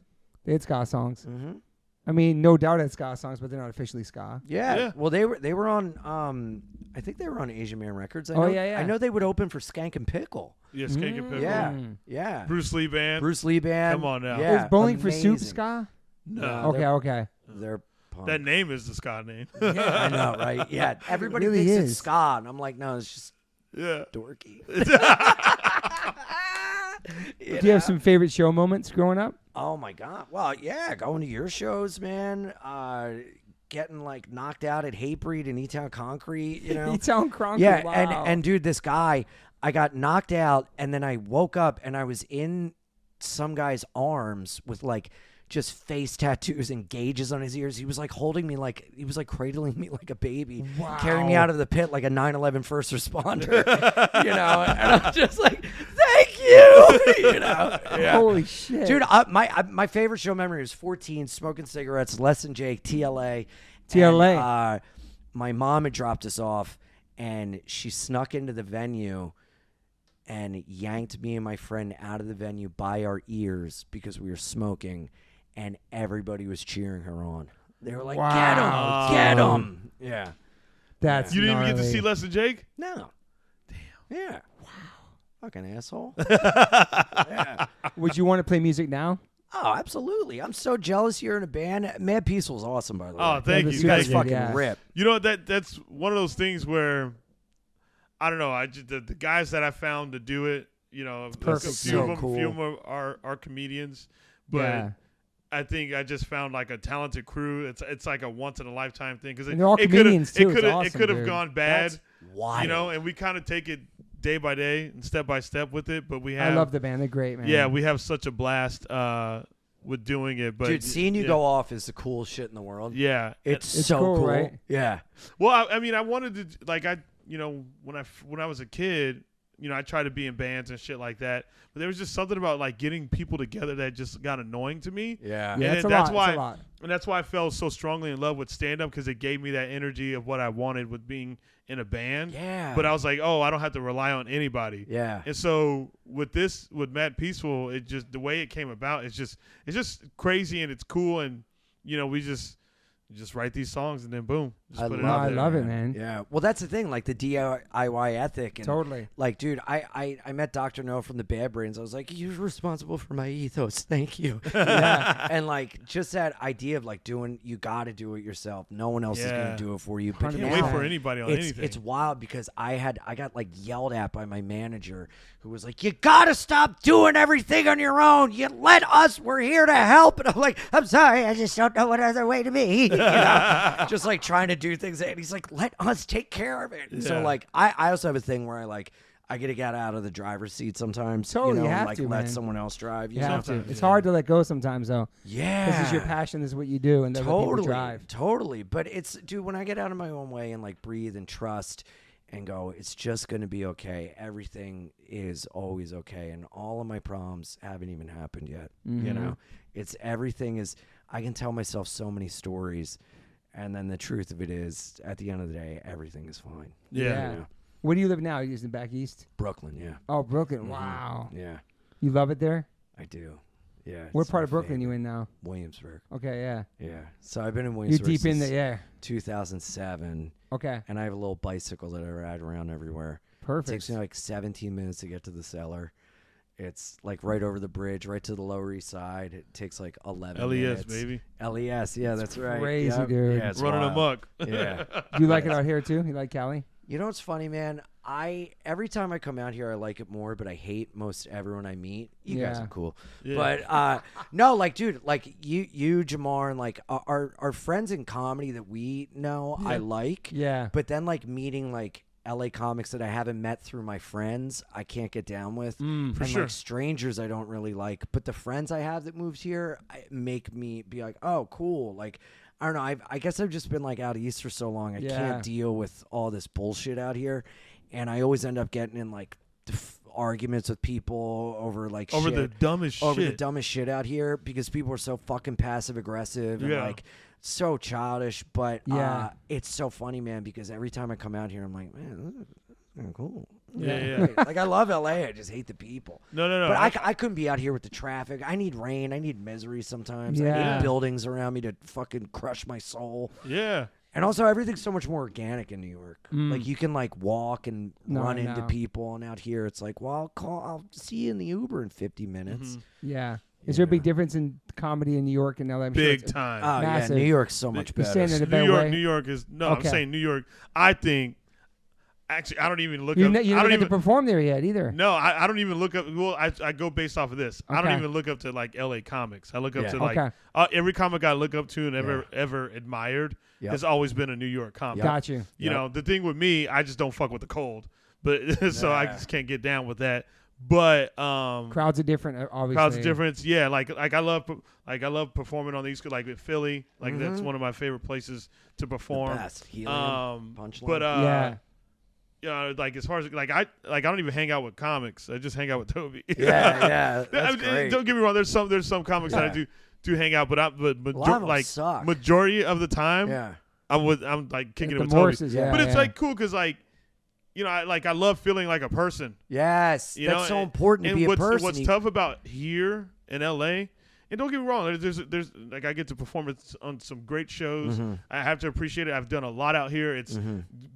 They had ska songs. Mm-hmm. I mean, no doubt it's ska songs, but they're not officially ska. Yeah. Well, they were on. I think they were on Asian Man Records. I know, yeah. I know they would open for Skank and Pickle. Yeah, Skank and Pickle. Yeah. Bruce Lee Band. Come on now. Yeah. Is Bowling for Soup amazing. ska? No. Okay. They're punk. That name is the ska name. I know, right? Yeah. Everybody really thinks is. it's ska, and I'm like, no, it's just Yeah. dorky. Do you have some favorite show moments growing up? Oh my God. Well, yeah, going to your shows, man. Getting like knocked out at Hatebreed and E-Town Concrete, you know. E-Town Concrete. Yeah, Wow. and dude, this guy, I got knocked out, and then I woke up and I was in some guy's arms with like just face tattoos and gauges on his ears. He was like holding me like he was like cradling me like a baby, carrying me out of the pit like a 9/11 first responder, you know. And I'm just like, thank you, you know. Yeah. Holy shit, Dude, my favorite show memory was 14, smoking cigarettes, Less Than Jake, TLA. And, my mom had dropped us off, and she snuck into the venue and yanked me and my friend out of the venue by our ears because we were smoking, and everybody was cheering her on. They were like, Wow. get him. Yeah. That's You didn't even get to gnarly. see Less Than Jake? No. Damn. Yeah. Wow. Fucking asshole. Would you want to play music now? Oh, absolutely. I'm so jealous you're in a band. Mad Peaceful's awesome, by the way. Oh, thank Yeah, you. the You guys Thank fucking yeah. rip. You know, that's one of those things where, I don't know, I just the guys that I found to do it, you know, perfect. a So few cool. of them are comedians, but Yeah. I think I just found like a talented crew. It's like a once in a lifetime thing because And they're all comedians, too. It's awesome, it could have dude. gone bad, That's wild. you know, and we kind of take it day by day and step by step with it. But we have, I love the band. They're great, man. yeah, we have such a blast with doing it. But Dude, seeing you yeah. go off is the coolest shit in the world. Yeah, It's It's so cool, cool. right? Yeah. Well, I mean, I wanted to like you know, when I was a kid, you know, I tried to be in bands and shit like that, but there was just something about like getting people together that just got annoying to me. Yeah. Yeah, And it's a that's lot. why, It's a lot. and that's why I fell so strongly in love with stand up because it gave me that energy of what I wanted with being in a band. Yeah. But I was like, oh, I don't have to rely on anybody. Yeah. And so with Mad Peaceful, it just the way it came about, it's just crazy and it's cool and you know we just write these songs and then boom, just I put it love out I there. love it, man. Yeah. Well, that's the thing, like the DIY ethic. And Totally. like, dude, I met Dr. No from the Bad Brains. I was like, you're responsible for my ethos. Thank you. Yeah. And like, just that idea of like you got to do it yourself. No one else is going Yeah. to do it for you. But Can't Yeah. wait now for anybody on anything. it's wild because I got like yelled at by my manager who was like, you got to stop doing everything on your own. You let us, we're here to help. And I'm like, I'm sorry. I just don't know what other way to be. You know? Just like trying to do things. And he's like, let us take care of it. And so Yeah. like, I also have a thing where I get to get out of the driver's seat sometimes. Totally, you know, you have and, like to, let man. someone else drive. You have to. Sometimes, It's yeah. hard to let go sometimes, though. Yeah. This is your passion. This is what you do, and then let people drive. Totally. But it's, dude, when I get out of my own way and like breathe and trust and go, it's just going to be okay. Everything is always okay. And all of my problems haven't even happened yet. You Mhm. know, everything is, I can tell myself so many stories. And then the truth of it is, at the end of the day, everything is fine. Yeah. You know? Where do you live now? Are you in back east? Brooklyn, yeah. Oh, Brooklyn. Mhm. Wow. Yeah, You love it there? I do. Yeah. What it's part my of Brooklyn you favorite. in now? Williamsburg. Okay, yeah. Yeah. So I've been in You're Williamsburg deep in since the yeah. 2007, Okay, and I have a little bicycle that I ride around everywhere. It perfect. takes me like 17 minutes to get to the cellar. It's like right over the bridge, right to the Lower East Side. It takes like 11 LES minutes. baby, LES, yeah, that's right. crazy, Yep. dude. Yeah, it's running wild. amok. Yeah. Do you like it out here too? You like Cali? You know what's funny, man? Every time I come out here, I like it more, but I hate most everyone I meet. You guys Yeah. are cool, Yeah. but no, like, dude, like you, Jamar, and like our friends in comedy that we know, I like. Yeah. But then like meeting like LA comics that I haven't met through my friends, I can't get down with. For and sure. like strangers I don't really like. But the friends I have that moved here make me be like, oh, cool. Like, I don't know. I guess I've just been like out east for so long. I can't deal with all this bullshit out here. And I always end up getting in like arguments with people over like the dumbest shit. Over the dumbest shit out here because people are so fucking passive aggressive and like so childish. But it's so funny, man, because every time I come out here, I'm like, man, this is kind of cool. Yeah. Like, I love LA. I just hate the people. No. But I couldn't be out here with the traffic. I need rain. I need misery sometimes. I need buildings around me to fucking crush my soul. Yeah. And also, everything's so much more organic in New York. Like, you can, like, walk and run into people. And out here, it's like, well, I'll see you in the Uber in 50 minutes. Yeah. Is there a big difference in comedy in New York and LA? Big time. Oh, massive. yeah. New York's so much better. You're saying in a better way? New York is... No, I'm saying New York, I think... Actually, I don't even look up... You don't get to perform there yet either. No, I don't even look up... Well, I go based off of this. I don't even look up to, like, LA comics. I look up to, like... every comic I look up to and ever admired has always been a New York comic. Got you. You know, the thing with me, I just don't fuck with the cold. But so I just can't get down with that. But crowds are different, obviously. Crowds are different. Yeah, like I love performing on the East Coast, like with Philly. Like that's one of my favorite places to perform. The best. Helium, Punchline. But like as far as I don't even hang out with comics. I just hang out with Toby. Yeah. That's great. Don't get me wrong. There's some comics that I do hang out, but like suck. majority of the time, I'm like kicking it with Morses, Toby. But it's like cool because like. You know, I love feeling like a person. Yes, you that's know? so important to be a person. What's tough about here in LA, and don't get me wrong, there's like I get to perform on some great shows. I have to appreciate it. I've done a lot out here. It's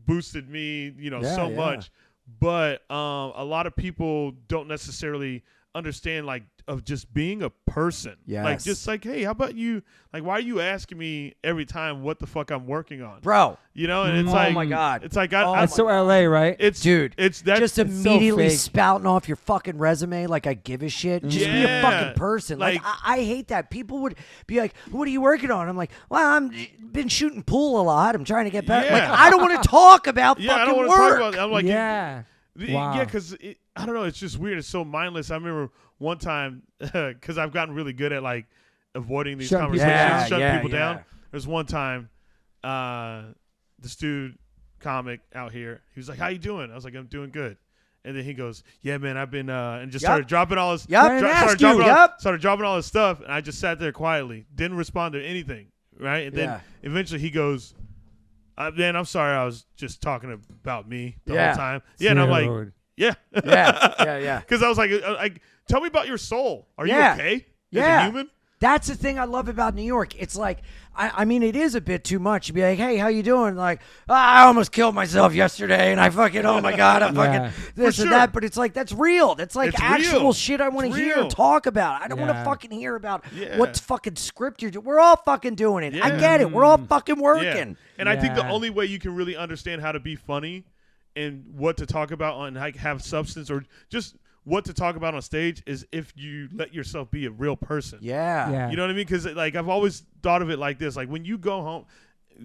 boosted me, so much. But a lot of people don't necessarily understand like of just being a person. Yes. Like just like, hey, how about you? Like, why are you asking me every time what the fuck I'm working on, bro? And it's oh my god, it's like that's so LA, right? It's that's just immediately so spouting off your fucking resume like I give a shit. Just be a fucking person. Like I hate that. People would be like, "What are you working on?" I'm like, "Well, I'm been shooting pool a lot. I'm trying to get better." Like I don't want to talk about fucking I don't want to work. talk about. I'm like, wow. Yeah, because I don't know. It's just weird. It's so mindless. I remember one time because I've gotten really good at like avoiding these conversations, shutting people down. There's one time, this dude comic out here, he was like, "How you doing?" I was like, "I'm doing good." And then he goes, "Yeah, man, I've been," and just started dropping all his, started dropping all his stuff, and I just sat there quietly, didn't respond to anything, right? And then eventually he goes, "Man, I'm sorry, I was just talking about me the whole time." Yeah, and I'm like, yeah, because I was like, tell me about your soul. Are you okay as a human? That's the thing I love about New York. It's like, I mean, it is a bit too much to be like, hey, how you doing? Like, I almost killed myself yesterday, and I fucking, oh my God, I'm fucking this and that. But it's like, that's real. That's like it's actual real. Shit I want to hear and talk about. I don't want to fucking hear about what fucking script you're doing. We're all fucking doing it. I get it. We're all fucking working. Yeah. And I think the only way you can really understand how to be funny and what to talk about and like have substance or just what to talk about on stage is if you let yourself be a real person. Yeah. You know what I mean? Because like I've always thought of it like this: like when you go home,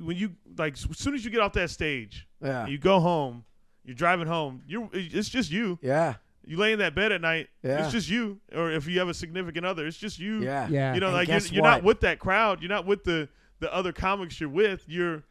when you like as soon as you get off that stage, you go home, you're driving home, it's just you. Yeah. You lay in that bed at night, it's just you. Or if you have a significant other, it's just you. Yeah. You know, and like you're not with that crowd. You're not with the other comics you're with. You're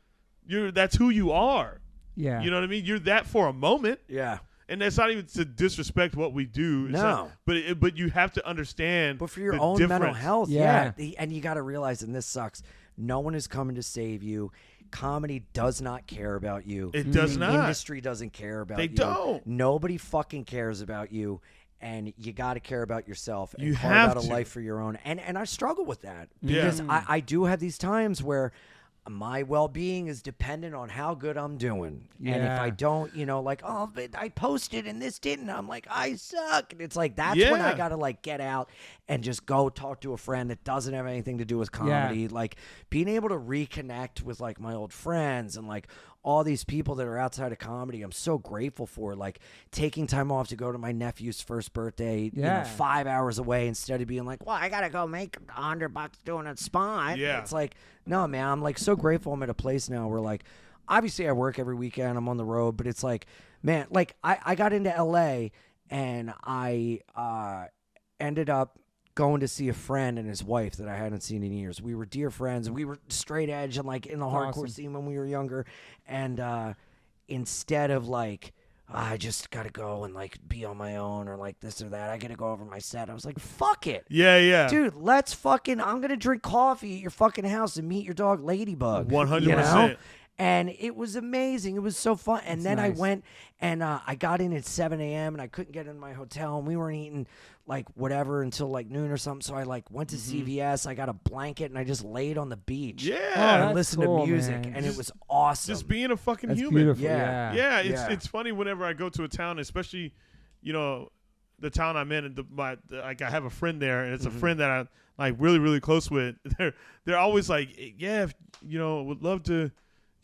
that's who you are. Yeah. You know what I mean? You're that for a moment. Yeah. And that's not even to disrespect what we do. It's not, but you have to understand. But for your own mental health, and you got to realize, and this sucks, no one is coming to save you. Comedy does not care about you. It does not. The industry doesn't care about you. They don't. Nobody fucking cares about you. And you got to care about yourself and you carve have out a to. life for your own. And I struggle with that because I do have these times where my well-being is dependent on how good I'm doing. And if I don't, like, oh, but I posted and this didn't, I'm like, I suck. And it's like, that's when I got to like get out and just go talk to a friend that doesn't have anything to do with comedy. Like being able to reconnect with like my old friends and like all these people that are outside of comedy, I'm so grateful for. Like taking time off to go to my nephew's first birthday, 5 hours away instead of being like, well, I gotta go make $100 doing a spot. Yeah. It's like, no, man, I'm like so grateful I'm at a place now where like obviously I work every weekend. I'm on the road, but it's like, man, like I got into LA and I ended up going to see a friend and his wife that I hadn't seen in years. We were dear friends. We were straight edge and like in the hardcore scene when we were younger. And instead of like, I just got to go and like be on my own or like this or that, I got to go over my set. I was like, fuck it. Yeah. Dude, let's fucking, I'm going to drink coffee at your fucking house and meet your dog Ladybug. 100%. You know? And it was amazing. It was so fun. And then nice. I went and I got in at 7 a.m. and I couldn't get in my hotel. And we weren't eating like whatever until like noon or something. So I like went to CVS. I got a blanket and I just laid on the beach. Yeah. And listened to music. Man. And it it was awesome. Just being a fucking That's human. beautiful. Yeah. It's funny whenever I go to a town, especially, you know, the town I'm in, and like I have a friend there, and it's a friend that I'm like really, really close with. They're always like, yeah, you know, would love to,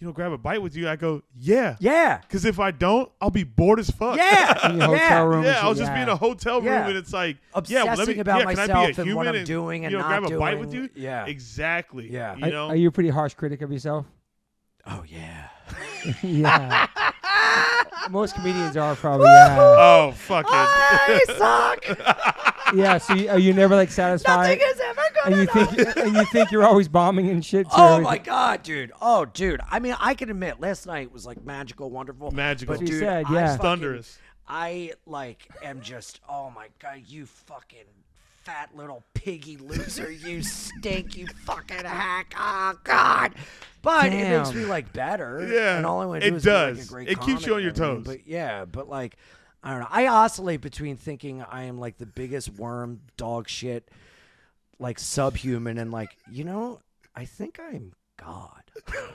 you know, grab a bite with you. I go, yeah. Because if I don't, I'll be bored as fuck. Yeah. In your hotel room. Yeah, I'll just be in a hotel room, and it's like, obsessing about can I be myself a and human what I'm doing and you know, not grab a bite with doing. you? Yeah. Exactly. Yeah. You know? Are you a pretty harsh critic of yourself? Oh, yeah. Yeah. Most comedians are probably. Yeah. Oh, fuck it. I suck. Yeah. So are you never like satisfied? Nothing is ever And you think you're always bombing and shit. Too, Oh my god, dude! Oh, dude! I mean, I can admit, last night was like magical, wonderful. Magical. But As you dude, said, I yeah. fucking- Thunderous. I like am just. Oh my god, you fucking fat little piggy loser! You stink! You fucking hack! Oh god! But it makes Damn. me like better. Yeah, and all I want to do it is be, like, does. a great It keeps you comic on your and everything. toes. But yeah, but like, I don't know. I oscillate between thinking I am like the biggest worm dog shit, like subhuman, and like, you know, I think I'm God.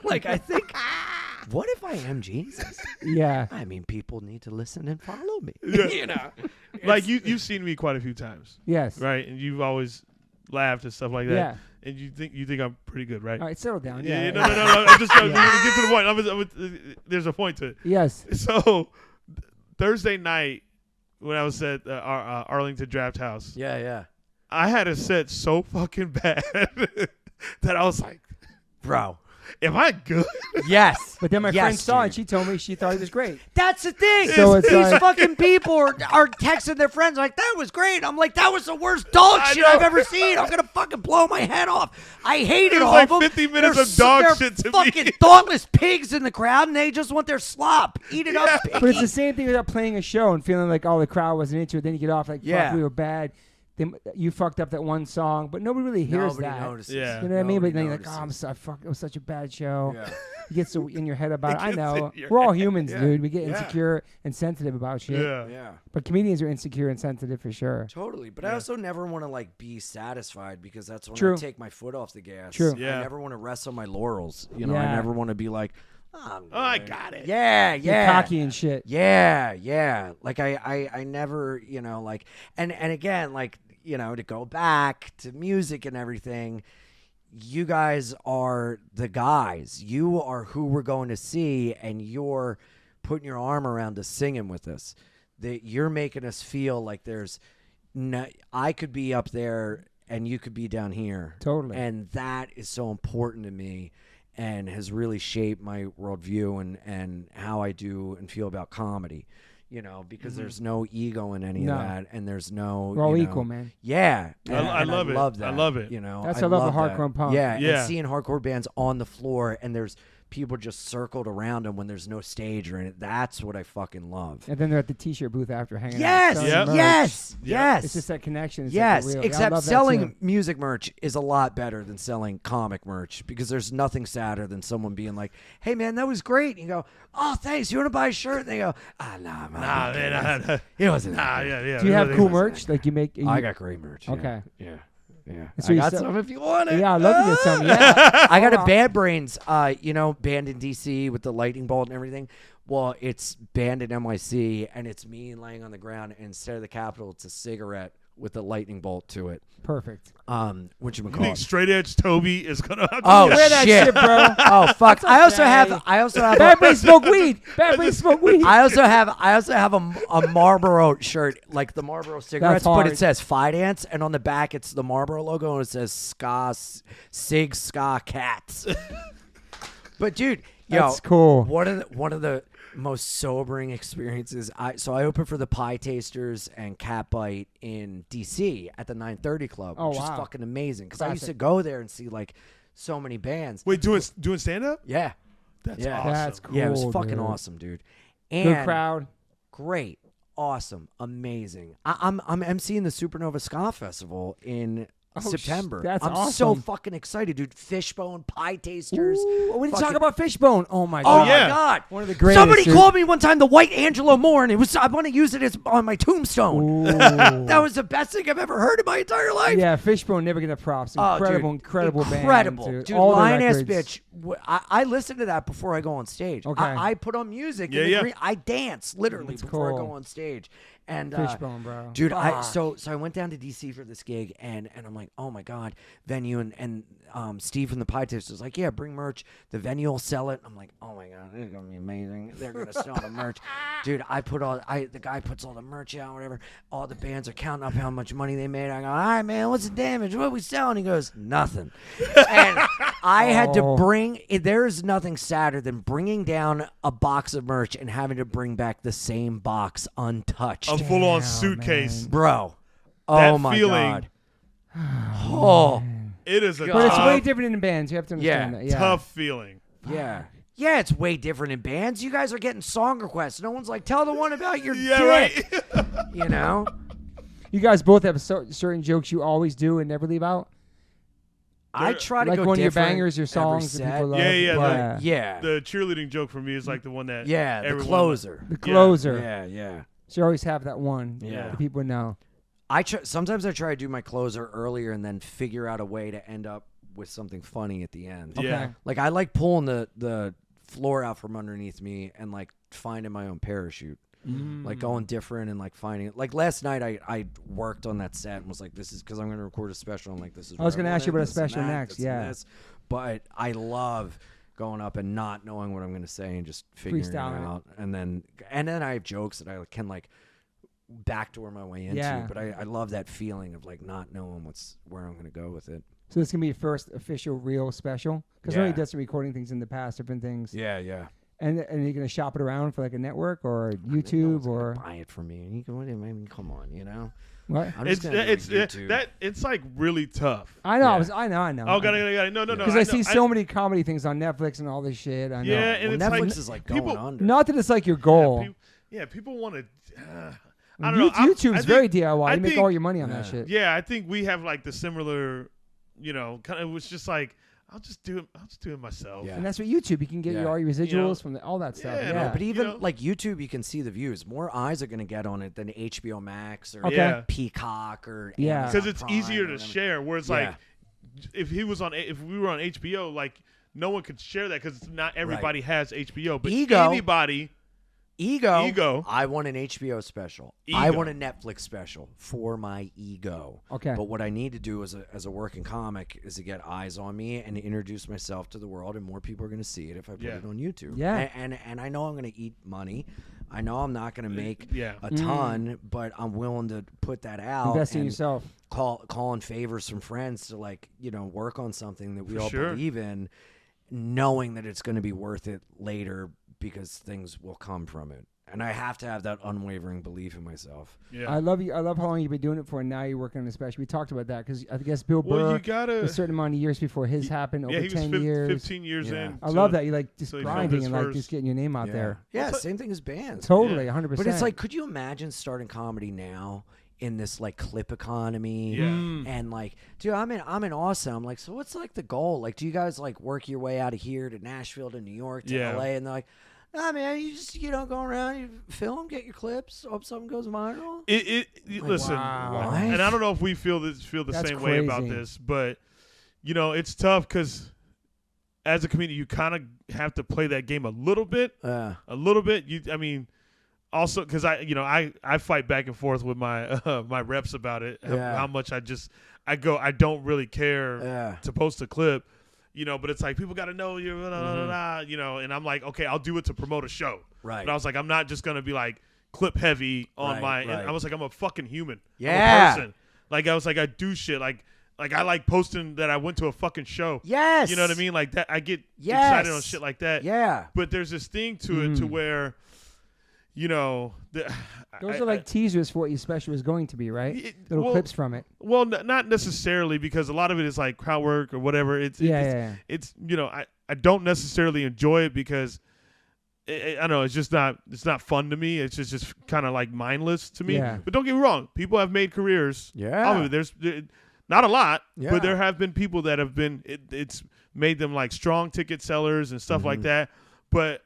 Like, I think, what if I am Jesus? Yeah. I mean, people need to listen and follow me. Yeah. You know, Like you've seen me quite a few times, Yes. right? And you've always laughed and stuff like that. Yeah. And you think I'm pretty good, right? All right, settle down. Yeah, Yeah. no. I'm just to get to the point. There's a point to it. Yes. So Thursday night when I was at Arlington Draft House, yeah, I had a set so fucking bad that I was like, bro. am I good? Yes. But then my Yes, friend saw it. dude. She told me she thought it was great. That's the thing. So it's These like- fucking people are texting their friends like, that was great. I'm like, that was the worst dog I shit know. I've ever seen. I'm going to fucking blow my head off. I hated It was all like of them. 50 minutes They're of dog they're shit to me. fucking thoughtless pigs in the crowd, and they just want their slop. Eat it up, piggy. But it's the same thing without playing a show and feeling like, oh, the crowd wasn't into it. Then you get off like, Yeah. fuck, we were bad. Then you fucked up that one song, but nobody really hears Nobody that. notices. Yeah. You know what I mean? But Nobody then you're like, notices. oh, it was such a bad show. Yeah. You get so in your head about it. I gets know. in your We're all head. humans, Yeah. dude. We get Yeah. insecure and sensitive about shit. Yeah. Yeah. But comedians are insecure and sensitive for sure. Totally, but I also never want to like be satisfied because that's when True. I take my foot off the gas. True. Yeah. I never want to rest on my laurels. You know, Yeah. I never want to be like, oh, I got it. Yeah, You're yeah. cocky and shit. Yeah. Like I never, you know, like, and again, like, you know, to go back to music and everything, you guys are the guys. You are who we're going to see, and you're putting your arm around us singing with us. That you're making us feel like there's no, I could be up there and you could be down here. Totally. And that is so important to me and has really shaped my worldview and how I do and feel about comedy. You know, because there's no ego in any No. of that, and there's no. We're all you know, equal, man. Yeah, I and love it. Love that. I love it. You know, That's I the love of love that. hardcore and punk. Yeah, Yeah. and seeing hardcore bands on the floor, and there's people just circled around them when there's no stage or anything. That's what I fucking love. And then they're at the t-shirt booth after hanging Yes, out. selling Yep. merch. yes, Yep. yes. It's just that connection. It's Yes, like real. I except love that selling too. music merch is a lot better than selling comic merch because there's nothing sadder than someone being like, "Hey man, that was great." And you go, "Oh, thanks. You want to buy a shirt?" And they go, "Ah, nah, man. Nah, man. It wasn't. Nah, that good." yeah. Do you have really cool was. merch? Like you make? I got great merch. Yeah. Okay. Yeah. Yeah. So I you got sell- some if you want it. Yeah, I'd love to get some. Yeah. I got a Hold on. Bad Brains, you know, band in DC with the lightning bolt and everything. Well, it's band in NYC, and it's me laying on the ground, and instead of the Capitol, it's a cigarette with a lightning bolt to it. Perfect. Which you You think straight edge Toby is gonna have to Oh, Wear that shit. shit, bro. Oh fuck! I also okay. have. I also have. Bad Brains smoke weed. Bad Brains smoke weed. I also have a Marlboro shirt, like the Marlboro cigarettes, but hard. it says Fidance, and on the back it's the Marlboro logo, and it says Ska Sig Ska Cats. But dude, That's cool. One of the most sobering experiences. I opened for the Pie Tasters and Catbite in DC at the 930 Club, which is fucking amazing because I used to go there and see like so many bands. Wait, doing stand up? Yeah, That's awesome. That's cool. Yeah, it was fucking awesome, dude. And Good crowd. Great, awesome, amazing. I'm emceeing the Supernova Ska Festival in September. That's I'm awesome. so fucking excited, dude. Fishbone, Pie Tasters. Ooh, we didn't talk fucking- about Fishbone. Oh my Oh god. yeah. my god! One of the greatest. Somebody dude. called me one time the White Angelo Moore, and I want to use it as on my tombstone. Ooh. That was the best thing I've ever heard in my entire life. Yeah, Fishbone never get the props. Incredible, incredible band. Incredible. Dude. Dude, All the Lion Ass records. Bitch. I listen to that before I go on stage. Okay. I put on music. Yeah, and yeah. I dance literally That's before I cool. go on stage. And Fishbone, bro. dude, Fuck. so I went down to DC for this gig, and I'm like, oh my god, venue and Steve from the Pie Tasters was like, yeah, bring merch. The venue will sell it. I'm like, oh my god, this is gonna be amazing. They're gonna sell the merch, dude. The guy puts all the merch out, whatever. All the bands are counting up how much money they made. I go, all right, man, what's the damage? What are we selling? He goes, nothing. And I had to bring. There is nothing sadder than bringing down a box of merch and having to bring back the same box untouched. A full-on Damn, suitcase. man. Bro. That Oh my feeling- god. Oh. It is a But it's tough, way different in bands. You have to understand that. Yeah. tough feeling. Yeah. Yeah, it's way different in bands. You guys are getting song requests. No one's like, tell the one about your Yeah, dick. right. You know? You guys both have certain jokes you always do and never leave out. I try to Like go one of your different bangers, your every songs that set. people love. Yeah, but Yeah. The cheerleading joke for me is like the one that Yeah, the everyone- closer. the closer. Yeah, yeah. So you always have that one. Yeah. that people know. Sometimes I try to do my closer earlier and then figure out a way to end up with something funny at the end. Okay. Yeah. Like I like pulling the floor out from underneath me and like finding my own parachute. Like going different and like finding it. Like last night I worked on that set and was like, this is because I'm going to record a special. I'm like, this is I was going gonna to ask you about a this and special that, next, this and yeah. this. But I love going up and not knowing what I'm going to say and just figuring it Freestyling it. out. And then I have jokes that I can like backdoor my way into. Yeah. But I love that feeling of like not knowing where I'm going to go with it. So this can be your first official real special because Yeah. he done some recording things in the past, different things. Yeah, yeah. And you're gonna shop it around for like a network or No YouTube one's gonna or buy it for me. You can, I mean, come on, you know. what? I'm just gonna do YouTube. it's like really tough. I know. Yeah. I know. Oh, got it. No. Because I see so many comedy things on Netflix and all this shit. I know. Yeah, and Well, it's Netflix like is like people- going under. Not that it's like your goal. People want to. I don't know. YouTube's very DIY. I You make think- all your money on that shit. Yeah, I think we have like the similar, kind of. It was just like I'll just do it myself. Yeah. And that's what YouTube. You can get Yeah. all your residuals You know, from all that stuff. yeah, Yeah. no, But even You know? like YouTube, you can see the views. More eyes are going to get on it than HBO Max or Okay. Yeah. Peacock or Yeah. Amazon Because it's Prime easier or to whatever. share. Where it's Yeah. like, if we were on HBO, like no one could share that because not everybody has HBO. But Ego. anybody, Ego. I want an HBO special. I Ego. want a Netflix special for my ego. Okay. But what I need to do as a working comic is to get eyes on me and introduce myself to the world, and more people are going to see it if I put Yeah. it on YouTube. Yeah. And I know I'm going to eat money. I know I'm not going to make Yeah. a ton, but I'm willing to put that out. Invest in and yourself. calling favors from friends to work on something that we For all sure. believe in, knowing that it's going to be worth it later because things will come from it. And I have to have that unwavering belief in myself. Yeah. I love you. I love how long you've been doing it for, and now you're working on a special. We talked about that because I guess Bill Well, Burr you gotta. a certain amount of years before his happened, Yeah, over he was 10 years. 15 years Yeah. in. I love that. You like just so he filmed grinding his and like first- just getting your name out there. Yeah, Well, same thing as bands. Totally, Yeah. 100%. But it's like, could you imagine starting comedy now in this like clip economy? Yeah. And like, dude, I'm in Austin. I'm like, so what's like the goal? Like, do you guys like work your way out of here to Nashville to New York to Yeah. LA? And they're like, nah, man, you just go around, you film, get your clips, hope something goes viral. Listen, wow. What? and I don't know if we feel the That's same way about crazy. this, but it's tough because as a comedian, you kind of have to play that game a little bit. Also because I fight back and forth with my my reps about it, Yeah. how much I don't really care Yeah. to post a clip. But it's like people got to know you, and I'm like, okay, I'll do it to promote a show. Right. But I was like, I'm not just gonna be like clip heavy on Right, my. right. And I was like, I'm a fucking human. I'm Yeah. a person. Like I was like, I do shit. Like Like I like posting that I went to a fucking show. Yes. You know what I mean? Like that. I get Yes. excited on shit like that. Yeah. But there's this thing to it to where, you know, those are like teasers for what your special is going to be, right? Little clips from it. Well, not necessarily, because a lot of it is like crowd work or whatever. It's you know, I don't necessarily enjoy it because I don't know, it's just not fun to me. It's just kind of like mindless to me. Yeah. But don't get me wrong, people have made careers. Yeah. Obviously, there's not a lot, Yeah. but there have been people that have been it's made them like strong ticket sellers and stuff like that. But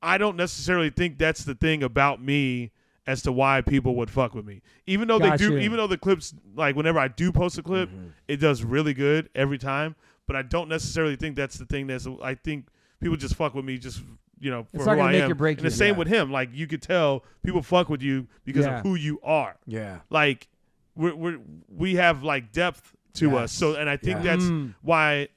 I don't necessarily think that's the thing about me as to why people would fuck with me. Even though even though the clips, like whenever I do post a clip, it does really good every time. But I don't necessarily think that's the thing. I think people just fuck with me just, you know, for it's not who gonna I make am. or break and the you. same with him. Like you could tell people fuck with you because of who you are. Yeah. Like we have like depth to us. So, and I think that's why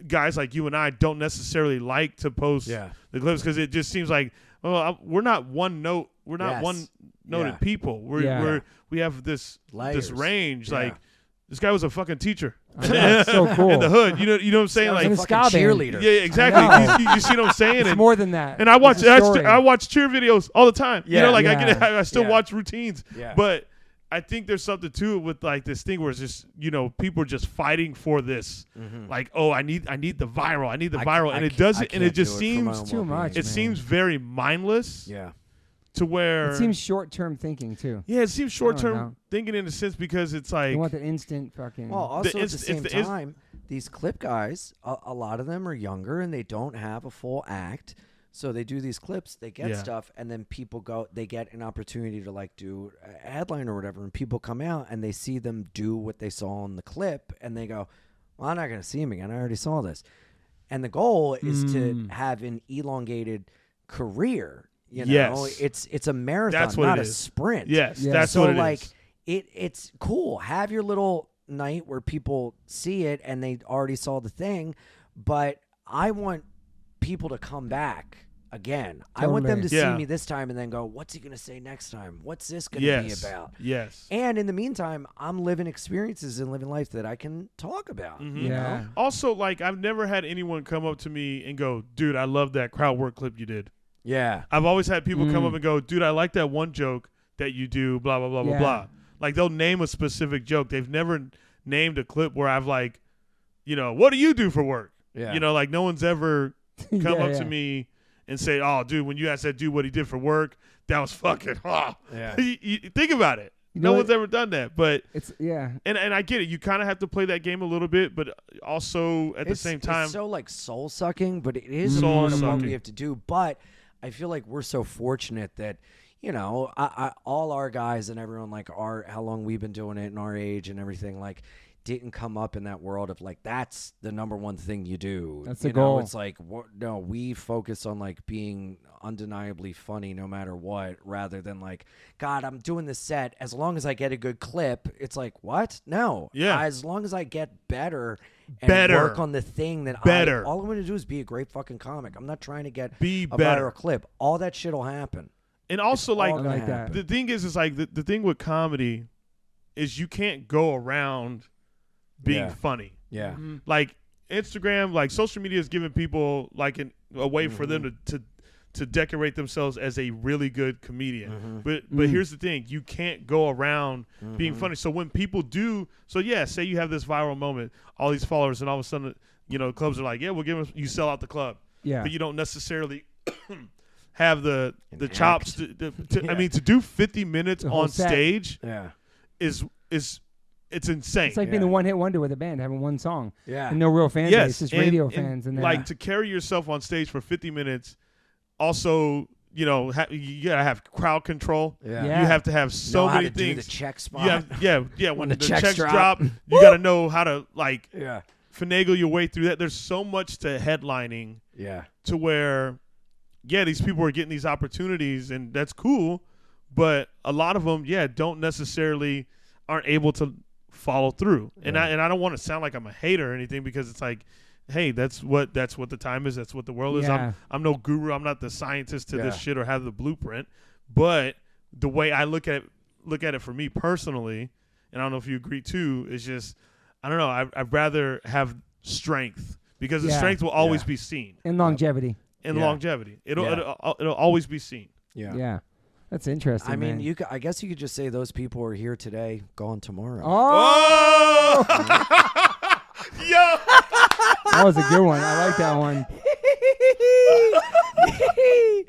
guys like you and I don't necessarily like to post the clips, because it just seems like, we're not one note. We're not one noted people. We have this range. Like this guy was a fucking teacher. That's so cool. In the hood. You know what I'm saying? Like Like a fucking cheerleader. Yeah, exactly. You see what I'm saying? It's more than that. And I watch cheer videos all the time. Yeah. You know, like I still watch routines. Yeah. But I think there's something to it with like this thing where it's just, you know, people are just fighting for this. Like, oh, I need the viral. I need the viral. And it doesn't, and it just seems too much. It seems very mindless. Yeah. To where it seems short-term thinking too. Yeah, it seems short-term thinking in a sense, because it's like you want the instant fucking. Well, also at the same time, these clip guys, a lot of them are younger and they don't have a full act. So they do these clips, they get stuff, and then people they get an opportunity to like do a headline or whatever, and people come out and they see them do what they saw in the clip, and they go, well, I'm not going to see him again. I already saw this. And the goal is to have an elongated career. You know, it's a marathon, that's what not it a is. sprint. Yes, Yeah. that's so what it like is. it's cool. Have your little night where people see it and they already saw the thing, but I want people to come back again. I want them to see me this time and then go, what's he going to say next time? What's this going to be about? Yes. And in the meantime, I'm living experiences and living life that I can talk about. You know? Also, like, I've never had anyone come up to me and go, dude, I love that crowd work clip you did. Yeah. I've always had people come up and go, dude, I like that one joke that you do, blah, blah, blah, blah, blah. Like, they'll name a specific joke. They've never named a clip where I've like, you know, what do you do for work? Yeah. You know, like no one's ever come up to me and say, oh, dude, when you asked that dude what he did for work, that was fucking, you think about it. No one's ever done that, but it's and I get it. You kind of have to play that game a little bit, but also at the same time, it's so like soul sucking, but it is part of what we have to do. But I feel like we're so fortunate that, you know, all our guys and everyone like how long we've been doing it and our age and everything like didn't come up in that world of like that's the number one thing you do. That's the goal. It's like no, we focus on like being undeniably funny no matter what, rather than like, God, I'm doing this set. As long as I get a good clip, it's like what? No, as long as I get better and work on the thing that all I'm going to do is be a great fucking comic. I'm not trying to get a viral clip. All that shit will happen. And also like that. The thing is like the thing with comedy is you can't go around being funny. Yeah. Like Instagram, like social media is giving people like a way for them to decorate themselves as a really good comedian. But here's the thing, you can't go around being funny. So when people do, say you have this viral moment, all these followers, and all of a sudden, you know, clubs are like, yeah, we'll give them, you sell out the club. Yeah. But you don't necessarily have the chops I mean, to do 50 minutes on stage is it's insane. It's like being a one-hit wonder with a band, having one song. Yeah. And no real fan base, just radio fans. And like to carry yourself on stage for 50 minutes, also, you know, you got to have crowd control. Yeah. You have to have so many things. Do the check spot. When the checks drop, you got to know how to like Yeah. finagle your way through that. There's so much to headlining. Yeah. To where, these people are getting these opportunities, and that's cool, but a lot of them, don't necessarily aren't able to follow through. And I don't want to sound like I'm a hater or anything, because it's like, hey, that's what the time is. That's what the world is. I'm no guru. I'm not the scientist to this shit or have the blueprint. But the way I look at it for me personally, and I don't know if you agree too, is just I don't know. I'd rather have strength because the strength will always be seen. And longevity. Longevity. It'll always be seen. Yeah. Yeah. That's interesting. I mean, man. I guess you could just say those people are here today, gone tomorrow. Oh! Yo! That was a good one. I like that one.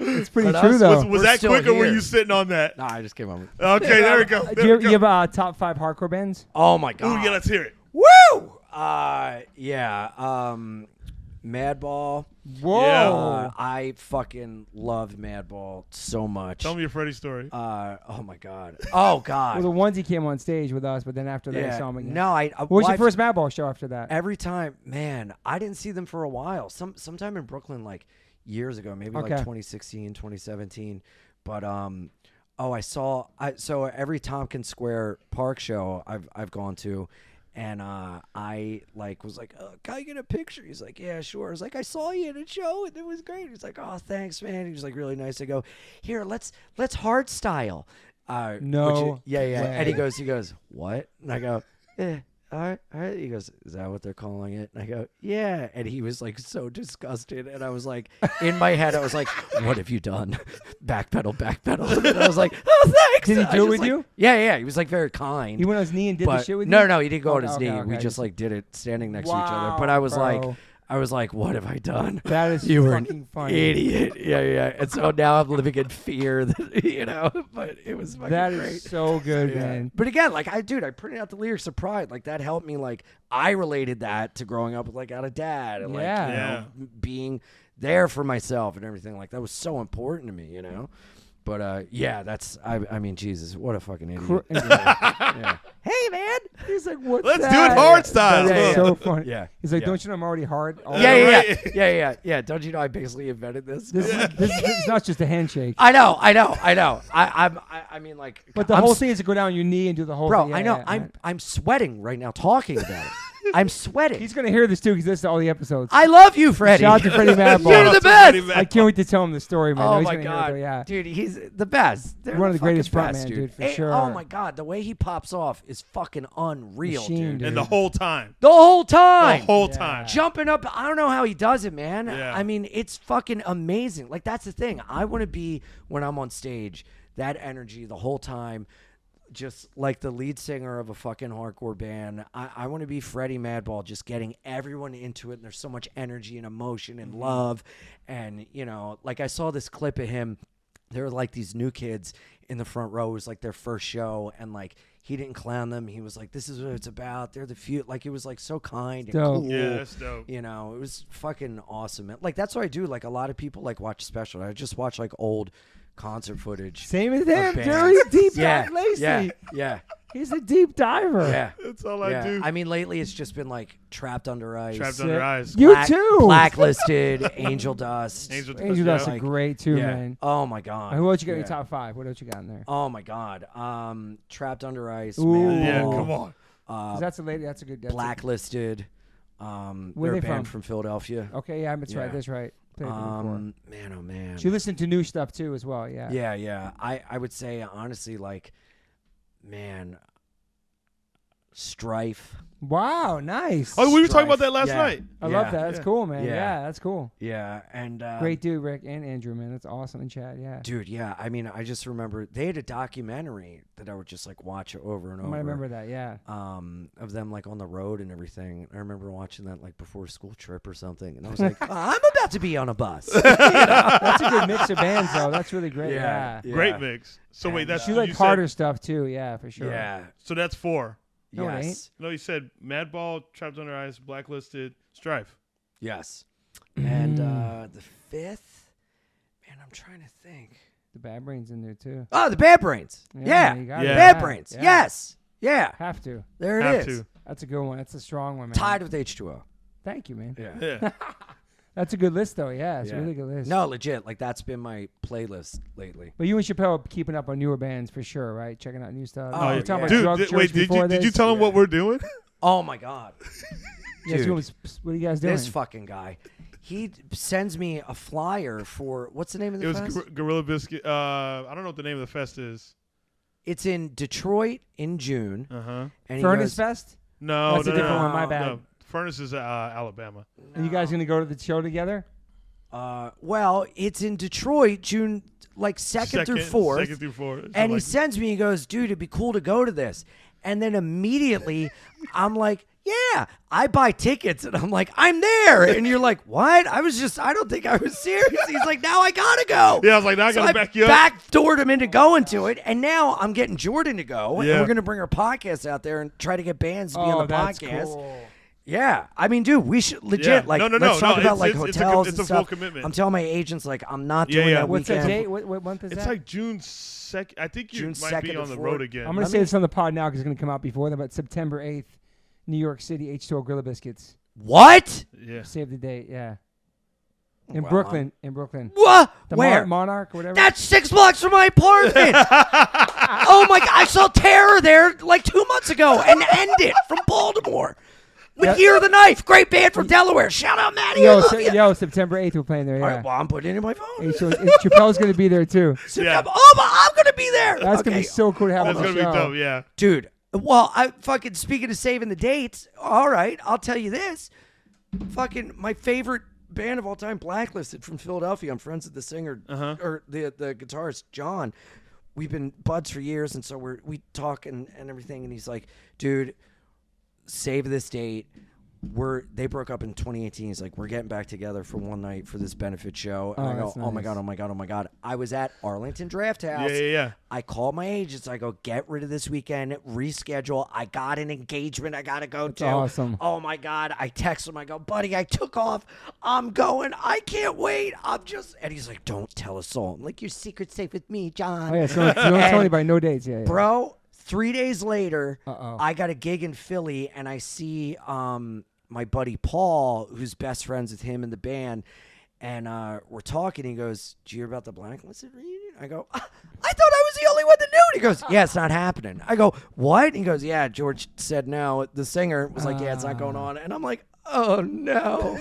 It's pretty true, though. Was that quick or were you sitting on that? Nah, I just came on. Okay, there we go. Do you have top 5 hardcore bands? Oh, my God. Ooh, yeah, let's hear it. Woo! Yeah. Madball. Whoa. Yeah. I fucking loved Madball so much. Tell me your Freddie story. Oh, my God. Oh, God. Well, the ones he came on stage with us, but then after that, I saw him again. No, What was your first Madball show after that? Every time, man, I didn't see them for a while. Sometime in Brooklyn, like years ago, maybe like 2016, 2017. But so every Tompkins Square Park show I've gone to, and I was like, can I get a picture? He's like, yeah, sure. I was like, I saw you at a show and it was great. He's like, oh, thanks, man. He was like really nice. I go, here, let's hard style. No. Yeah. way. And he goes, what? And I go, all right. He goes, is that what they're calling it? And I go, yeah. And he was like so disgusted. And I was like, in my head, I was like, what have you done? Backpedal. And I was like, oh, thanks. Did he do it with you? Yeah. He was like very kind. He went on his knee and did the shit with you? No, he didn't go on his knee. Okay. We just like did it standing next to each Wow, other. But I was bro. like, what have I done? That is You were fucking an funny. idiot. Yeah. And so now I'm living in fear that, but it was fucking That great. is so good, man. But again, like I printed out the lyrics of Pride. Like that helped me. Like I related that to growing up with like out a dad and like you know, being there for myself and everything. Like that was so important to me, you know. But that's I mean, Jesus, what a fucking idiot. Yeah. Hey man, He's like, what's Let's that? do it hard style. That's so funny. Yeah. He's like, Yeah. don't you know I'm already hard? Yeah. Don't you know I basically invented this? This is not just a handshake. I know. I mean, like, But the I'm whole thing is to go down on your knee and do the whole bro. thing. I know. I'm sweating right now talking about it. I'm sweating. He's going to hear this too because he listens to all the episodes. I love you, Freddie. Shout out to Freddie Madball. You're the best. I can't wait to tell him the story, man. Oh He's my gonna hear God, it, though, yeah. dude, he's the best. They're One of the greatest fucking frontman, best, dude, for Hey, sure. Oh my God, the way he pops off is fucking unreal, Machine, dude. And the whole time. The whole time. Time. Jumping up. I don't know how he does it, man. Yeah. I mean, it's fucking amazing. Like, that's the thing. I want to be, when I'm on stage, that energy the whole time, just like the lead singer of a fucking hardcore band. I want to be Freddie Madball, just getting everyone into it. And there's so much energy and emotion and love. And, you know, like I saw this clip of him. There were like these new kids in the front row. It was like their first show. And like, he didn't clown them. He was like, this is what it's about. They're the few. Like, it was like so kind and Dope. cool. Yeah, that's dope. You know, it was fucking awesome. Like, that's what I do. Like, a lot of people like watch special. I just watch like old concert footage. Same as him, bands. dude. Deep Yeah, dive Lacey. yeah. He's a deep diver. Yeah. That's all Yeah. I do. I mean, lately it's just been like Trapped Under Ice. Trapped Under Ice. You too. Blacklisted, Angel Dust. Angel Angel Dust yeah. are great too, Yeah. man. Oh my God. Who else you got in Yeah. your top 5? What else you got in there? Oh my God. Trapped Under Ice. Ooh. Madball, Yeah, come on. 'Cause that's a lady. That's a good. That's Blacklisted. Where They're they a band from? from Philadelphia. Okay, yeah, that's right. Yeah. That's right. Played them before. Man, oh man. She listened to new stuff too, as well. Yeah. Yeah. I would say honestly, like, man, Strife. Wow, nice. Oh, we were talking Strife. about that last Yeah. night. I love Yeah. that. That's Yeah. cool, man. Yeah. Yeah, that's cool. Yeah, and Great dude, Rick and Andrew, man. That's awesome. And Chad, yeah. dude. Yeah, I mean, I just remember they had a documentary that I would just like watch over and I over. might remember that. Yeah. Of them like on the road and everything. I remember watching that like before a school trip or something, and I was like, I'm about to be on a bus. That's a good mix of bands, though. That's really great. Yeah. Great mix. So wait, that's She like you harder stuff too. Yeah, for sure. Yeah. So that's 4. No, it Yes. No, you said Madball, Trapped Under Ice, Blacklisted, Strife. Yes. And the 5th, man, I'm trying to think. The Bad Brains in there too. Oh, the Bad Brains. Yeah. you got Yeah. it. Bad Yeah, Brains. yeah. Yes. Yeah. Have to. There Have it is. to. That's a good one. That's a strong one, man. Tied with H2O. Thank you, man. Yeah. Yeah. That's a good list, though. Yeah, it's Yeah. a really good list. No, legit. Like, that's been my playlist lately. But you and Chappelle are keeping up on newer bands for sure, right? Checking out new stuff. Oh, You were yeah. talking about Dude, Drug wait, Church did before you this? tell him what we're doing? Oh, my God. Yes, Dude. what are you guys doing? This fucking guy. He sends me a flyer for, what's the name of the It was fest? Gorilla Biscuit. I don't know what the name of the fest is. It's in Detroit in June. Uh-huh. And he Furnace goes, Fest? No, That's a different one. My bad. No. Furnace is Alabama. Are you guys gonna go to the show together? Well, it's in Detroit, June like 2nd through 4th. 2nd through 4th. And he sends me, he goes, dude, it'd be cool to go to this. And then immediately I'm like, yeah, I buy tickets. And I'm like, I'm there. And you're like, what? I don't think I was serious. He's like, now I gotta go. Yeah, I was like, now I gotta back you up. Backdoored him into going to it. And now I'm getting Jordan to go. Yeah. And we're going to bring our podcast out there and try to get bands to be on the that's podcast. Cool. Yeah, I mean, dude, we should legit Yeah. like No, let's talk about like it's hotels it's and a full stuff. commitment. I'm telling my agents like I'm not doing that What's weekend. that date? What month is It's that? like June 2nd. I think you June might be 2nd on the to road 4th. again. I'm gonna say this on the pod now because it's gonna come out before that. But September 8th, New York City, H2O Gorilla Biscuits. What? Yeah. Save the date. Yeah. In Well, Brooklyn. In Brooklyn. What? The Where? Monarch or whatever. That's 6 blocks from my apartment. Oh my god! I saw Terror there like 2 months ago and End It from Baltimore. With Year of the Knife, great band from Delaware. Shout out Maddie. I love you. September 8th we're playing there. Yeah. All right, well, I'm putting it in my phone. Chappelle's gonna be there too. September. Oh, but I'm gonna be there. That's gonna be so cool to have That's on the gonna be show. dope. Yeah. Dude, well, I fucking speaking of saving the dates. All right, I'll tell you this. Fucking my favorite band of all time, Blacklisted from Philadelphia. I'm friends with the singer or the guitarist John. We've been buds for years, and so we talk and everything. And he's like, dude, save this date. They broke up in 2018. He's like, we're getting back together for one night for this benefit show. And I go, that's oh my nice. god, oh my god, oh my god. I was at Arlington Draft House. Yeah. I called my agents. I go, get rid of this weekend, reschedule. I got an engagement I got to go to. awesome. Oh, my God. I text him. I go, buddy, I took off. I'm going. I can't wait. And he's like, don't tell a soul. I'm like, your secret's safe with me, John. Oh yeah. So don't tell anybody. No dates. Yeah. Bro, 3 days later, Uh-oh. I got a gig in Philly, and I see my buddy Paul, who's best friends with him in the band, and we're talking. He goes, "Did you hear about the Blacklisted reunion?" I go, "I thought I was the only one that knew it." He goes, "Yeah, it's not happening." I go, "What?" And he goes, "Yeah, George said no." The singer was like, "Yeah, it's not going on," and I'm like, "Oh no,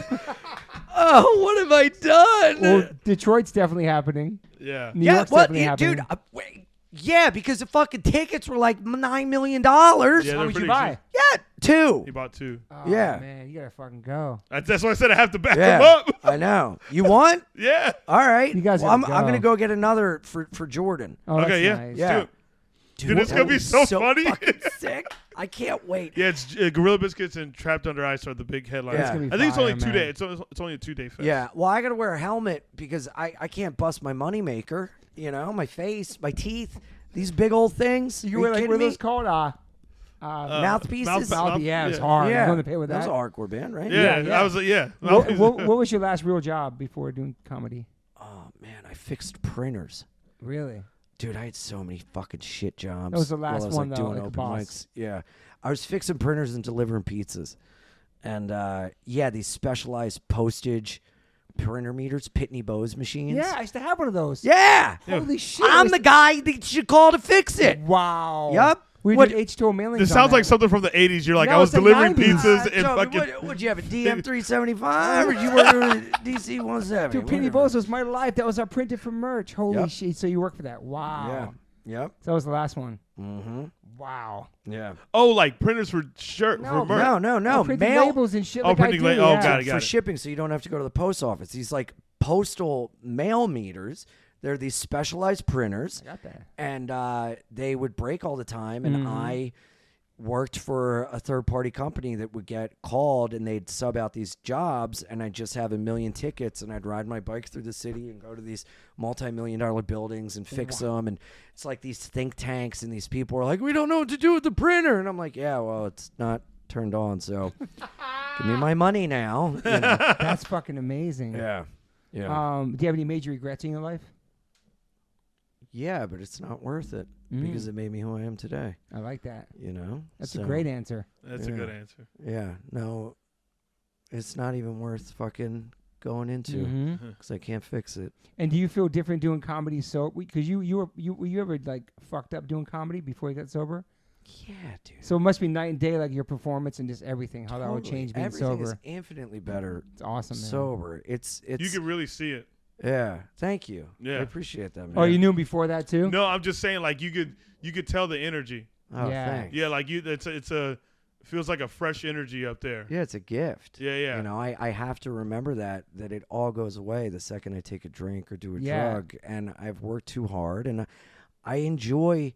oh, what have I done?" Well, Detroit's definitely happening. Yeah. New York's definitely happening. dude. Wait. Yeah, because the fucking tickets were like $9 million. Yeah, How they're much you pretty buy? cheap. Yeah, 2. He bought 2. Oh, Yeah. man, you gotta fucking go. That's why I said I have to back him Yeah, up. I know. You want? Yeah. All right. You guys well, I'm gotta gonna go. go get another for Jordan. Oh, Okay, that's yeah. nice. Yeah. Do it. Dude, it's that gonna be was so funny. fucking sick. I can't wait. Yeah, it's Gorilla Biscuits and Trapped Under Ice are the big headlines. Yeah. It's gonna be I think it's only fire, 2 man. days. It's only a 2-day fest. Yeah. Well, I gotta wear a helmet because I can't bust my moneymaker. You know, my face, my teeth, these big old things. You were like, kidding what are me? those called? Mouthpieces. Yeah, it's hard. Yeah. You going to pay with That was that? a hardcore band, right? Yeah, Yeah. I was like, yeah. What was your last real job before doing comedy? Oh man, I fixed printers. Really? Dude, I had so many fucking shit jobs. That was the last while I was, one, like, though, doing like a open boss. mics. Yeah. I was fixing printers and delivering pizzas. And, these specialized postage printer meters, Pitney Bowes machines. Yeah, I used to have one of those. Yeah. Holy shit. I'm the guy that you should call to fix it. Wow. Yup. We What- did H2O mailings. This on sounds that. like something from the 80s. You're like, No, I was it's the delivering 90s. pizzas and Joe, fucking. would you have a DM375 or you work with a DC170? Dude, Pitney Whatever. Bowes was my life. That was our printed for merch. Holy Yep. shit. So you work for that. Wow. Yeah. Yep. So that was the last one. Mm-hmm. Wow. Yeah. Oh, like printers for shirt No, for merch. No. Printed Mail labels and shit Oh, like I printing do. oh, yeah. got it. for shipping, so you don't have to go to the post office. These like postal mail meters. They're these specialized printers, I got that. and they would break all the time. And Mhm. I worked for a third-party company that would get called, and they'd sub out these jobs, and I'd just have 1 million tickets, and I'd ride my bike through the city and go to these multi-million-dollar buildings and fix them. And it's like these think tanks, and these people are like, "We don't know what to do with the printer," and I'm like, "Yeah, well, it's not turned on, so give me my money now." You know? That's fucking amazing. Yeah. Do you have any major regrets in your life? Yeah, but it's not worth it because it made me who I am today. I like that. You know? That's So, a great answer. That's a good answer. Yeah. No, it's not even worth fucking going into Mhm. because I can't fix it. And do you feel different doing comedy? So because were you ever like fucked up doing comedy before you got sober? Yeah, dude. So it must be night and day, like your performance and just everything. How that would Totally. change being Everything is sober. infinitely better It's awesome, man. sober. It's You can really see it. yeah. Thank you. Yeah. I appreciate that, man. Oh, you knew him before that too? No, I'm just saying, like you could tell the energy. Oh, Yeah. thanks. Yeah, like it's a Feels like a fresh energy up there. Yeah, it's a gift. Yeah. You know, I have to remember that it all goes away the second I take a drink or do a drug. And I've worked too hard, and I enjoy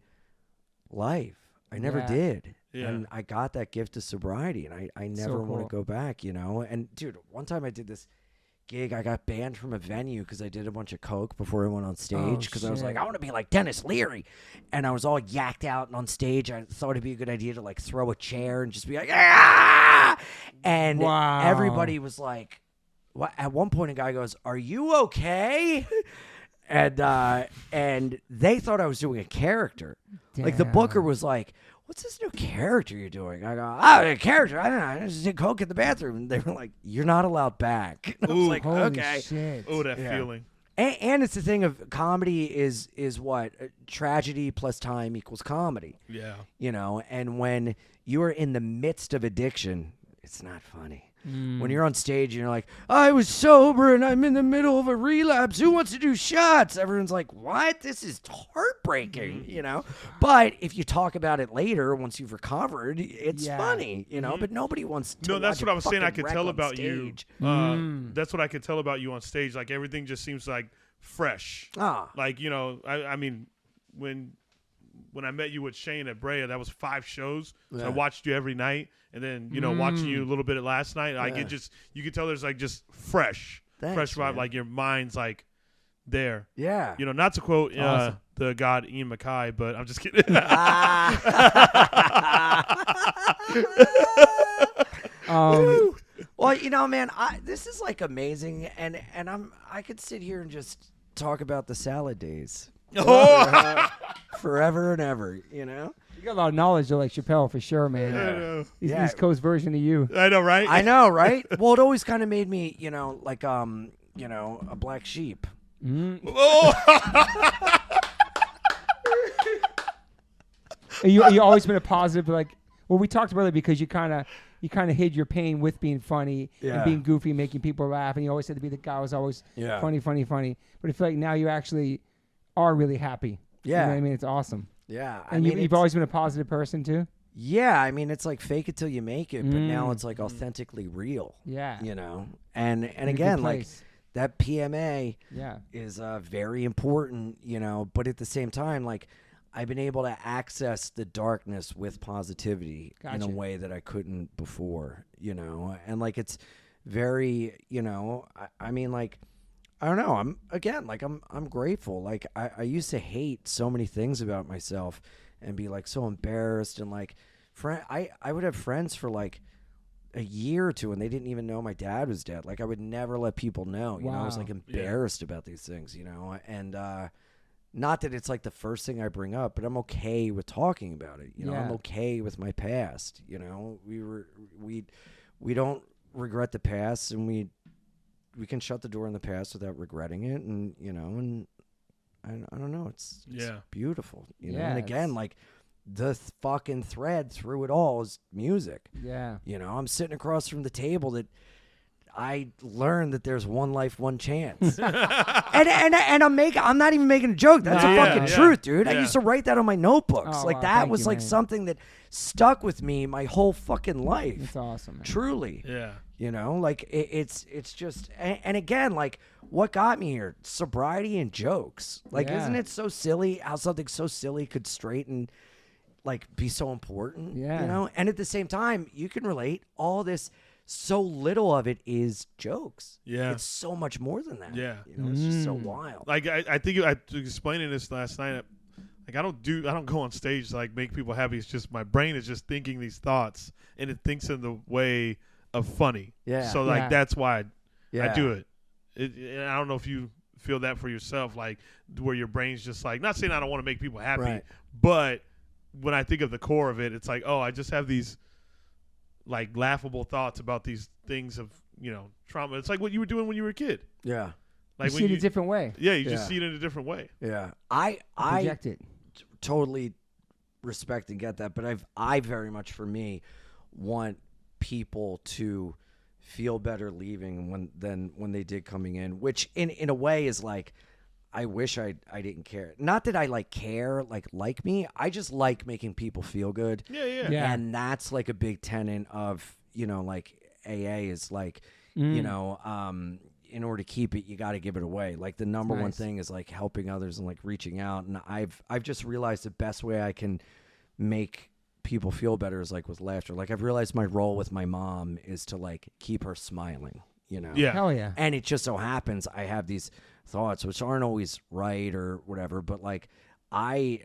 life. I never did. Yeah. And I got that gift of sobriety, and I never want to go back, you know. And, dude, one time I did this gig, I got banned from a venue because I did a bunch of coke before I went on stage because I was like, I want to be like Dennis Leary. And I was all yacked out and on stage. I thought it'd be a good idea to, like, throw a chair and just be like, ah! And everybody was like, at one point a guy goes, are you okay? And they thought I was doing a character. Damn. Like, the booker was like, what's this new character you're doing? I go, a character. I don't know. I just did coke in the bathroom. And they were like, you're not allowed back. And I was like, okay. Shit. Oh, that feeling. And it's the thing of comedy is what? Tragedy plus time equals comedy. Yeah. You know, and when you are in the midst of addiction, it's not funny. When you're on stage and you're like, I was sober and I'm in the middle of a relapse. Who wants to do shots? Everyone's like, what? This is heartbreaking, you know? But if you talk about it later, once you've recovered, it's funny, you know? But nobody wants to. No, that's what I was saying. I could tell about stage. you. That's what I could tell about you on stage. Like, everything just seems like fresh. Like, you know, I mean, when I met you with Shane at Brea, that was 5 shows. So I watched you every night. And then, you know, watching you a little bit last night, like it just, you could tell there's like just fresh vibe. Man. Like your mind's like there. Yeah. You know, not to quote the god Ian Mackay, but I'm just kidding. Well, you know, man, this is like amazing. And I could sit here and just talk about the salad days. Forever and ever, you know? You got a lot of knowledge, though, like Chappelle, for sure, man. I know. He's the East Coast version of you. I know, right? I know, right? Well, it always kind of made me, you know, like, you know, a black sheep. You always been a positive, like, well, we talked about it because you kind of hid your pain with being funny and being goofy, making people laugh, and you always had to be the guy who was always funny. But I feel like now you actually are really happy. Yeah. You know what I mean? It's awesome. Yeah. And you've always been a positive person, too? Yeah. I mean, it's like fake it till you make it, but now it's like authentically real. Yeah. You know? And again, like that PMA is very important, you know, but at the same time, like I've been able to access the darkness with positivity in a way that I couldn't before, you know? And like it's very, you know, I mean, like, I don't know. I'm grateful. Like I used to hate so many things about myself and be like so embarrassed and like I would have friends for like a year or two and they didn't even know my dad was dead. Like I would never let people know, you know, I was like embarrassed about these things, you know, and not that it's like the first thing I bring up, but I'm okay with talking about it. You know, I'm okay with my past, you know, we don't regret the past and we can shut the door in the past without regretting it, and you know, and I don't know, it's beautiful, you know. And again, like the fucking thread through it all is music. Yeah, you know, I'm sitting across from the table that I learned that there's one life, one chance, and I'm not even making a joke. That's a fucking truth, dude. I used to write that on my notebooks. Oh, like wow, that was you, like man. Something that stuck with me my whole fucking life. It's awesome, man. Truly. Yeah. You know, like it's just, and again, like what got me here, sobriety and jokes. Like, isn't it so silly how something so silly could straighten, like be so important? Yeah. You know, and at the same time, you can relate all this. So little of it is jokes. Yeah. It's so much more than that. Yeah. You know, it's just so wild. Like I think I was explaining this last night. Like I don't go on stage to like make people happy. It's just my brain is just thinking these thoughts and it thinks in the way of funny. Yeah. So like that's why I do it. And I don't know if you feel that for yourself, like where your brain's just like, not saying I don't want to make people happy, but when I think of the core of it, it's like, oh, I just have these like laughable thoughts about these things of, you know, trauma. It's like what you were doing when you were a kid. Yeah. Like you see it in a different way. Yeah, you just see it in a different way. Yeah. I project it. Totally respect and get that, but I very much, for me, want people to feel better leaving than when they did coming in, which in a way is like, I wish I didn't care. Not that I care like me. I just like making people feel good. Yeah. And that's like a big tenet of like AA is like in order to keep it, you got to give it away. Like the number one thing is like helping others and like reaching out. And I've just realized the best way I can make people feel better is like with laughter. Like I've realized my role with my mom is to like keep her smiling. Yeah. Hell yeah. And it just so happens I have these thoughts which aren't always right or whatever, but like I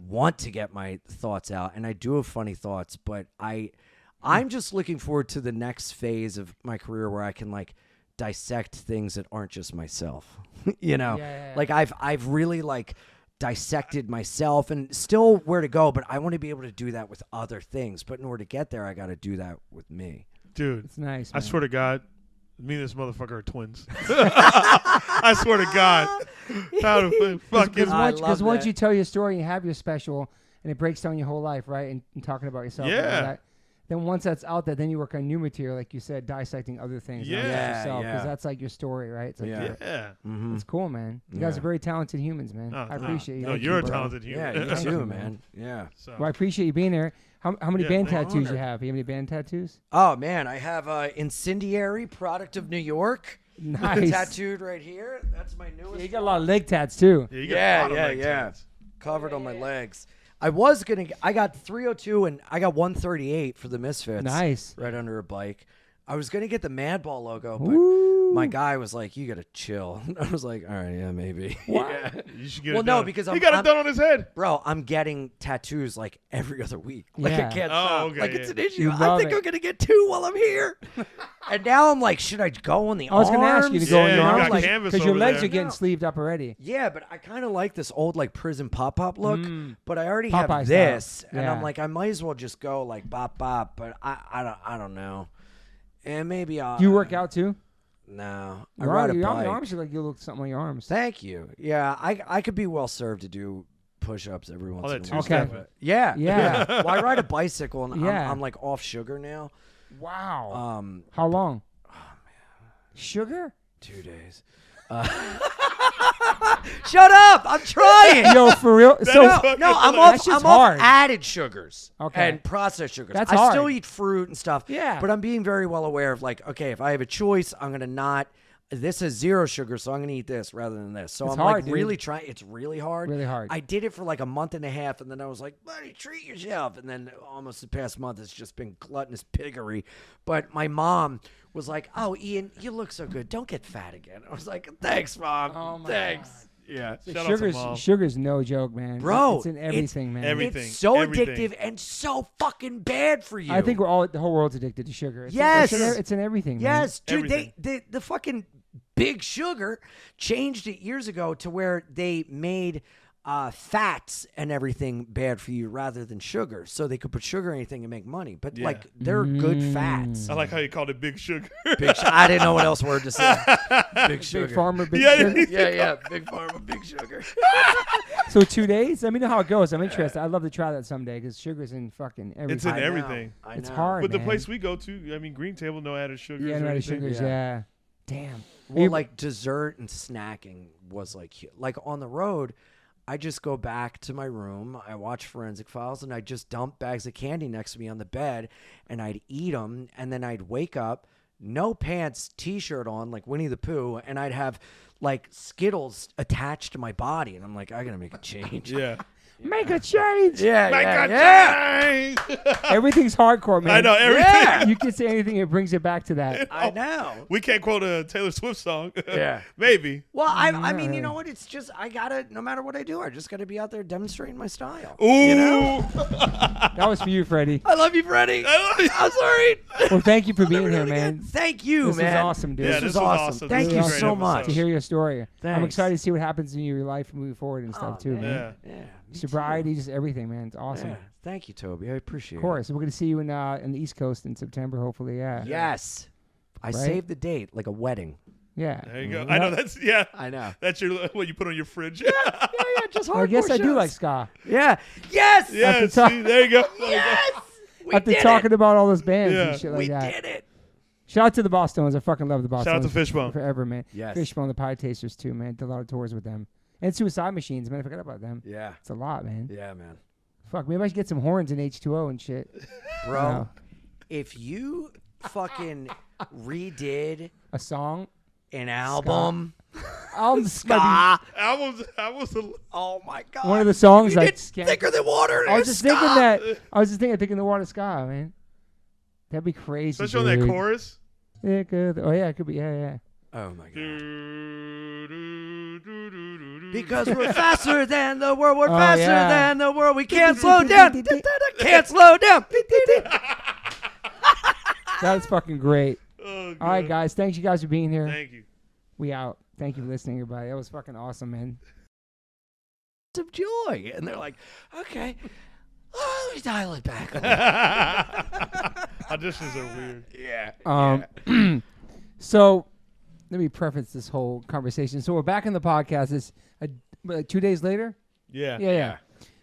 want to get my thoughts out, and I do have funny thoughts, but I'm just looking forward to the next phase of my career where I can like dissect things that aren't just myself. Like I've really like dissected myself and still where to go, but I want to be able to do that with other things. But in order to get there, I got to do that with me. Dude, it's nice, man. I swear to God, me and this motherfucker are twins. I swear to God. Because once you tell your story and you have your special and it breaks down your whole life, right? And talking about yourself. Yeah. Then once that's out there, then you work on new material, like you said, dissecting other things. Not just yourself, because that's like your story, right? It's like Mm-hmm. It's cool, man. You guys are very talented humans, man. I appreciate you. No, you're a talented human. Yeah, you too, man. Yeah. So. Well, I appreciate you being there. How many band tattoos you have? You have any band tattoos? Oh, man. I have Incendiary, Product of New York. Nice. Tattooed right here. That's my newest. Yeah, you got a lot of leg tats, too. Yeah, you got a lot of leg tats. Covered on my legs. I got 302 and I got 138 for the Misfits. Nice. Right under a bike. I was going to get the Madball logo, but my guy was like, you got to chill. I was like, all right, yeah, maybe. Yeah. You should get it done. No, because he got it done on his head. Bro, I'm getting tattoos like every other week. Like I can't stop. Okay, like it's an issue. I'm going to get 2 while I'm here. And now I'm like, should I go on the arms? I was going to ask you to go on your arms because your legs there. are getting sleeved up already. Yeah, but I kind of like this old like prison pop look. But I already Popeye have this, style. and I'm like, I might as well just go like bop. But I don't know. And maybe I'll. Do you work out too? No, I Your ride a bike. Your arms look like you look something on your arms. Thank you. Yeah, I could be well served to do push-ups every once in a while. Okay. Yeah. Well, I ride a bicycle and Yeah. I'm like off sugar now. Wow. How long? Oh man, sugar? 2 days. Shut up! I'm trying. Yo, for real? I'm off added sugars and processed sugars. That's I hard. still eat fruit and stuff. Yeah. But I'm being very well aware of like, okay, if I have a choice, I'm gonna not. This is 0 sugar, so I'm gonna eat this rather than this. So it's I'm hard, like dude. really trying. It's really hard. Really hard. I did it for like a month and a half, and then I was like, buddy, treat yourself. And then almost the past month, it's just been gluttonous piggery. But my mom was like, oh, Ian, you look so good. Don't get fat again. I was like, thanks, Mom. Oh, my thanks. God. Yeah. Sugar's no joke, man. Bro, it's in everything, man. Everything. It's so addictive and so fucking bad for you. I think the whole world's addicted to sugar. It's in everything, man. Yes, dude. Everything. The fucking Big Sugar changed it years ago to where they made fats and everything bad for you rather than sugar, so they could put sugar in anything and make money. But like they're good fats. I like how you called it Big Sugar. I didn't know what else word to say. Big Sugar. Big Pharma, Big Sugar. Yeah. Big Pharma, Big Sugar. So 2 days? Let me know how it goes. I'm interested. I'd love to try that someday because sugar's in fucking everything. It's in everything. I know. It's hard, But man. the place we go to, I mean, Green Table, no added sugars. Yeah, no added anything. sugars. Yeah. Damn. Well, like dessert and snacking was like on the road. I just go back to my room, I watch Forensic Files, and I just dump bags of candy next to me on the bed, and I'd eat them, and then I'd wake up, no pants, T-shirt on, like Winnie the Pooh, and I'd have like Skittles attached to my body, and I'm like, I gotta make a change. Yeah. Make a change. Change. Everything's hardcore, man. I know everything. Yeah. You can say anything, it brings it back to that. I know. We can't quote a Taylor Swift song. Yeah. Maybe. Well, I mean, you know what? It's just I gotta. No matter what I do, I just gotta be out there demonstrating my style. Ooh. You know? That was for you, Freddie. I love you, Freddie. I love you. I'm sorry. Well, thank you for being here, man. Thank you, This man. was awesome, dude. Yeah, This this was was awesome. awesome. Thank This you was a so great much. episode. To hear your story. I'm Thanks. excited to see what happens in your life moving forward and stuff, too, man. Yeah. Yeah. me Sobriety, too. just everything, man. It's awesome. Yeah. Thank you, Toby. I appreciate it. Of course. We're going to see you in the East Coast in September, hopefully. Yeah. Yes. I Right? saved the date like a wedding. Yeah. There you go. I know that's I know. That's what you put on your fridge. Yeah, just hardcore I guess I do shows. like ska. Yeah. Yes. Yeah. At the top. See, there you go. Yes. We After did talking it. about all those bands Yeah. and shit like We that. did it. Shout out to the Boston's. I fucking love the Boston's. Shout out to Fishbone. Forever, man. Yes. Fishbone, the Pie Tasters, too, man. Did a lot of tours with them. And Suicide Machines, man. I forgot about them. Yeah. It's a lot, man. Yeah, man. Fuck, maybe I should get some horns in H2O and shit. Bro, No. if you fucking redid A song? an album, Ska. Albums. Oh my God. One of the songs you like did Thicker Than Water. I was just thinking thinking the water ska, man. That'd be crazy. Especially on that chorus. Yeah, good. Oh yeah, it could be. Yeah. Oh my God. Because we're faster than the world. We're faster than the world. We can't slow down. Can't slow down. That's fucking great. Oh, All right, guys. Thanks you guys for being here. Thank you. We out. Thank you for listening, everybody. That was fucking awesome, man. Of joy, and they're like, okay, let me dial it back. Auditions are weird. Yeah. So let me preface this whole conversation. So we're back in the podcast. It's like 2 days later. Yeah. Yeah.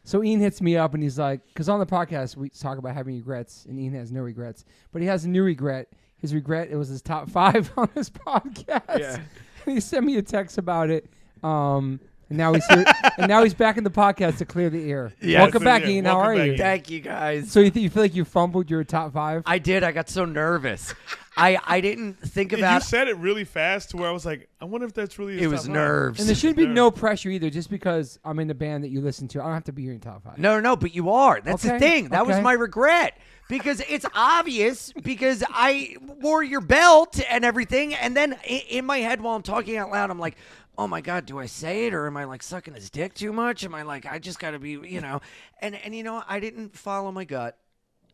So Ian hits me up and he's like, because on the podcast we talk about having regrets, and Ian has no regrets, but he has a new regret. His regret, it was his top 5 on this podcast. Yeah. And he sent me a text about it. And now he's here, and now he's back in the podcast to clear the air. Yes. Welcome back, Ian. How Welcome are back, you? Ian. Thank you, guys. So you feel like you fumbled your top 5? I did. I got so nervous. I didn't think You about. said it really fast to where I was like, I wonder if that's really his It was top 5. nerves. And there should be no pressure either, just because I'm in the band that you listen to. I don't have to be your top 5. No, but you are. That's the Okay, thing. That was okay. my regret. Because it's obvious, because I wore your belt and everything, and then in my head while I'm talking out loud, I'm like, oh my God, do I say it, or am I like sucking his dick too much? Am I like, I just got to be, and I didn't follow my gut.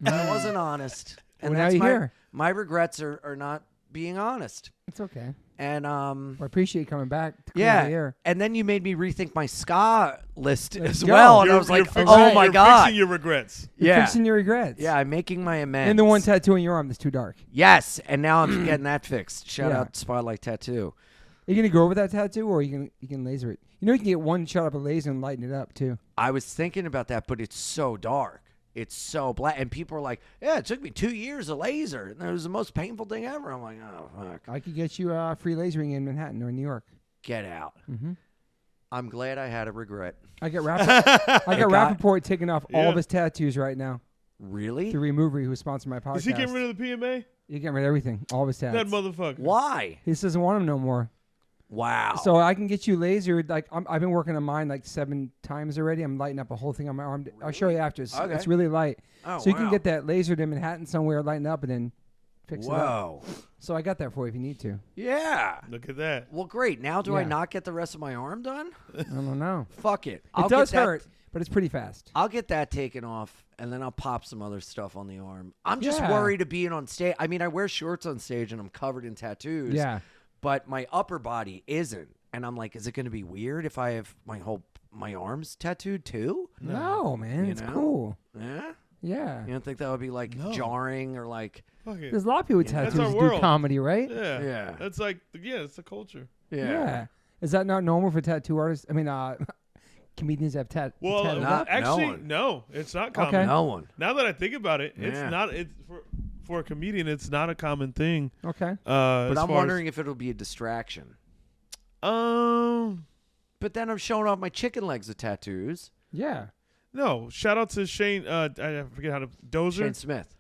I wasn't honest. And Well, now that's you're here. my regrets are not being honest. It's okay. And Well, I appreciate you coming back to clear the yeah, air. and then you made me rethink my ska list Let's as go. well, and I You're- was like, you're fixing- oh my you're God. fixing your regrets. You're Yeah. fixing your regrets. Yeah, I'm making my amends. And the one tattoo on your arm that's too dark. Yes, and now I'm getting that fixed. Shout Yeah. out Spotlight Tattoo. Are you gonna go over that tattoo, or you can laser it? You can get one shot of a laser and lighten it up too. I was thinking about that, but it's so dark. It's so black. And people are like, yeah, it took me 2 years of laser. And it was the most painful thing ever. I'm like, oh, fuck. I could get you free lasering in Manhattan or New York. Get out. Mm-hmm. I'm glad I had a regret. I got Rappaport taking off all Yeah. of his tattoos right now. Really? The remover who sponsored my podcast. Is he getting rid of the PMA? You're getting rid of everything. All of his tats. That motherfucker. Why? He doesn't want them no more. Wow. So I can get you lasered. Like I've been working on mine like 7 times already. I'm lighting up a whole thing on my arm. I'll show you after. Okay. It's really light. Oh, So you can wow. get that lasered in Manhattan somewhere, lighten up, and then fix it up. Whoa. So I got that for you if you need to. Yeah. Look at that. Well, great. Now do I Yeah. not get the rest of my arm done? I don't know. Fuck it. It does hurt, but it's pretty fast. I'll get that taken off, and then I'll pop some other stuff on the arm. I'm just Yeah. worried of being on stage. I mean, I wear shorts on stage, and I'm covered in tattoos. Yeah. But my upper body isn't. And I'm like, is it going to be weird if I have my arms tattooed too? No, man. You It's know? cool. Yeah? Yeah. You don't think that would be like No. jarring or like, Fuck it. There's a lot of people with Yeah. That's tattoos our that do world. comedy, right? Yeah. Yeah. That's like, it's the culture. yeah. Is that not normal for tattoo artists? I mean, comedians have tattoos. Well, Not- actually, one. no, it's not common. Okay. No one. Now that I think about it, it's Yeah. not. It's for a comedian, it's not a common thing. Okay. But I'm wondering if it'll be a distraction. But then I'm showing off my chicken legs with tattoos. Yeah. No. Shout out to Shane. I forget how to Dozer. Shane Smith.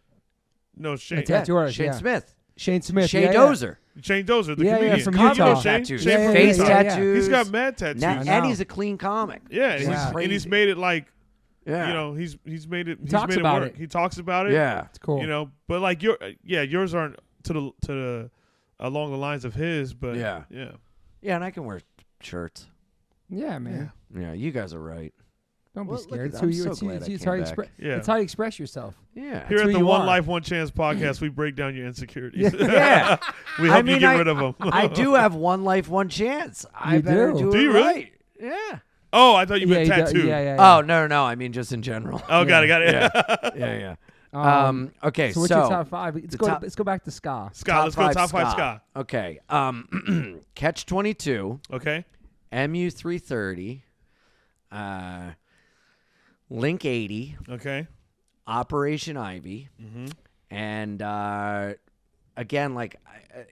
No, Shane. A tattoo artist, Shane yeah. Smith. Shane Smith. Shane yeah, Dozer. Shane Dozer, the Yeah, yeah, comedian. from You know Utah. Shane? Tattoos. Shane from Face Utah. tattoos. He's got mad tattoos. I know. And he's a clean comic. Yeah, and Yeah. he's made it like Yeah. you know he's made it. He's talks made it about work. it. He talks about it. Yeah. It's cool. You know, but like yours aren't to the along the lines of his. But Yeah. yeah. Yeah, and I can wear shirts. Yeah, man. Yeah, you guys are right. Don't be Well, look scared. at It's that. who I'm you. so It's, glad I it's came how you back. express. Yeah. It's how you express yourself. Yeah. Here who at the you One are. Life One Chance podcast, we break down your insecurities. Yeah. we I help mean, you get rid of them. I do have one life, one chance. I You better do. do, Do it you really? right. Yeah. Oh, I thought you meant he does- tattoo. Yeah. Oh, no. I mean, just in general. Oh, got it. Yeah. Yeah. Okay, So what's your top 5? Let's go back to ska. Scott, let's go top 5 Scott. Okay. Catch 22, Okay. MU 330, Link 80, Okay. Operation Ivy, Mm-hmm. and again, like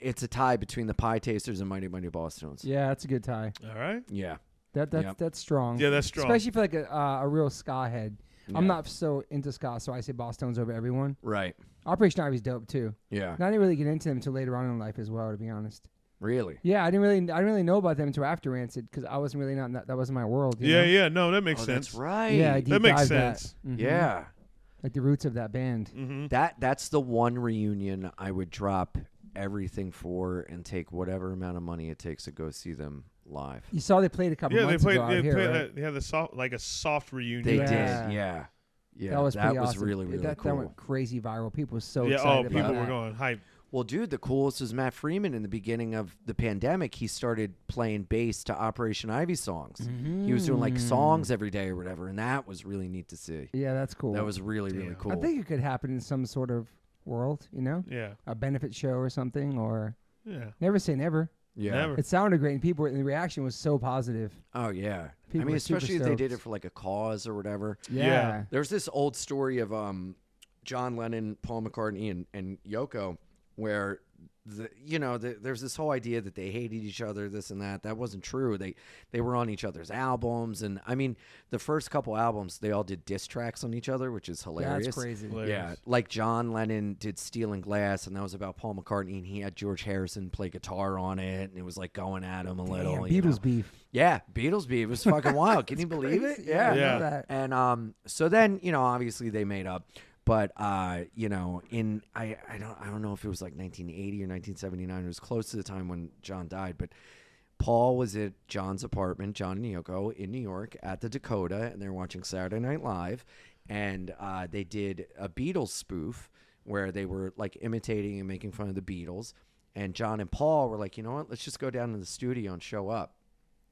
it's a tie between the Pie Tasters and Mighty Mighty Bosstones. Yeah, that's a good tie. All right. Yeah. That's strong. Yeah, that's strong. Especially for like a real ska head. Yeah. I'm not so into ska, so I say Bosstones over everyone. Right. Operation Ivy's dope too. Yeah. And I didn't really get into them until later on in life as well, to be honest. Really? Yeah, I didn't really know about them until after Rancid because I wasn't really that wasn't my world. You know? Yeah. No, that makes sense. That's right. Yeah, I That makes deep-dived sense. That. Mhm. Yeah. Like the roots of that band. Mm-hmm. That's the one reunion I would drop everything for and take whatever amount of money it takes to go see them live. You saw they played a couple Yeah, they months played. ago out They here, played. right? They had a soft reunion. They Yeah. did. Yeah. Yeah. That was pretty awesome. really, really that, cool. That went crazy viral. People were so Yeah. excited People about were that. going hype. Well, dude, the coolest was Matt Freeman in the beginning of the pandemic. He started playing bass to Operation Ivy songs. He was doing like songs every day or whatever, and that was really neat to see. Yeah, that's cool. That was really, really cool. I think it could happen in some sort of world, you know? Yeah. A benefit show or something, or Yeah. never say never. yeah. Never. It sounded great, and the reaction was so positive. Oh yeah. People I mean, were super especially if they did stoked. it for like a cause or whatever. Yeah. There's this old story of John Lennon, Paul McCartney, and Yoko, where there's this whole idea that they hated each other, this and that. That wasn't true. They were on each other's albums, and I mean, the first couple albums they all did diss tracks on each other, which is hilarious. That's crazy. Yeah, like John Lennon did Steel and Glass, and that was about Paul McCartney, and he had George Harrison play guitar on it, and it was like going at him a little. Damn, you know? Beatles beef. Yeah, Beatles beat. It was fucking wild. Can you believe it? Crazy. Yeah. I know Yeah. that. And so then, obviously they made up. But in I don't know if it was like 1980 or 1979. It was close to the time when John died. But Paul was at John's apartment, John and Yoko, in New York at the Dakota, and they were watching Saturday Night Live, and they did a Beatles spoof where they were like imitating and making fun of the Beatles. And John and Paul were like, you know what? Let's just go down to the studio and show up,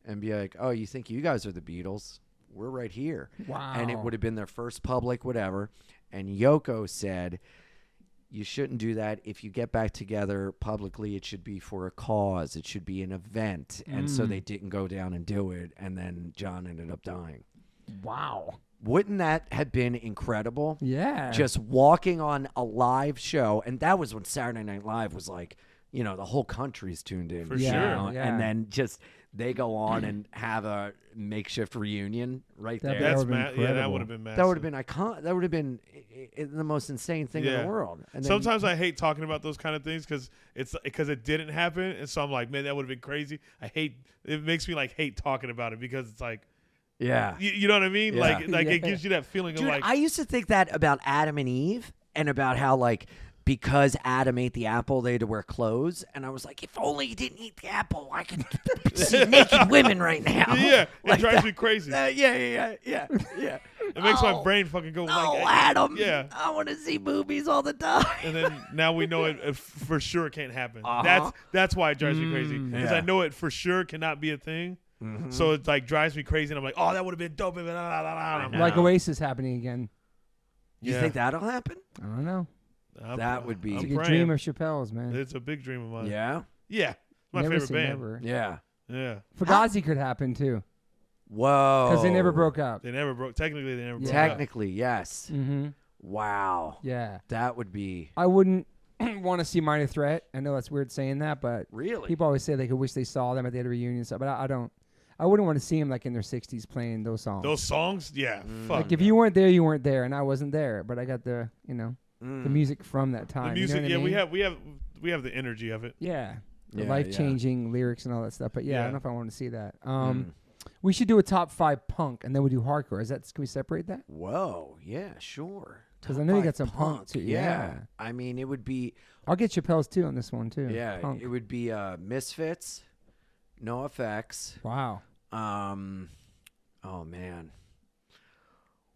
and be like, oh, you think you guys are the Beatles? We're right here. Wow. And it would have been their first public whatever. And Yoko said, you shouldn't do that. If you get back together publicly, it should be for a cause. It should be an event. And so they didn't go down and do it. And then John ended up dying. Wow. Wouldn't that have been incredible? Yeah. Just walking on a live show. And that was when Saturday Night Live was like, the whole country's tuned in. For you sure. know? Yeah. And then just they go on and have a makeshift reunion right That'd there. be That's would've been that incredible. would have been massive. That would have been iconic. That would have been the most insane thing in Yeah. the world. And then, Sometimes I hate talking about those kind of things because it didn't happen, and so I'm like, man, that would have been crazy. It makes me like hate talking about it because it's like, yeah, you know what I mean? Yeah. Like Yeah. it gives you that feeling dude, of like, I used to think that about Adam and Eve, and about how like because Adam ate the apple, they had to wear clothes, and I was like, if only he didn't eat the apple, I could see naked women right now. yeah, Like it drives that. me crazy. Yeah. It makes my brain fucking go Oh, like, Adam. yeah. I want to see movies all the time. And then now we know it for sure can't happen. Uh-huh. That's why it drives me crazy because Yeah. I know it for sure cannot be a thing. So it like drives me crazy, and I'm like, oh, that would have been dope. And I'm know. Like Oasis happening again. You Yeah. think that'll happen? I don't know. That would be- I'm It's like a praying. dream of Chappelle's, man. It's a big dream of mine. Yeah. Yeah. My Never favorite say band. never. Yeah. Yeah. Fugazi could happen too, Whoa. because they never broke up. They never broke. Technically, they never broke up. Technically, yes. Mm-hmm. Wow. Yeah. That would be I wouldn't want to see Minor Threat. I know that's weird saying that, but really. people always say they could wish they saw them at the reunion and stuff. But I don't. I wouldn't want to see them like in their 60s playing those songs. Those songs, yeah. Fuck. Like if you weren't there, you weren't there, and I wasn't there. But I got the the music from that time. the music, you know what I mean? we have the energy of it. Yeah. The Yeah, life-changing lyrics and all that stuff. But yeah, I Yeah. don't know if I want to see that. We should do a top 5 punk, and then we do hardcore. Can we separate that? Whoa. Yeah. Sure. 'Cause I Top know you 5 got some punk, too. Yeah. I mean, it would be. I'll get Chappelle's too on this one too. Yeah. Punk. It would be Misfits, NoFX. Wow. Oh man.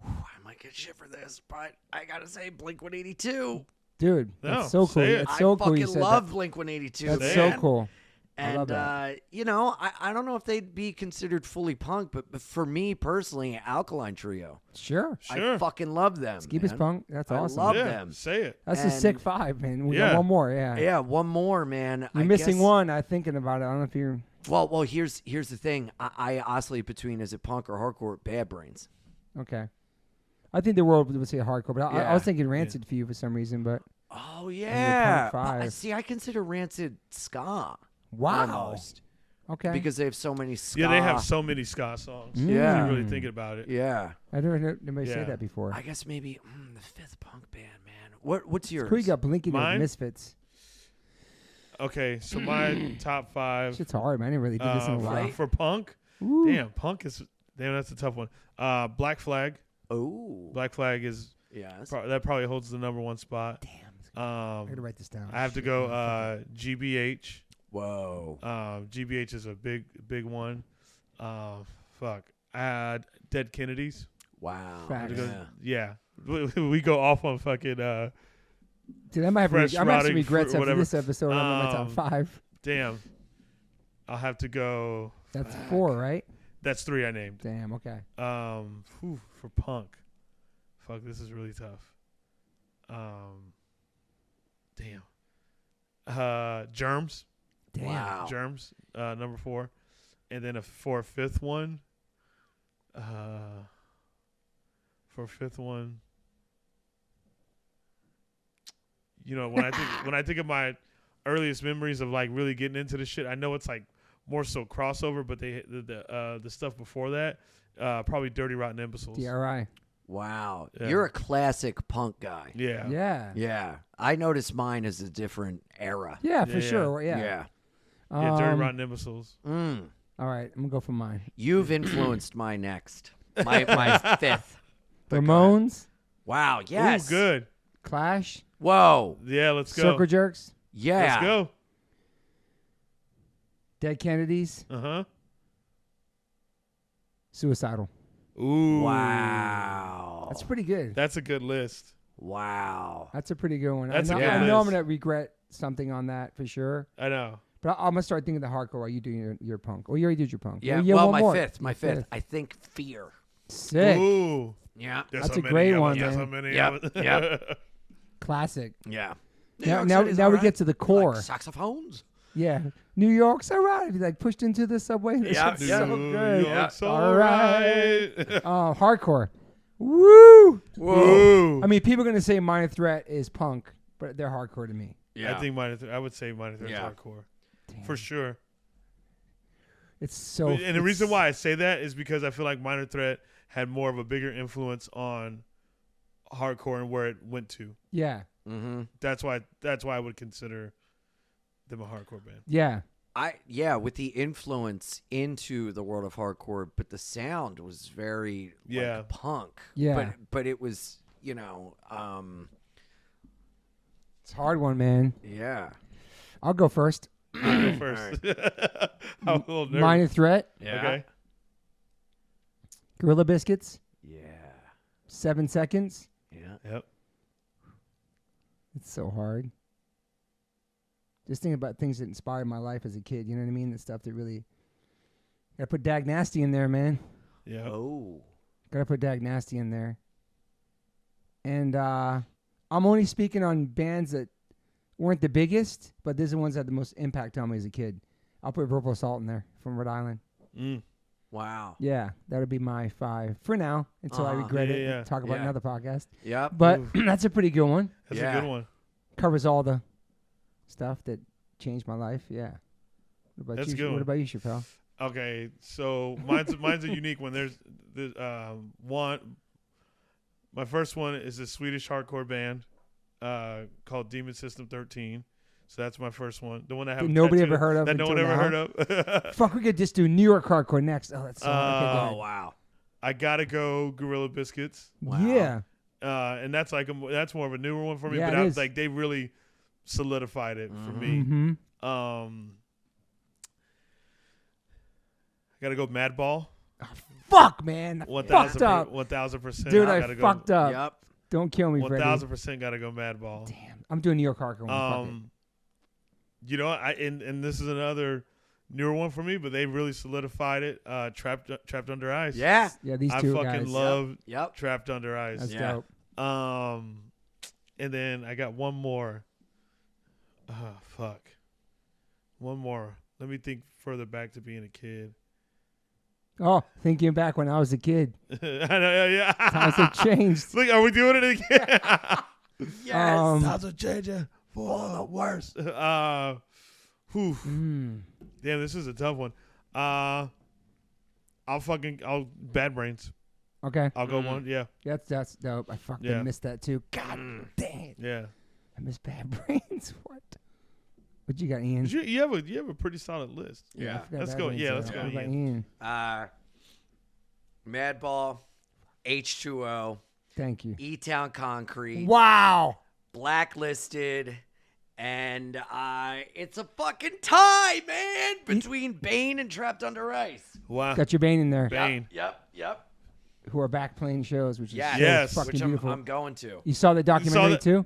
Whew, I might get shit for this, but I gotta say Blink-182. Dude, No, that's so cool. say it. It's so I cool you fucking said love that. Blink-182. That's Say so it. cool. I And love that. I don't know if they'd be considered fully punk, but for me personally, Alkaline Trio. Sure. Sure. I fucking love them. Keep us man. punk. That's I awesome. love yeah, them. say it. That's a And- sick 5, man. We Yeah. got one more. Yeah. Yeah, one more, man. You're I missing guess- one. I'm thinking about it. I don't know if you're. Well, here's the thing. I oscillate between is it punk or hardcore? Bad Brains. Okay. I think the world would say hardcore, but I Yeah. was thinking Rancid for you for some reason. But Oh yeah. Punk 5. See, I consider Rancid ska. Wow. Almost. Okay. Because they have so many ska. Yeah, they have so many ska songs. Yeah. If you really thinking about it. Yeah. I never heard anybody say Yeah. that before. I guess maybe the fifth punk band, man. What's yours? Cool, you got Blinking and Mine? Misfits. Okay, so my top 5. Shit's hard, man. I didn't really do this in a while. For punk, Ooh. damn, that's a tough one. Black Flag. Oh. Black Flag is Yes. that probably holds the number 1 spot. Damn. I gotta Um, write this down. I have to go GBH. Whoa. GBH is a big one. Fuck. I had Dead Kennedys. Wow. Facts. Yeah. Yeah. We go off on fucking Dude, I might have fresh I'm actually rotting regrets fruit, after whatever. this episode. I'm on my top 5. damn. I'll have to go. That's 4, right? That's 3 I named. Damn. Okay. For punk. Fuck, this is really tough. Damn. Germs. Damn. Wow. Germs. Number 4. And then for a fifth one. You know, when I think of my earliest memories of like really getting into this shit, I know it's like more so crossover, but the stuff before that, probably Dirty Rotten Imbeciles. DRI. Wow. Yeah. You're a classic punk guy. Yeah. Yeah. Yeah. I noticed mine is a different era. Yeah, for Yeah, sure. Yeah. Yeah. Yeah, Dirty Rotten Imbeciles. All right, I'm gonna go for mine. You've influenced my next. My fifth. But go ahead. Ramones, Wow. Yes. Ooh, good. Clash, Whoa. Yeah, let's go. Circle Jerks, Yeah. Let's go. Dead Kennedys, Uh-huh. Suicidal. Ooh. Wow. That's pretty good. That's a good list. Wow. That's a pretty good one. That's a I know, good I know I'm list. gonna regret something on that for sure. I know. But I'm gonna start thinking the hardcore while you do your punk. Well, you already did your punk. Yeah. you have Well, one my more. fifth. My Your fifth. I think Fear. Sick. Ooh. Yeah. There's That's so a many great of one, them. There's man. so many Yep, of them. yep. Classic. Yeah. Now we get to the core. Like saxophones. Yeah. New York's all right. If you like pushed into the subway. That Yeah, shit's yeah. so New good. York's All all right. Hardcore. Woo! Whoa. I mean, people are gonna say Minor Threat is punk, but they're hardcore to me. Yeah. I think I would say Minor Threat's Yeah. hardcore. Damn. For sure. It's so. And the reason why I say that is because I feel like Minor Threat had more of a bigger influence on hardcore and where it went to. Yeah. Mm-hmm. That's why I would consider them a hardcore band. Yeah. With the influence into the world of hardcore, but the sound was very Yeah. like punk. Yeah. But it was, It's a hard one, man. yeah. I'll go first. Go first. I'm a little nervous. Minor Threat, Yeah. Okay. Gorilla Biscuits, Yeah. 7 Seconds. Yeah. Yep. It's so hard. Just thinking about things that inspired my life as a kid. You know what I mean? The stuff that really. Gotta put Dag Nasty in there, man. Yep. Oh. Gotta put Dag Nasty in there. And I'm only speaking on bands that weren't the biggest, but these are the ones that had the most impact on me as a kid. I'll put Purple Salt in there from Rhode Island. Mm. Wow. Yeah, that would be my 5 for now until I regret it. Yeah. And talk about Yeah. another podcast. Yep. But Oof. that's a pretty good one. That's Yeah. a good one. Covers all the stuff that changed my life. Yeah. What about That's a you? good What one. about you, Chappelle? Okay, so mine's a unique one. There's one. My first one is a Swedish hardcore band called Demon System 13. So that's my first one. The one that That nobody ever heard of That no one until ever now? heard of. Fuck, we could just do New York hardcore next. Oh, that's so okay, go Oh ahead. wow. I gotta go Gorilla Biscuits. Wow. Yeah. And that's like that's more of a newer one for me. Yeah, but it I is. was like they really solidified it for me. Mm-hmm. I gotta go Madball. Fuck, man. I fucked up. 1000%. Dude, I gotta go. fucked up. Yep. Don't kill me, Freddie. 1000% gotta go Madball. Damn. I'm doing New York hardcore one. Fuck it. You know, and this is another newer one for me, but they really solidified it. Trapped Under Ice. Yeah. Yeah, these I two fucking guys. love Yep. Trapped Under Ice. That's Yeah. dope. And then I got one more. Fuck. One more. Let me think further back to being a kid. Oh, thinking back when I was a kid. I know, yeah. Times have changed. Look, are we doing it again? Yes. Times are changing for the worse. Damn, this is a tough one. I'll Bad Brains. Okay. I'll go one. Yeah. That's dope. I fucking missed that too. God damn. Yeah. I miss Bad Brains. What you got, Ian? You have a pretty solid list. Yeah. Let's go. Yeah, let's go. Ian. Madball, H2O, Thank you. E-Town Concrete, Wow. Blacklisted, and it's a fucking tie, man, between Bane and Trapped Under Ice. Wow. Got your Bane in there. Bane. Yep. Who are back playing shows, which is Yes. so fucking Which beautiful. I'm going to. You saw the documentary too?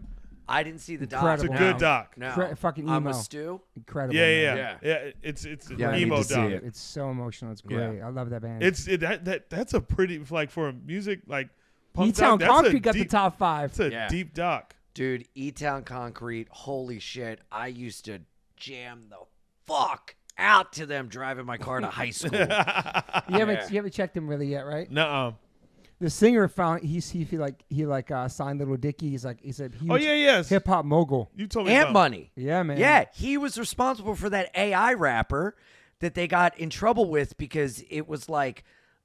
I didn't see the doc. Incredible. It's a good doc. No. Fucking I'm emo. with Stu. Incredible. Yeah. It's an Yeah, I need emo to see doc. it. It's so emotional. It's great. I love that band. That's a pretty for a music like punk E-Town doc, that's Concrete a got the deep- top 5. It's a deep doc. Dude, E-Town Concrete, holy shit. I used to jam the fuck out to them driving my car to high school. You haven't checked him really yet, right? Nuh-uh. The singer found he signed Little Dicky. He's a huge Yes. hip hop mogul. You told me Ant about. Money. Yeah, man. Yeah, he was responsible for that AI rapper that they got in trouble with because it was like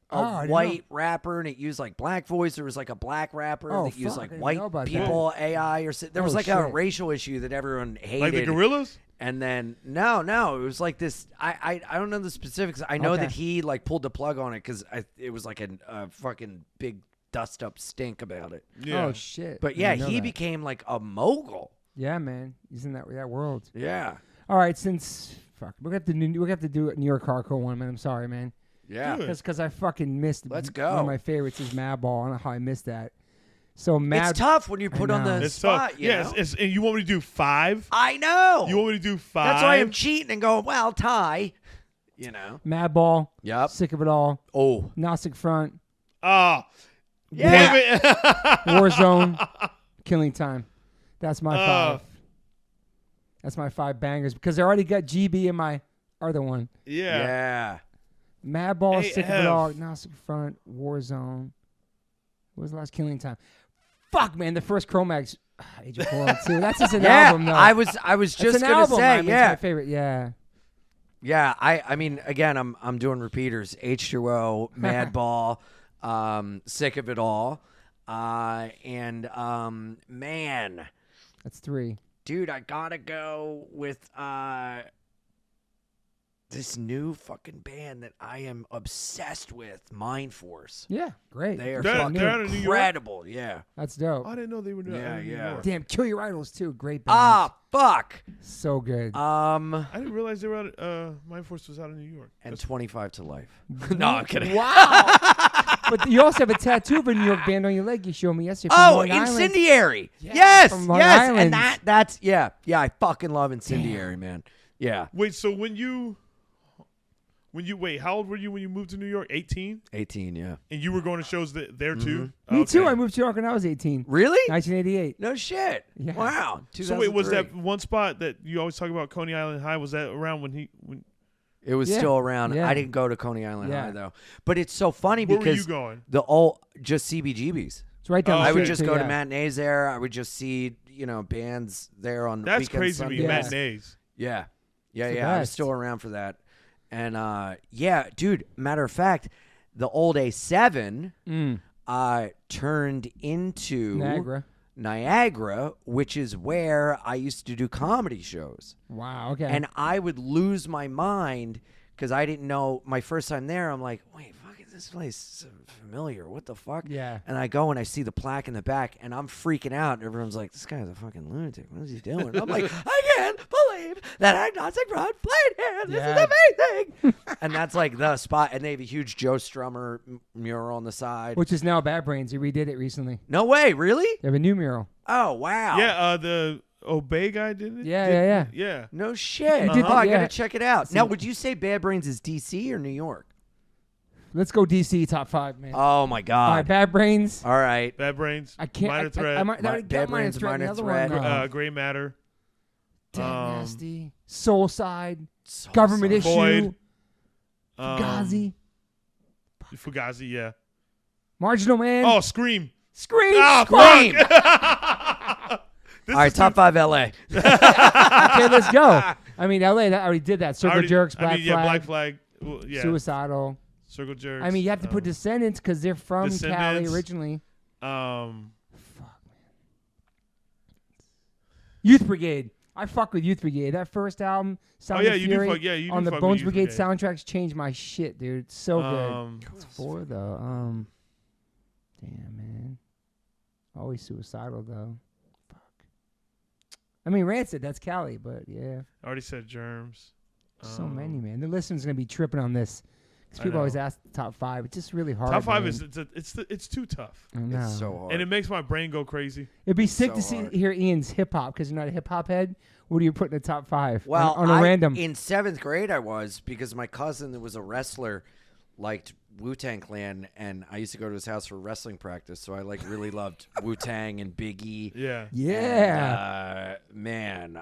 I a didn't white rapper and it used like black voice. There was like a black rapper Oh, that used fuck, I like didn't white know about people AI or there was like a shit. racial issue that everyone hated. Like the Gorillas? And then no, it was like this. I don't know the specifics. I know that he like pulled the plug on it because it was like a fucking big dust up stink about it. Yeah. Oh shit. But I yeah, didn't know he that. became like a mogul. Yeah, man. He's in that world. Yeah, All right, since we're gonna have to do a New York hardcore one, man. I'm sorry, man. yeah. Good. Because I fucking missed. Let's One go. of my favorites is Madball. I don't know how I missed that. So Mad. It's tough when you put on know. the It's spot. tough. You know? And you want me to do 5? I know. You want me to do 5? That's why I'm cheating and going, well, tie. You know. Madball. Yep. Sick of it all. Oh. Gnostic Front. Oh. Yeah. Damn it. Warzone. Killing Time. That's my 5. That's my 5 bangers because I already got GB in my other one. Yeah. Madball, Sick of it AF. all, Gnostic Front, Warzone. What was the last Killing Time? Fuck, man, the first Chromax, Age of Horror too. That's just an album, though. I was That's just an gonna album, say, man. It's yeah. my favorite. Yeah. Yeah, I mean, again, I'm doing repeaters. H2O, Madball, Sick of It All, and man, That's 3. dude, I gotta go with this new fucking band that I am obsessed with, Mind Force. Yeah, great. They are They're fucking out of New York? incredible. Yeah. That's dope. I didn't know they were doing Yeah, that. yeah. Damn, Kill Your Idols too. Great band. Ah, fuck. So good. I didn't realize they were out. Mind Force was out of New York. And 25 to Life. No, I'm kidding. Wow. But you also have a tattoo of a New York band on your leg. You showed me yesterday. From Oh, Long Island. Incendiary. Yeah, Yes, from Long yes. Island. And that's yeah. I fucking love Incendiary, man. Yeah. Wait, so when you wait, how old were you when you moved to New York? 18? 18, yeah. And you were going to shows there too? Me too. Okay. I moved to New York when I was 18. Really? 1988. No shit. Yeah. Wow. So wait, was 2003. that one spot that you always talk about, Coney Island High, was that around when It was Yeah. still around. Yeah. I didn't go to Coney Island Yeah. High though. But it's so funny where were you because going? the old just CBGBs. It's right down the Oh, I would street, just too, go to yeah. matinees there. I would just see, bands there on That's weekends, crazy to me, Sundays. matinees. Yeah. the I was best. still around for that. And yeah, dude, matter of fact, the old A7 turned into Niagara, which is where I used to do comedy shows. Wow. Okay. And I would lose my mind because I didn't know my first time there. I'm like, wait, fuck, is this place so familiar? What the fuck? Yeah. And I go and I see the plaque in the back and I'm freaking out. And everyone's like, this guy's a fucking lunatic. What is he doing? And I'm like, I can't believe that Agnostic Front played here. This Yeah. is amazing. And that's like the spot. And they have a huge Joe Strummer mural on the side. Which is now Bad Brains. He redid it recently. No way, really? They have a new mural. Oh, wow. Yeah, the Obey guy did it? Yeah. Yeah. No shit. He did Oh, I yeah. gotta check it out. Now, would you say Bad Brains is DC or New York? Let's go DC top 5, man. Oh my All God. right, Bad Brains. All right. Bad Brains. I can't. Minor Threat. I might, Bad got Minor Brains, Threat. Minor The other Threat. one. Gray Matter. Dead Nasty. Soul Side. So Government sorry. Issue. Void. Fugazi. Fugazi, yeah. Marginal Man. Oh, Scream. Scream. Ah, Scream. All right, top 5 LA. Okay, let's go. I mean, LA, that already did that. Circle Jerks, Black Flag. Black Flag. Well, yeah. Suicidal. Circle Jerks. I mean, you have to put Descendants because they're from Cali originally. Fuck, man. Youth Brigade. I fuck with Youth Brigade. That first album, Sound of Fury, you on do the fuck Bones with Brigade Youth Brigade. soundtracks changed my shit, dude. It's so good. What's 4 though? Damn, man. Always Suicidal though. Fuck. I mean, Rancid. That's Cali, but yeah. I already said Germs. So many, man. The listeners gonna be tripping on this because people always ask the top 5. It's just really hard. Top 5 man. it's too tough. I know. It's so hard. And it makes my brain go crazy. It'd be sick to hard. hear Ian's hip hop because you're not a hip hop head. What do you put in the top 5? Well, on a random. In 7th grade, I was because my cousin that was a wrestler liked Wu-Tang Clan, and I used to go to his house for wrestling practice. So I really loved Wu-Tang and Big E. Yeah. Yeah. And, man.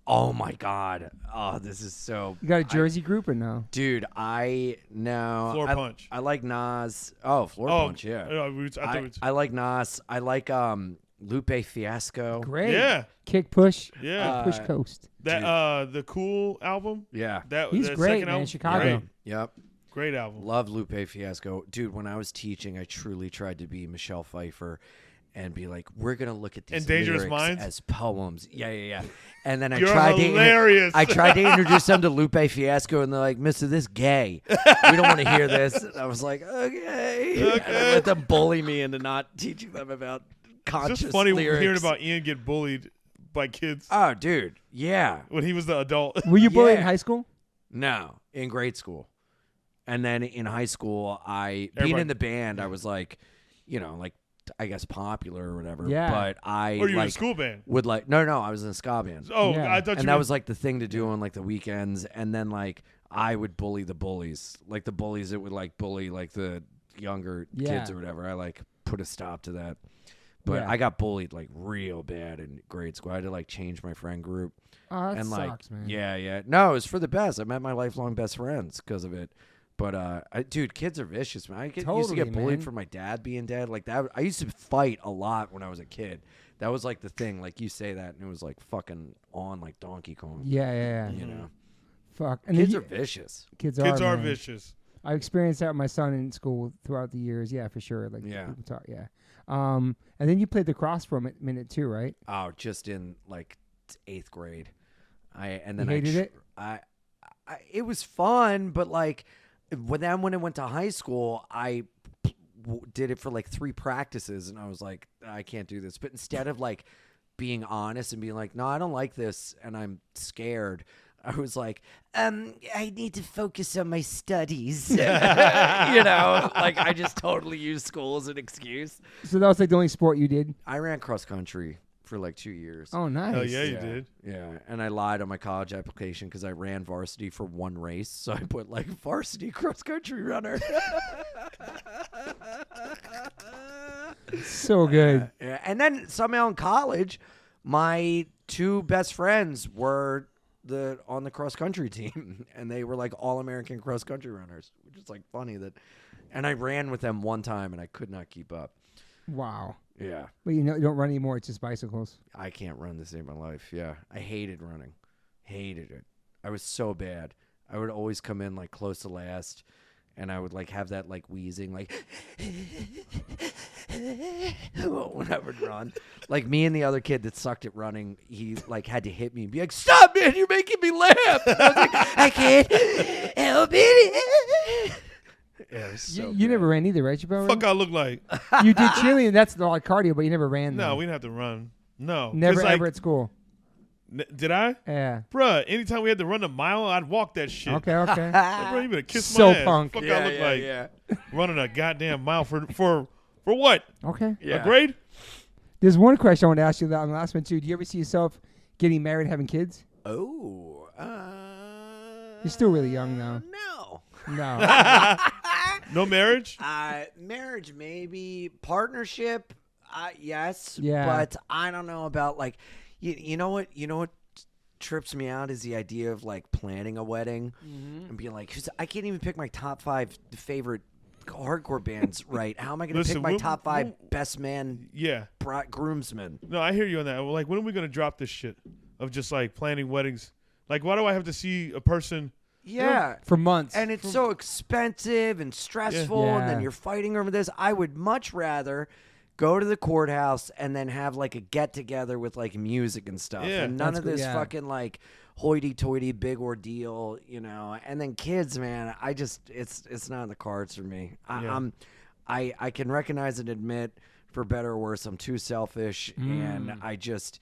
Oh my God. Oh, this is so. You got a Jersey group or no? Dude, I know. Floor Punch. I like Nas. Oh, Floor Punch. Yeah. I like Nas. I like Lupe Fiasco. Great. Yeah. Kick Push. Yeah. Push Coast. That the Cool album. Yeah. He's that great, second man. album, Chicago. Great. Yep. Great album. Love Lupe Fiasco. Dude, when I was teaching, I truly tried to be Michelle Pfeiffer and be like, we're going to look at these And Dangerous lyrics Minds? as poems. Yeah. And then You're hilarious. I tried to introduce them to Lupe Fiasco, and they're like, Mister, this gay. We don't want to hear this. And I was like, okay. And I let them bully me into not teaching them about conscious It's just funny lyrics. hearing about Ian get bullied by kids Oh, dude. Yeah. when he was the adult. Were you bullied in Yeah. high school? No, in grade school. And then in high school, being in the band, I was like, I guess popular or whatever. Yeah. But I Or you were in a school band. would no, I was in a ska band. Oh, Yeah. I thought And you that were- was like the thing to do on like the weekends. And then like I would bully the bullies, like the bullies that would like bully like the younger kids or whatever. I like put a stop to that. But Yeah. I got bullied like real bad in grade school. I had to like change my friend group. Oh, that And like, sucks, man. yeah. No, it was for the best. I met my lifelong best friends because of it. But dude, kids are vicious, man. used to Totally, get bullied man. for my dad being dead. Like that, I used to fight a lot when I was a kid. That was like the thing. Like you say that, and it was like fucking on like Donkey Kong. Yeah. You know, Fuck. And kids then are vicious. Kids Kids are are man. vicious. I experienced that with my son in school throughout the years. Yeah, for sure. Like Yeah. people talk. Yeah. And then you played the cross for a minute too, right? Oh, just in like 8th grade. And You then hated it? It was fun, but like when I went to high school, I did it for like 3 practices, and I was like, I can't do this. But instead of like being honest and being like, no, I don't like this, and I'm scared, I was like, I need to focus on my studies. Like I just totally used school as an excuse. So that was like the only sport you did? I ran cross country for like 2 years. Oh, nice. Hell yeah, you did. Yeah, and I lied on my college application because I ran varsity for 1 race, so I put like varsity cross country runner. So good. Yeah, and then somehow in college, my 2 best friends were on the cross country team, and they were like all American cross country runners, which is like funny that. And I ran with them one time, and I could not keep up. Wow. Yeah. But you don't run anymore. It's just bicycles. I can't run to save my life. Yeah. I hated running. Hated it. I was so bad. I would always come in like close to last, and I would like have that like wheezing like when I would run. Like me and the other kid that sucked at running, he like had to hit me and be like, "Stop, man, you're making me laugh." And I was like, "I can't help it." Yeah, it was so You never ran either, right? You probably Fuck, I look like. You did cheerleading. That's a lot of cardio, but you never ran. No, though. we didn't have to run. No, Never 'Cause, like, ever at school. Did I? Yeah. Bruh, anytime we had to run a mile, I'd walk that shit. Okay. Like, bro, you better kiss So my ass. punk. Fuck, I look like running a goddamn mile for what? Okay. Yeah. A grade? There's one question I want to ask you on the last one too. Do you ever see yourself getting married, having kids? Oh. You're still really young though. No. No. No marriage? Marriage, maybe. Partnership, yes. Yeah. But I don't know about like, you know what? You know what trips me out is the idea of like planning a wedding and being like, I can't even pick my top 5 favorite hardcore bands right. How am I going to pick my top 5 best man? Yeah, groomsmen. No, I hear you on that. Like, when are we gonna drop this shit of just like planning weddings? Like, why do I have to see a person? Yeah, for months, and it's so expensive and stressful, and then you're fighting over this. I would much rather go to the courthouse and then have like a get together with like music and stuff, and none of this fucking like hoity-toity big ordeal, you know. And then kids, man, it's not in the cards for me. I can recognize and admit, for better or worse, I'm too selfish, and I just,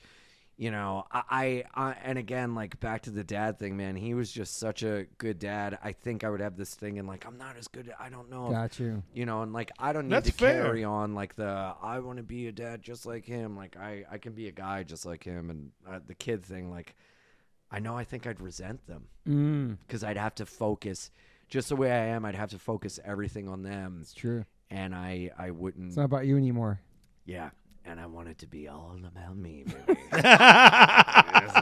you know, I and again, like, back to the dad thing, man, he was just such a good dad. I think I would have this thing, and like, I'm not as good. I don't know. Got you. You know, and like, I don't need to carry on like I want to be a dad just like him. Like, I can be a guy just like him. And the kid thing, like, I think I'd resent them because I'd have to focus just the way I am. I'd have to focus everything on them. It's true. And I wouldn't. It's not about you anymore. Yeah. And I want it to be all about me, baby.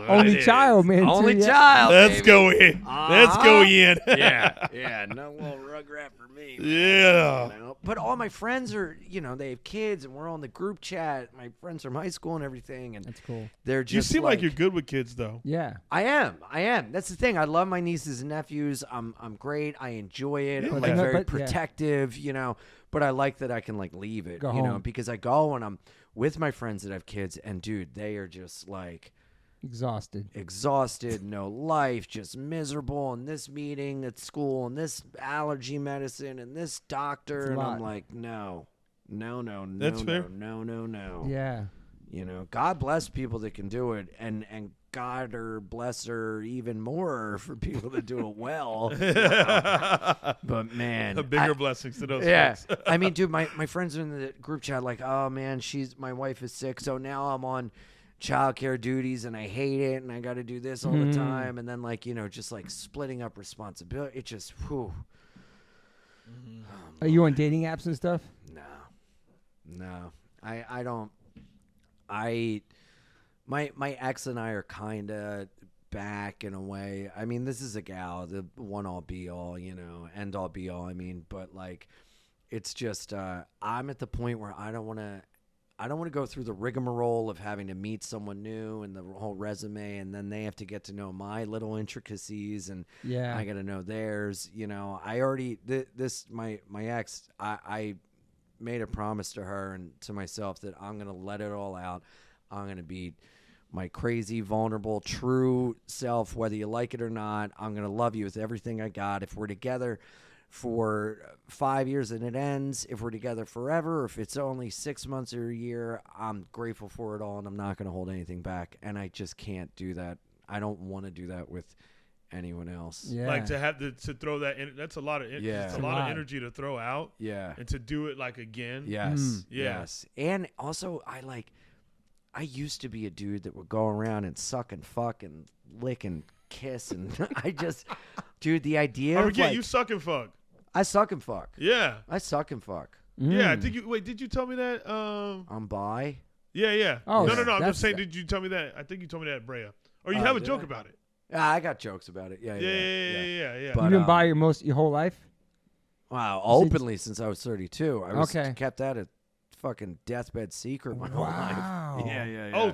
Only child, man. Only child. Let's go in. Let's go in. Yeah. No little rugrat for me. Man. Yeah. You know? But all my friends are, you know, they have kids, and we're on the group chat. My friends from high school and everything, and that's cool. They're just. You seem like you're good with kids, though. Yeah, I am. That's the thing. I love my nieces and nephews. I'm great. I enjoy it. I'm like very protective, you know. But I like that I can like leave it, you know, because I go and I'm with my friends that have kids, and dude, they are just like exhausted, no life, just miserable, and this meeting at school, and this allergy medicine, and this doctor, and I'm like, no. That's fair. No. Yeah. You know, God bless people that can do it, and God or bless her even more for people that do it well. You know? But man, bigger blessings to those folks. I mean, dude, my friends in the group chat like, oh man, my wife is sick, so now I'm on childcare duties and I hate it, and I got to do this all the time, and then like, you know, just like splitting up responsibility. It just, whew. Are you on dating apps and stuff? No, I don't. My ex and I are kind of back in a way. I mean, this is a gal, the one all be all, you know, end all be all. I mean, but like, it's just I'm at the point where I don't want to go through the rigmarole of having to meet someone new and the whole resume, and then they have to get to know my little intricacies, and I got to know theirs. You know, I already my ex. I made a promise to her and to myself that I'm gonna let it all out. I'm gonna be my crazy, vulnerable, true self, whether you like it or not. I'm going to love you with everything I got. If we're together for 5 years and it ends, if we're together forever, or if it's only 6 months or a year, I'm grateful for it all, and I'm not going to hold anything back. And I just can't do that. I don't want to do that with anyone else. Yeah. Like to have to throw that in, that's a lot of it's a lot of energy to throw out. Yeah. And to do it like again. Yes. Yes. And also I used to be a dude that would go around and suck and fuck and lick and kiss, and I just, dude, the idea. I forget, like, you suck and fuck. I suck and fuck. Yeah. I suck and fuck. Yeah. Did you tell me that? I'm bi. Yeah. Oh, no. I'm just saying. Did you tell me that? I think you told me that at Brea. Or you have a joke about it. Yeah, I got jokes about it. Yeah. But, you've been bi your whole life? Wow, openly since I was 32. I was okay. Kept that a fucking deathbed secret my whole life. Yeah. Oh,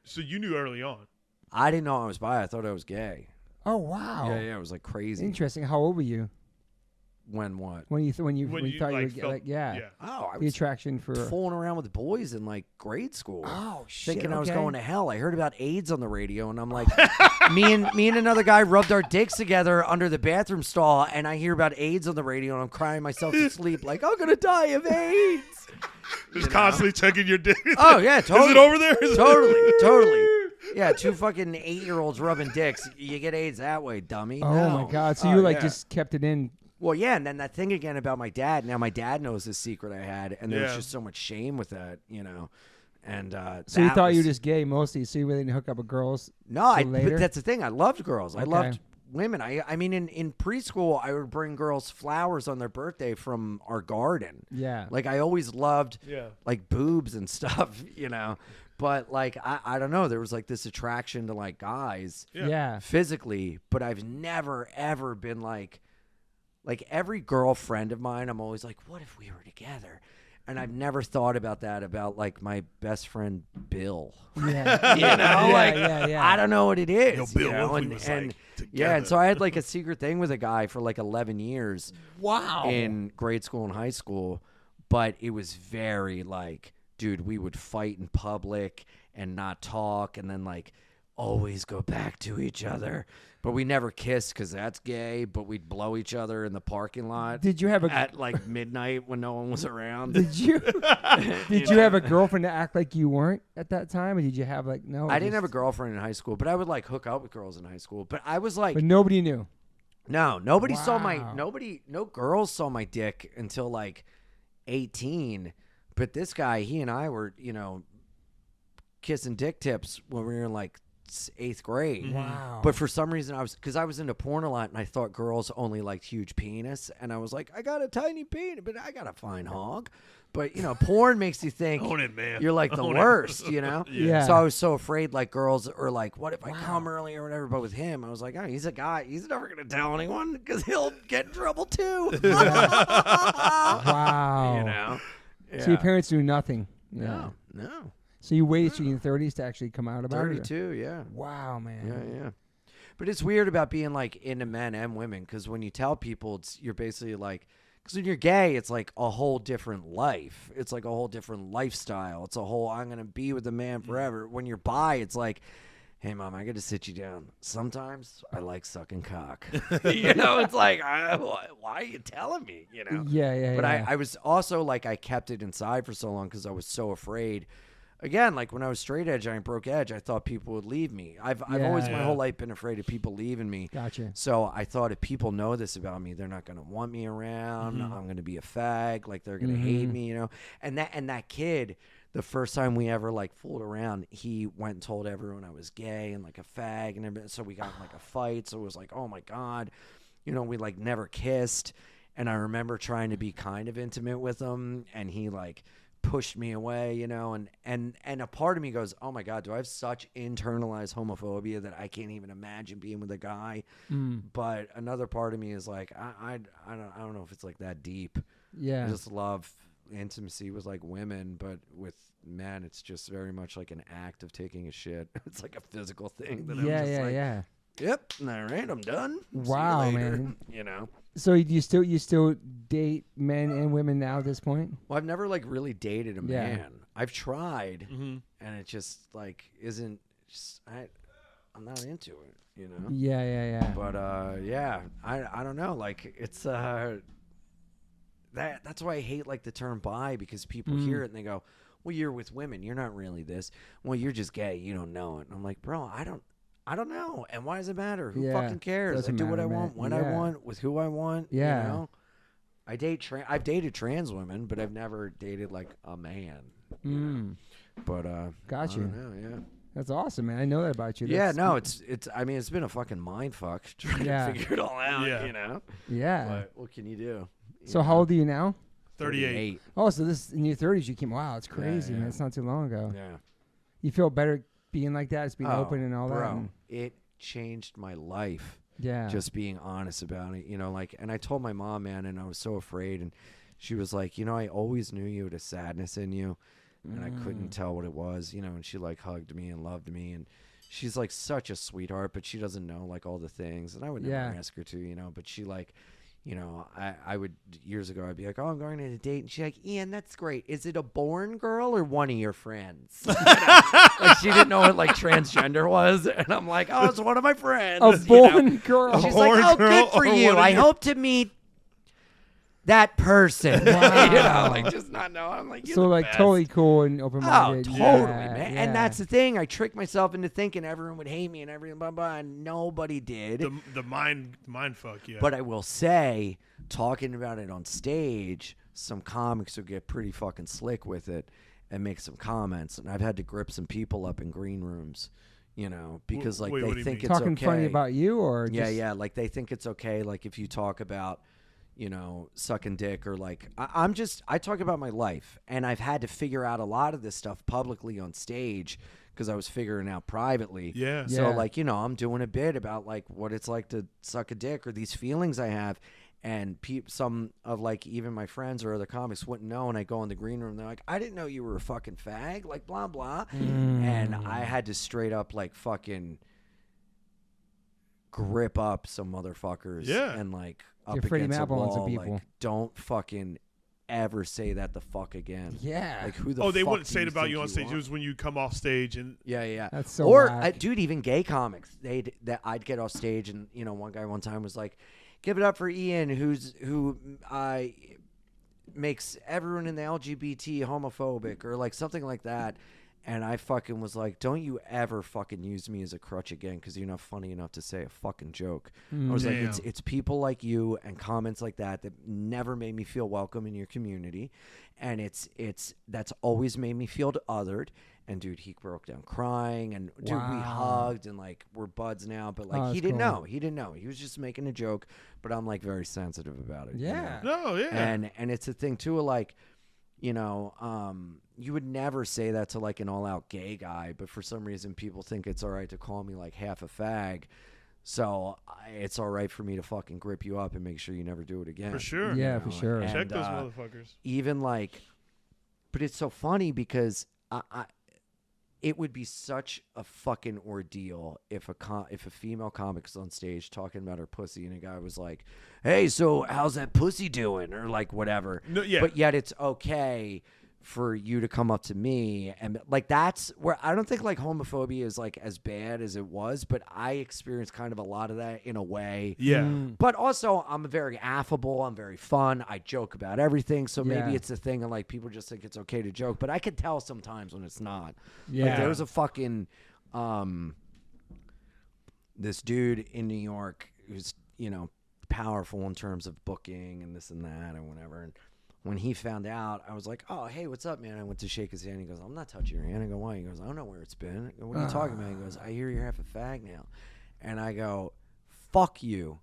so you knew early on? I didn't know I was bi. I thought I was gay. Oh wow. Yeah. It was like crazy. Interesting. How old were you? When what? When you thought you would get Oh, I the was attraction for fooling around with boys in like grade school. Oh shit! Thinking I was going to hell. I heard about AIDS on the radio, and I'm like, me and another guy rubbed our dicks together under the bathroom stall, and I hear about AIDS on the radio, and I'm crying myself to sleep, like I'm gonna die of AIDS. Just constantly checking your dick. Oh yeah, totally. Is it over there? Totally. Yeah, 2 fucking 8-year-olds rubbing dicks. You get AIDS that way, dummy. Oh my god! So you just kept it in. Well, yeah, and then that thing again about my dad. Now my dad knows this secret I had, and there's just so much shame with that, you know. And so you thought you were just gay mostly, so you really didn't hook up with girls. No, but that's the thing. I loved girls. I loved women. I mean, in preschool, I would bring girls flowers on their birthday from our garden. Yeah, like I always loved like boobs and stuff, you know. But like I don't know, there was like this attraction to like guys, physically. But I've never ever been like, like every girlfriend of mine, I'm always like, what if we were together? And I've never thought about that about like my best friend Bill. Yeah. I don't know what it is. Yo, Bill, you know? what if we was, like, yeah, and so together? I had like a secret thing with a guy for like 11 years. Wow. In grade school and high school, but it was very like, dude, we would fight in public and not talk, and then like always go back to each other. But we never kissed because that's gay. But we'd blow each other in the parking lot. Did you have at like midnight when no one was around? Did you have a girlfriend to act like you weren't at that time, or did you have like no? I didn't have a girlfriend in high school, but I would like hook up with girls in high school. But I was like, But nobody knew. no, nobody saw Wow. no girls saw my dick until like 18. But this guy, he and I were, kissing dick tips when we were in like 8th grade. Wow. But for some reason, because I was into porn a lot, and I thought girls only liked huge penis, and I was like, I got a tiny penis, but I got a fine hog. But porn makes you think Own it, man. you're like the Own it. worst, Yeah. So I was so afraid, like girls are like, what if I come early or whatever? But with him, I was like, oh, he's a guy. He's never gonna tell anyone because he'll get in trouble too. Wow. So your parents knew nothing. Yeah. No. So you waited to your 30s to actually come out about it? 32, yeah. Wow, man. Yeah. But it's weird about being like into men and women, because when you tell people, you're basically like, because when you're gay, it's like a whole different life. It's like a whole different lifestyle. It's a whole, I'm going to be with a man forever. When you're bi, it's like, hey, Mom, I got to sit you down. Sometimes I like sucking cock. It's like, why are you telling me, Yeah. But I was also like, I kept it inside for so long because I was so afraid. Again, like when I was straight edge and I broke edge, I thought people would leave me. I've always my whole life been afraid of people leaving me. Gotcha. So I thought if people know this about me, they're not going to want me around. I'm going to be a fag. Like they're going to hate me, And that kid, the first time we ever like fooled around, he went and told everyone I was gay and like a fag and everything. So we got in like a fight. So it was like, oh my God, we like never kissed. And I remember trying to be kind of intimate with him, and he like pushed me away, and a part of me goes, oh my God, do I have such internalized homophobia that I can't even imagine being with a guy? But another part of me is like, I don't know if it's like that deep. Yeah. I just love intimacy with like women, but with men, it's just very much like an act of taking a shit. It's like a physical thing that I'm just like, yep, all right, I'm done. Wow, See you later. man. So you still date men and women now at this point? Well, I've never like really dated a Yeah. man. I've tried, and it just like isn't. I'm not into it, Yeah. But I don't know. Like it's that's why I hate like the term bi, because people hear it and they go, "Well, you're with women. You're not really this. Well, you're just gay. You don't know it." And I'm like, bro, I don't know. And why does it matter? Who fucking cares? Doesn't I do what matter, I want, man. when I want, with who I want. Yeah. I've dated trans women, but I've never dated like a man. But Got I you. don't know, yeah. That's awesome, man. I know that about you. Yeah, That's, no, it's. I mean, it's been a fucking mind fuck trying to figure it all out. Yeah. Yeah. But what can you do? So how old are you now? 38. Oh, so this in your 30s you came. Wow, it's crazy, yeah. man. It's not too long ago. Yeah. You feel better being like that, just being open and all that. Bro, and- it changed my life. yeah. Just being honest about it, like, and I told my mom, man, and I was so afraid, and she was like, I always knew you had a sadness in you, and I couldn't tell what it was, and she like hugged me and loved me, and she's like such a sweetheart, but she doesn't know like all the things, and I would never ask her to, but she like, I would, years ago, I'd be like, oh, I'm going on a date. And she's like, Ian, that's great. Is it a born girl or one of your friends? Like, she didn't know what, like, transgender was. And I'm like, oh, it's one of my friends. A born girl. She's born like, oh, girl good for or you. one of I your- hope to meet that person. Wow. Like, just not know. I'm like, you're So the like best. totally cool and Oh, open-minded. totally, Yeah, man. yeah. And that's the thing. I tricked myself into thinking everyone would hate me and everything, blah, blah, and nobody did. The mind fuck, yeah. But I will say, talking about it on stage, some comics will get pretty fucking slick with it and make some comments. And I've had to grip some people up in green rooms, because like Wait, what do they you think mean? it's talking okay. funny about you or just, Yeah, like they think it's okay. Like if you talk about, sucking dick or like, I talk about my life, and I've had to figure out a lot of this stuff publicly on stage because I was figuring out privately. Yeah. So Yeah. like, I'm doing a bit about like what it's like to suck a dick or these feelings I have. And some of like even my friends or other comics wouldn't know, and I go in the green room. They're like, "I didn't know you were a fucking fag," like blah blah, and I had to straight up like fucking grip up some motherfuckers, and like up against a wall, like don't fucking ever say that the fuck again. Yeah. Like who the? Oh, they fuck wouldn't do say you it about think you on stage. It was when you come off stage and yeah. That's so. Or dude, even gay comics, that I'd get off stage and one guy one time was like, "Give it up for Ian, who makes everyone in the LGBT homophobic," or like something like that. And I fucking was like, "Don't you ever fucking use me as a crutch again, because you're not funny enough to say a fucking joke." I was like, it's people like you and comments like that never made me feel welcome in your community, and that's always made me feel othered. And dude, he broke down crying, and dude, we hugged, and like we're buds now. But like he didn't know. He didn't know. He was just making a joke. But I'm like very sensitive about it. Yeah. No, yeah. And it's a thing too, like, you would never say that to like an all-out gay guy, but for some reason people think it's all right to call me like half a fag. So it's all right for me to fucking grip you up and make sure you never do it again. For sure. Yeah, for sure. And, check those motherfuckers. Even like, but it's so funny because it would be such a fucking ordeal if a female comic's on stage talking about her pussy and a guy was like, "Hey, so how's that pussy doing?" or like whatever. No, yeah. But yet it's okay for you to come up to me, and like that's where I don't think like homophobia is like as bad as it was, but I experienced kind of a lot of that in a way. Yeah. But also I'm very affable, I'm very fun, I joke about everything, so maybe it's a thing and like people just think it's okay to joke, but I can tell sometimes when it's not. Yeah. Like there was a fucking this dude in New York who's powerful in terms of booking and this and that and whatever, and when he found out, I was like, "Oh, hey, what's up, man?" I went to shake his hand. He goes, "I'm not touching your hand." I go, "Why?" He goes, "I don't know where it's been." I go, "What are you talking about?" He goes, "I hear you're half a fag now." And I go, "Fuck you."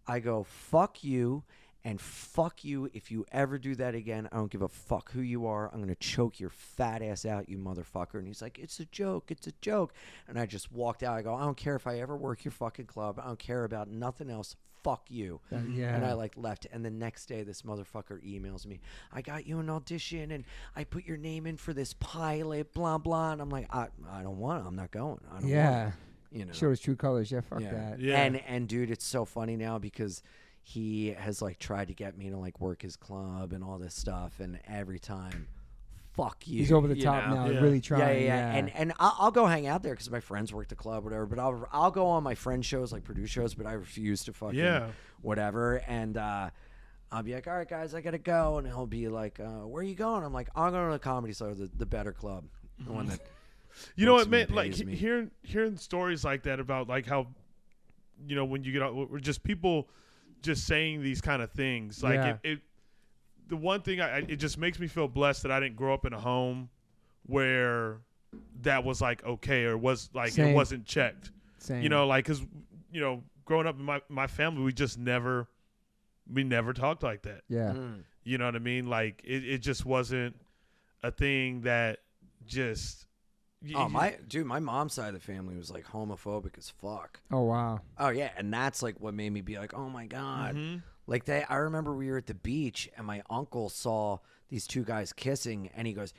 I go, "Fuck you, and fuck you if you ever do that again. I don't give a fuck who you are. I'm going to choke your fat ass out, you motherfucker." And he's like, "It's a joke. It's a joke." And I just walked out. I go, "I don't care if I ever work your fucking club. I don't care about nothing else. Fuck you." And I like left. And the next day this motherfucker emails me, "I got you an audition and I put your name in for this pilot, blah blah." And I'm like, I don't want it. I'm not going. I don't want it. Show his true colors. Yeah, fuck that. Yeah. And dude, it's so funny now because he has like tried to get me to like work his club and all this stuff, and every time, fuck you. He's over the top now, really trying. Yeah. And I'll go hang out there because my friends work the club, whatever. But I'll go on my friend shows, like produce shows, but I refuse to fucking whatever. And I'll be like, "All right, guys, I gotta go," and he'll be like, "Where are you going?" I'm like, "I'm going to the Comedy Store, the better club, the one that." You know what, man? Like hearing stories like that about like how, when you get out, just people just saying these kind of things, like the one thing it just makes me feel blessed that I didn't grow up in a home where that was like okay or was like it wasn't checked. Same. Like because growing up in my family, we never talked like that. Yeah. You know what I mean? Like it just wasn't a thing that just. My mom's side of the family was like homophobic as fuck. Oh wow. Oh yeah, and that's like what made me be like, "Oh my god." Like I remember we were at the beach and my uncle saw these two guys kissing and he goes,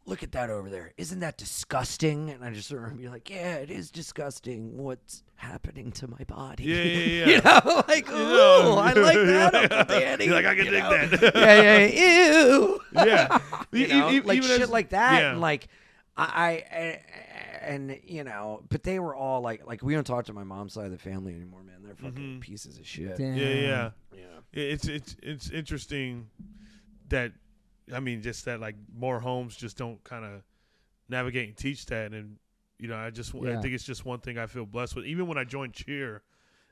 "Look at that over there. Isn't that disgusting?" And I just remember being like, "Yeah, it is disgusting. What's happening to my body?" Yeah. Like, ooh, I like that, Uncle Danny. You're like, I can dig that. Ew. Yeah. Like even shit like that. Yeah. And like, but they were all like we don't talk to my mom's side of the family anymore, man. They're fucking pieces of shit. Damn. Yeah. It's interesting that, I mean, just that like more homes just don't kind of navigate and teach that, and I think it's just one thing I feel blessed with. Even when I joined cheer,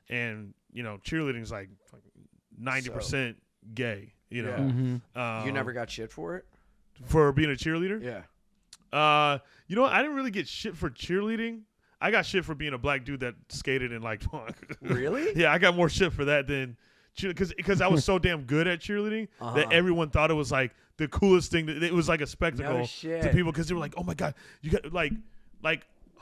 and cheerleading is like 90% gay. You never got shit for it for being a cheerleader. Yeah. I didn't really get shit for cheerleading. I got shit for being a black dude that skated and liked punk. Really? Yeah, I got more shit for that than because I was so damn good at cheerleading that everyone thought it was like the coolest thing. It was like a spectacle to people because they were like, "Oh my god, you got like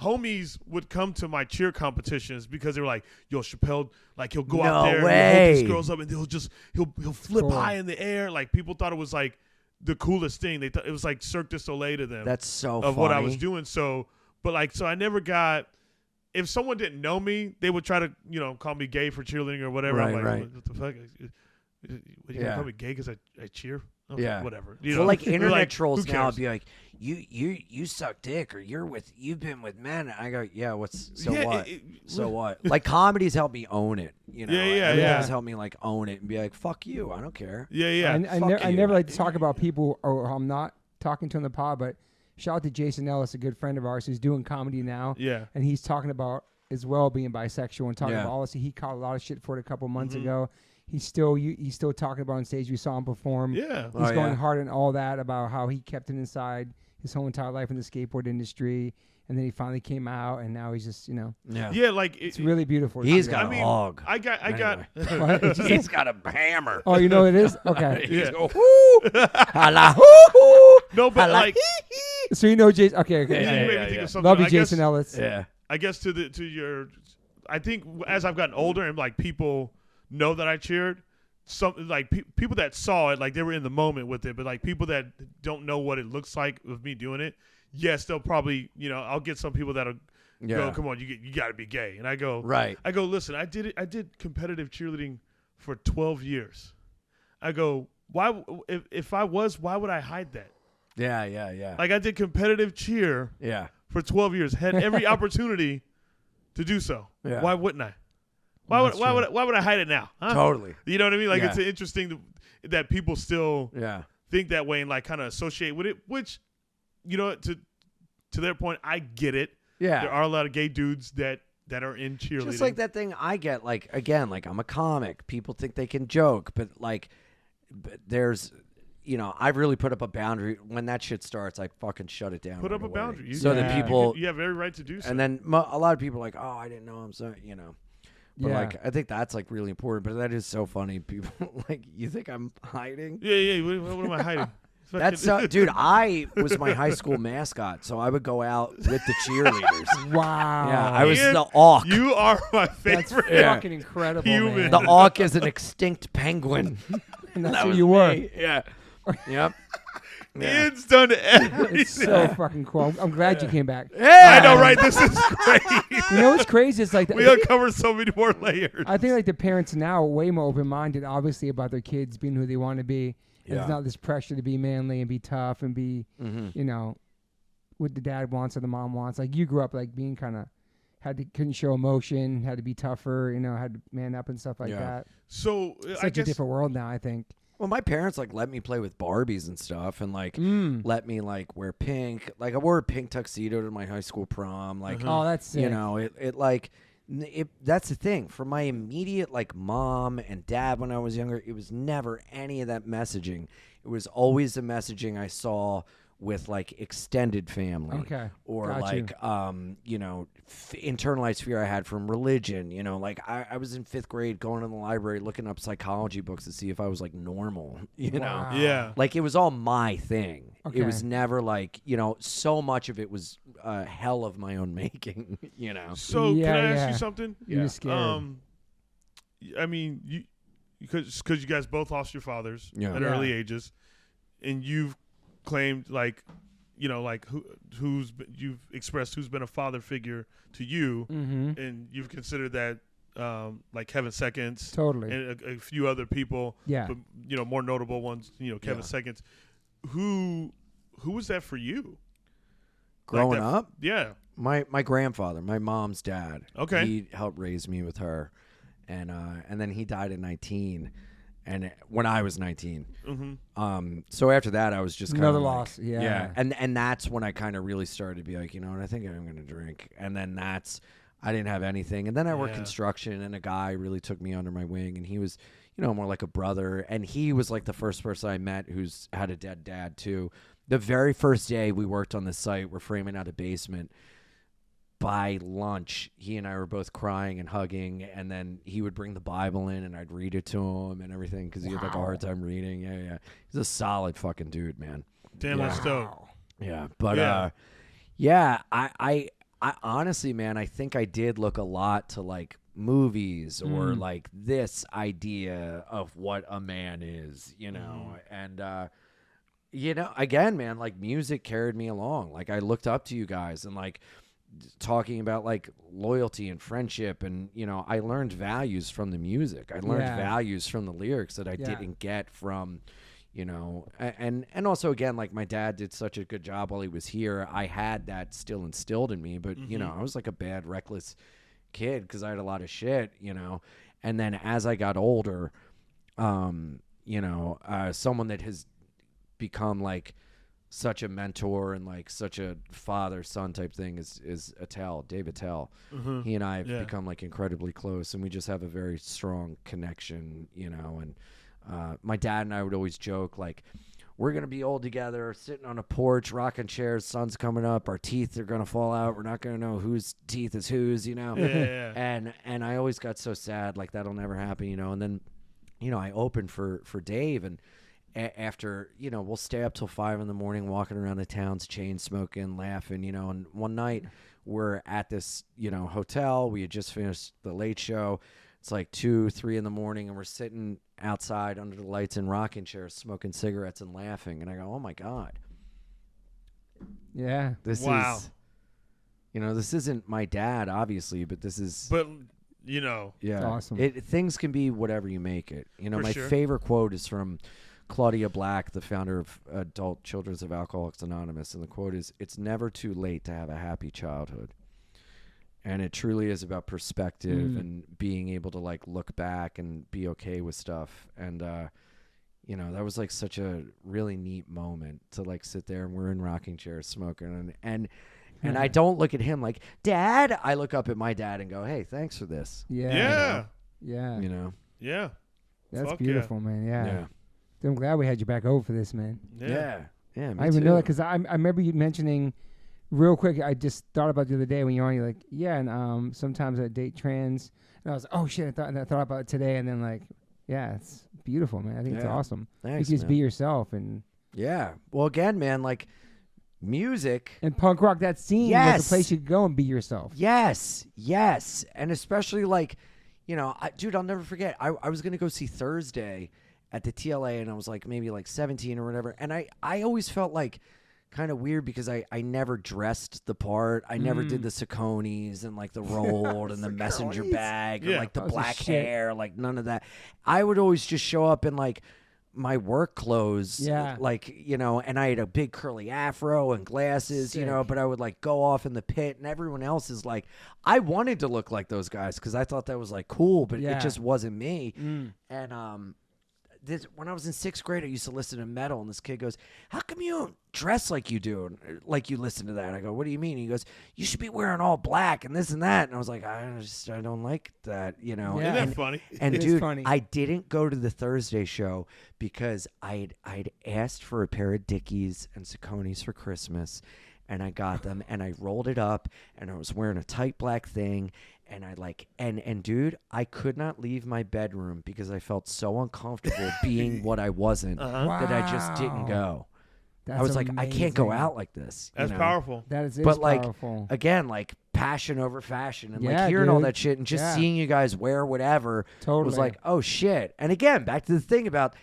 homies would come to my cheer competitions because they were like, yo, Chappelle, like he'll go No out there way. and he'll hold these girls up and he'll flip Cool. high in the air. Like people thought it was like the coolest thing. They thought it was like Cirque du Soleil to them. That's so of funny. what I was doing. So I never got. If someone didn't know me, they would try to call me gay for cheerleading or whatever. I'm like, Right. what the fuck? What, you gonna call me gay because I cheer? Okay, Yeah. whatever. Well, like internet like, trolls who now cares? would be like, you suck dick, or you've been with men. I go, yeah, so Yeah, what? So what? Like comedies help me own it. Yeah. Everything's helped me like own it and be like, fuck you, I don't care. Yeah. I never like to talk about people, or I'm not talking to on the pod, but shout out to Jason Ellis, a good friend of ours who's doing comedy now. Yeah. And he's talking about as well being bisexual and talking Yeah. about all this. He caught a lot of shit for it a couple months ago. He's still talking about on stage. We saw him perform. Yeah. He's Oh, going yeah. hard on all that about how he kept it inside his whole entire life in the skateboard industry, and then he finally came out, and now he's just Yeah, like it's really beautiful. to He's see got that. a hog. I got. What? He's got a hammer. Oh, you know what it is? Okay. He's Yeah. go, whoo, hala, hoo, No, but hala, like, So you know Jason? Okay. you made me yeah, think yeah. of something. Love you, I guess- Jason Ellis. yeah. I guess to your, I think as I've gotten older and like people know that I cheered, some like people that saw it, like they were in the moment with it, but like people that don't know what it looks like of me doing it, yes, they'll probably I'll get some people that'll go, come on, you got to be gay, and I go, Right. I go, listen, I did competitive cheerleading for 12 years. I go, why if I was, why would I hide that? Yeah. Like I did competitive cheer Yeah. for 12 years, had every opportunity to do so. Yeah. Why wouldn't I? Why would I hide it now? Huh? Totally. You know what I mean? Like Yeah. it's interesting that people still Yeah. think that way and like kind of associate with it, which to their point, I get it. Yeah. There are a lot of gay dudes that are in cheerleading. Just like that thing I get, like, again, like I'm a comic. People think they can joke, but there's, I've really put up a boundary. When that shit starts, I fucking shut it down. Put right up a away. boundary. So that people, you have every right to do so. and then a lot of people are like, oh, I didn't know I'm so, But Yeah. like, I think that's like really important. But that is so funny. People like, you think I'm hiding? Yeah. What am I hiding? That's dude. I was my high school mascot, so I would go out with the cheerleaders. Wow. Yeah, I was Ian, the auk. You are my That's favorite. fucking incredible, Human. man. The auk is an extinct penguin. And that's That who was you were. me. Yeah. Yep. Yeah. Ian's done everything. It's so fucking cool. I'm glad you came back. I know, right? This is great. You know what's crazy? It's like We uncovered so many more layers. I think like the parents now are way more open-minded, obviously, about their kids being who they want to be. And Yeah. There's not this pressure to be manly and be tough and be, what the dad wants or the mom wants. Like you grew up like being kind of couldn't show emotion, had to be tougher, had to man up and stuff like Yeah. that. So It's I such a guess different world now, I think. Well, my parents like let me play with Barbies and stuff, and like let me like wear pink. Like I wore a pink tuxedo to my high school prom. Like Oh, that's sick. that's the thing. For my immediate like mom and dad when I was younger, it was never any of that messaging. It was always the messaging I saw with like extended family. Okay. Or Got you. like internalized fear I had from religion. Like I was in 5th grade going to the library looking up psychology books to see if I was like normal. Wow. Yeah. Like it was all my thing. Okay. It was never like, so much of it was hell of my own making, So Yeah, can I ask yeah. you something? You're scared. I mean, because you guys both lost your fathers Yeah. at Yeah. early ages, and you've claimed like you've expressed who's been a father figure to you, Mm-hmm. and you've considered that like Kevin Seconds Totally. and a few other people, Yeah. but more notable ones, Kevin Yeah. Seconds. Who was that for you? Growing that- up, Yeah. my grandfather, my mom's dad. Okay. He helped raise me with her, and then he died at 19, and when I was 19. Mm-hmm. So after that, I was just kind Another of loss. Yeah. and that's when I kind of really started to be like, what, I think I'm gonna drink, and then I didn't have anything, and then I worked Yeah. construction, and a guy really took me under my wing, and he was, more like a brother, and he was like the first person I met who's had a dead dad too. The very first day we worked on the site, we're framing out a basement. By lunch, he and I were both crying and hugging, and then he would bring the Bible in, and I'd read it to him and everything because he had like a hard time reading. Yeah. He's a solid fucking dude, man. Damn, that's dope. Yeah, but Yeah. I honestly, man, I think I did look a lot to like movies or like this idea of what a man is, you know, and you know, again, man, like music carried me along. Like I looked up to you guys and like talking about like loyalty and friendship, and you know, I learned values from the music. I learned values from the lyrics that I didn't get from, you know, and also again, like my dad did such a good job while he was here. I had that still instilled in me, but you know, I was like a bad, reckless kid because I had a lot of shit, you know. And then as I got older, you know, someone that has become like such a mentor and like such a father-son type thing is Attell, Dave Attell. He and I have become like incredibly close, and we just have a very strong connection, you know. And my dad and I would always joke like, we're going to be old together, sitting on a porch, rocking chairs, sun's coming up, our teeth are going to fall out, we're not going to know whose teeth is whose, you know. And I always got so sad, like that'll never happen, you know. And then, you know, I opened for Dave, and after, you know, we'll stay up till 5 a.m, walking around the towns, chain smoking, laughing, you know. And one night we're at this, you know, hotel. We had just finished the late show. It's like 2, 3 a.m, and we're sitting outside under the lights in rocking chairs, smoking cigarettes and laughing. And I go, oh my God. Yeah. This is, you know, this isn't my dad, obviously, but this is. But, you know. Yeah. It's awesome. Things can be whatever you make it. You know, my sure. favorite quote is from Claudia Black, the founder of Adult Children's of Alcoholics Anonymous. And the quote is, "It's never too late to have a happy childhood." And it truly is about perspective and being able to like look back and be okay with stuff. And, you know, that was like such a really neat moment to like sit there and we're in rocking chairs smoking. And I don't look at him like, Dad. I look up at my dad and go, hey, thanks for this. Yeah. You know? Yeah. That's Fuck beautiful, man. Yeah. I'm glad we had you back over for this, man. Yeah. I even know that because I remember you mentioning real quick. I just thought about the other day when you're on. You're like, and sometimes I date trans, and I was, oh shit, I thought about it today, and then like, it's beautiful, man. I think it's awesome. Thanks, you can just be yourself, and well, again, man, like music and punk rock. That scene was a place you could go and be yourself. Yes, and especially like, you know, dude, I'll never forget. I was gonna go see Thursday at the TLA, and I was like maybe like 17 or whatever, and I always felt like kind of weird because I never dressed the part. I never did the Saucony's and like the rolled and the messenger bag and like the black hair, like none of that. I would always just show up in like my work clothes, like, you know, and I had a big curly afro and glasses, you know, but I would like go off in the pit, and everyone else is like, I wanted to look like those guys because I thought that was like cool, but it just wasn't me. And when I was in 6th grade, I used to listen to metal, and this kid goes, how come you don't dress like you do, like you listen to that? I go, what do you mean? He goes, you should be wearing all black and this and that. And I was like, I don't like that, you know. Isn't that funny? And dude, I didn't go to the Thursday show because I'd asked for a pair of Dickies and Saucony's for Christmas, and I got them, and I rolled it up, and I was wearing a tight black thing. And I like, and dude, I could not leave my bedroom because I felt so uncomfortable being what I wasn't that I just didn't go. I was like, I can't go out like this. That's powerful. That is powerful. Like, again, like passion over fashion, and like hearing all that shit, and just seeing you guys wear whatever was like, oh shit. And again, back to the thing about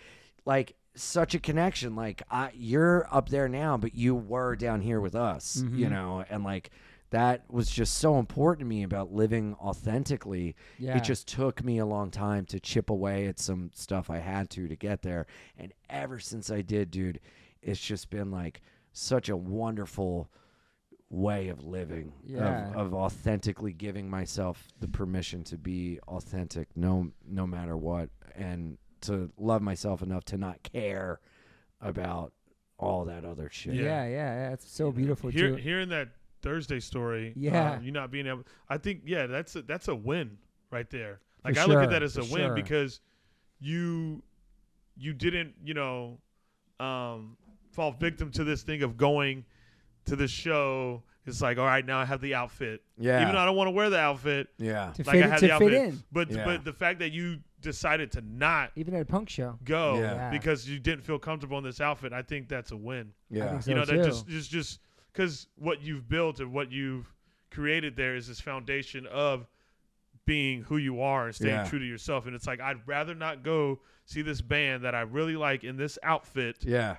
like such a connection. Like you're up there now, but you were down here with us, you know, and like, that was just so important to me about living authentically. It just took me a long time to chip away at some stuff I had to get there. And ever since I did, dude, it's just been like such a wonderful way of living, of authentically giving myself the permission to be authentic no matter what, and to love myself enough to not care about all that other shit. Yeah. It's so beautiful too. Hearing that Thursday story, you not being able, I think that's a win right there. Like I look at that as a win because you didn't, you know, fall victim to this thing of going to the show. It's like, all right, now I have the outfit. Yeah. Even though I don't want to wear the outfit. Yeah. To fit in. But the fact that you decided to not even at a punk show go because you didn't feel comfortable in this outfit, I think that's a win. Yeah. You know, that just because what you've built and what you've created there is this foundation of being who you are and staying Yeah. true to yourself. And it's like, I'd rather not go see this band that I really like in this outfit Yeah.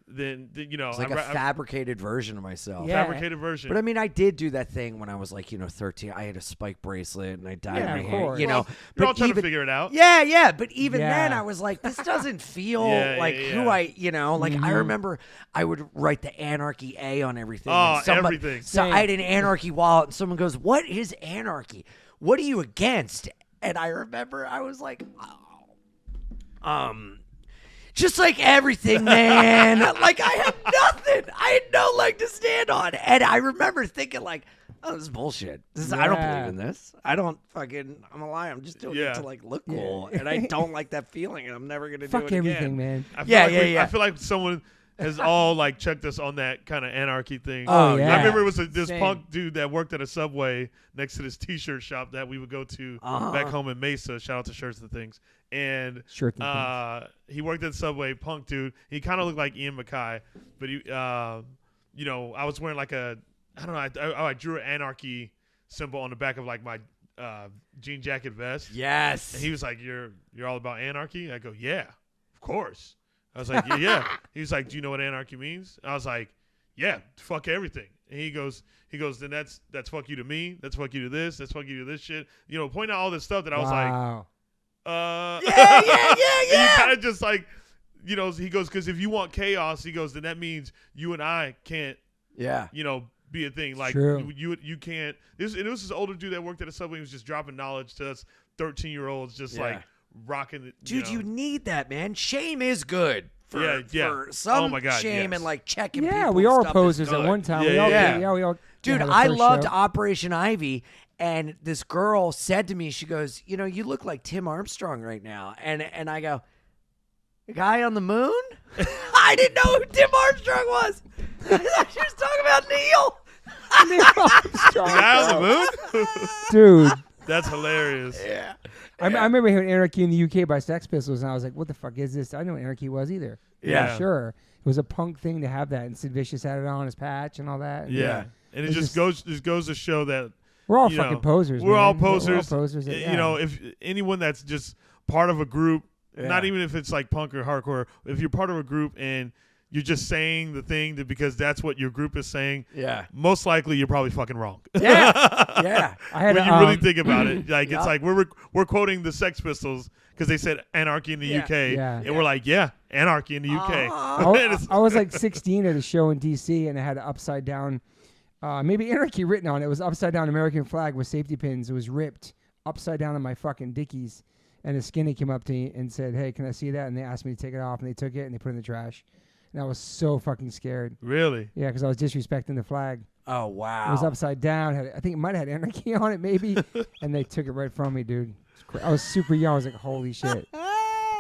than you know, It's like a fabricated version of myself. Yeah. fabricated version. But I mean, I did do that thing when I was like, 13. I had a spike bracelet and I dyed Yeah, my of hair, course. you know. Well, you're all But trying to even, figure it out. yeah. But even Yeah. then, I was like, this doesn't feel Yeah, like yeah, who yeah. I, like I Mhm. remember I would write the Anarchy A on everything. Oh, and somebody- everything. So Same. I had an Anarchy wallet, and someone goes, "What is Anarchy? What are you against?" And I remember I was like, just like everything, man. Like I had nothing. I had no leg to stand on. And I remember thinking like, oh, this is bullshit. I don't Yeah. believe in this. I don't fucking, I'm a liar. I'm just doing Yeah. it to like look cool. And I don't like that feeling and I'm never going to do Fuck it everything, again. man. I feel like Yeah. I feel like someone has all like checked us on that kind of anarchy thing. Oh, yeah. I remember it was this Same. punk dude that worked at a Subway next to this T-shirt shop that we would go to back home in Mesa. Shout out to Shirts and Things. And Shirts and he worked at Subway, punk dude. He kind of looked like Ian Mackay, but he, I was wearing like I drew an anarchy symbol on the back of like my jean jacket vest. Yes. And he was like, "You're all about anarchy?" I go, "Yeah, of course." I was like, "Yeah." He was like, "Do you know what anarchy means?" I was like, "Yeah, fuck everything." And he goes, "Then that's fuck you to me. That's fuck you to this. That's fuck you to this shit." Point out all this stuff that I was like, Wow. yeah. And you kind of just like, he goes, "Because if you want chaos," he goes, "then that means you and I can't, Yeah. be a thing. Like True. you can't." And it was this older dude that worked at a Subway. He was just dropping knowledge to us 13-year-olds, just Yeah. like rocking it. Dude, you need that, man. Shame is good. For some Oh my God, shame yes. and like checking Yeah, people we and all stuff posers is at good. one time. Yeah, we all, yeah. we all. Dude, had our I first loved show. Operation Ivy, and this girl said to me, she goes, you look like Tim Armstrong right now. And I go, the guy on the moon? I didn't know who Tim Armstrong was. I thought she was talking about Neil. The guy on the moon? Dude. That's hilarious. Yeah. I remember hearing Anarchy in the UK by Sex Pistols, and I was like, what the fuck is this? I didn't know what Anarchy was either. Yeah. Sure. It was a punk thing to have that, and Sid Vicious had it on his patch and all that. And Yeah. And it It's just goes to show that We're all you fucking know, posers, we're all man. We're all posers. posers, yeah. If anyone that's just part of a group, not Yeah. even if it's like punk or hardcore, if you're part of a group and you're just saying the thing because that's what your group is saying, Yeah. most likely you're probably fucking wrong. Yeah. Yeah. I had When a, you really think about it, like Yup. it's like we're quoting the Sex Pistols because they said anarchy in the Yeah. UK, Yeah. and we're like, yeah, anarchy in the UK. I was like 16 at a show in DC, and it had an upside down, maybe Anarchy written on it. It was upside down American flag with safety pins. It was ripped upside down on my fucking Dickies. And a skinny came up to me and said, "Hey, can I see that?" And they asked me to take it off, and they took it and they put it in the trash. And I was so fucking scared. Really? Yeah, because I was disrespecting the flag. Oh, wow. It was upside down. I think it might have had Anarchy on it, maybe. And they took it right from me, dude. I was super young. I was like, holy shit.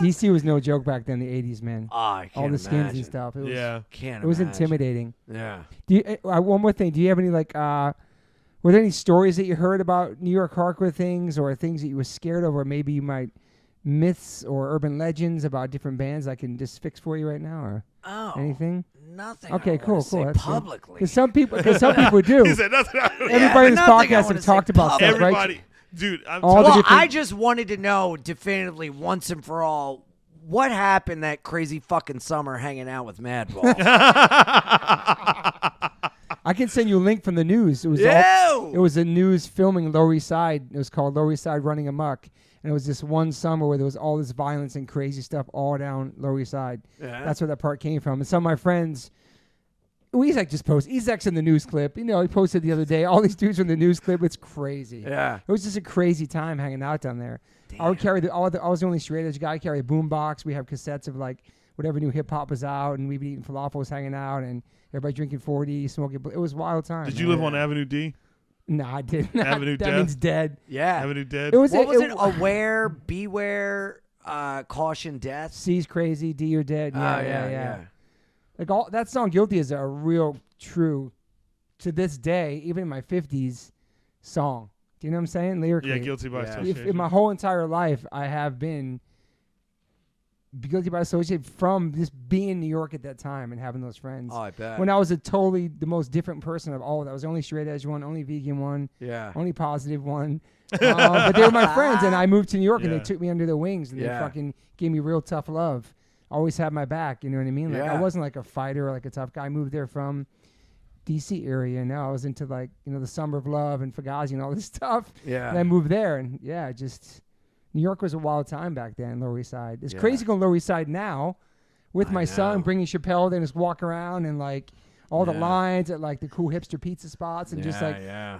DC was no joke back then, the 80s, man. Oh, I can't All the skins imagine. and stuff. It was, Yeah. Can't It was imagine. intimidating. Yeah. Do you, one more thing. Do you have any, like, were there any stories that you heard about New York hardcore things or things that you were scared of, or maybe you might myths or urban legends about different bands I can just fix for you right now, or Oh. anything? Nothing. Okay, I cool, wanna cool. say That's good. publicly. Because some people do. He said nothing. Everybody in this nothing I podcast wanna have say talked about stuff, right? Everybody, dude. I'm All the Well, different- I just wanted to know definitively once and for all what happened that crazy fucking summer hanging out with Madball. I can send you a link from the news. It was Ew! it was a news filming Lower East Side. It was called Lower East Side Running Amok. And it was this one summer where there was all this violence and crazy stuff all down Lower East Side. Yeah. That's where that part came from. And some of my friends, Ezek just posted. Ezek's in the news clip. He posted the other day. All these dudes are in the news clip. It's crazy. Yeah. It was just a crazy time hanging out down there. I would carry I was the only straight edge guy. I carry a boombox. We have cassettes of like whatever new hip hop was out, and we'd be eating falafels, hanging out, and everybody drinking 40, smoking. It was a wild time. Did man. you live on Avenue D? No, I did not. Avenue that Death? means dead. Yeah. Avenue Dead? It was. What was it? Aware, beware, caution, death. C's crazy, D you're dead. Yeah, Oh, yeah. Like all that song, "Guilty" is a real, true, to this day, even in my 50s, song. Do you know what I'm saying? Lyrically, Yeah, guilty by Yeah. association. in my whole entire life, I have been guilty by association from just being in New York at that time and having those friends. Oh, I bet. When I was the most different person of all, that was the only straight edge one, only vegan one, only positive one. But they were my friends, and I moved to New York, and they took me under their wings, and they fucking gave me real tough love. Always had my back, you know what I mean? Like I wasn't like a fighter or like a tough guy. I moved there from DC area, and now I was into like, you know, the Summer of Love and Fugazi and all this stuff. Yeah. And I moved there, and just New York was a wild time back then, Lower East Side. It's crazy going Lower East Side now with my son, bringing Chappelle there and just walk around and like all the lines at like the cool hipster pizza spots and just like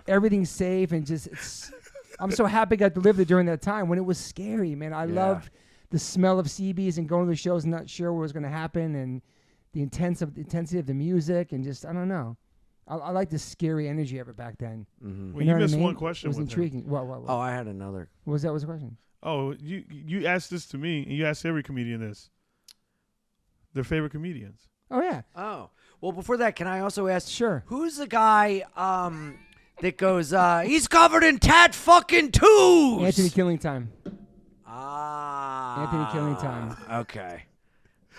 everything's safe and just I'm so happy I got to live there during that time when it was scary, man. I loved the smell of CBs and going to the shows and not sure what was going to happen and the intensity of the music and just, I don't know. I like the scary energy of it back then. Mm-hmm. Well, you missed one question. It was intriguing. What? Oh, I had another. What was that? What was the question? Oh, you asked this to me, and you asked every comedian this. Their favorite comedians. Oh, yeah. Oh. Well, before that, can I also ask? Sure. Who's the guy that goes, he's covered in tat fucking twos? Anthony Killing Time. Anthony Killing Time. Okay.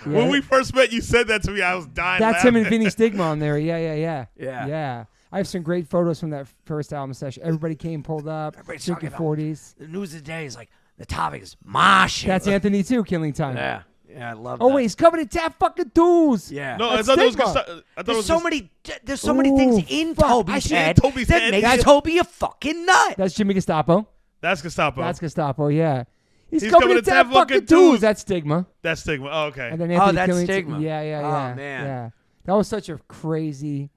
Yeah. When we first met, you said that to me. I was dying. That's laughing. him and Vinny Stigma on there. Yeah. I have some great photos from that first album session. Everybody came, pulled up, drinking 40s. The news of the day is like, the topic is moshing. That's Anthony too, Killing Time. Yeah, I love that. Oh, wait, he's covered in tap fucking tools. Yeah. No, that's I thought Stigma. it was good. I thought There's so many things in Toby's head that makes Toby a fucking nut. That's Jimmy Gestapo. That's Gestapo. Yeah. He's covered in tap fucking tools. That's Stigma. That's Stigma. Oh, okay. And then Anthony that's Killing Stigma. Yeah. Oh, man. Yeah. That was such a crazy...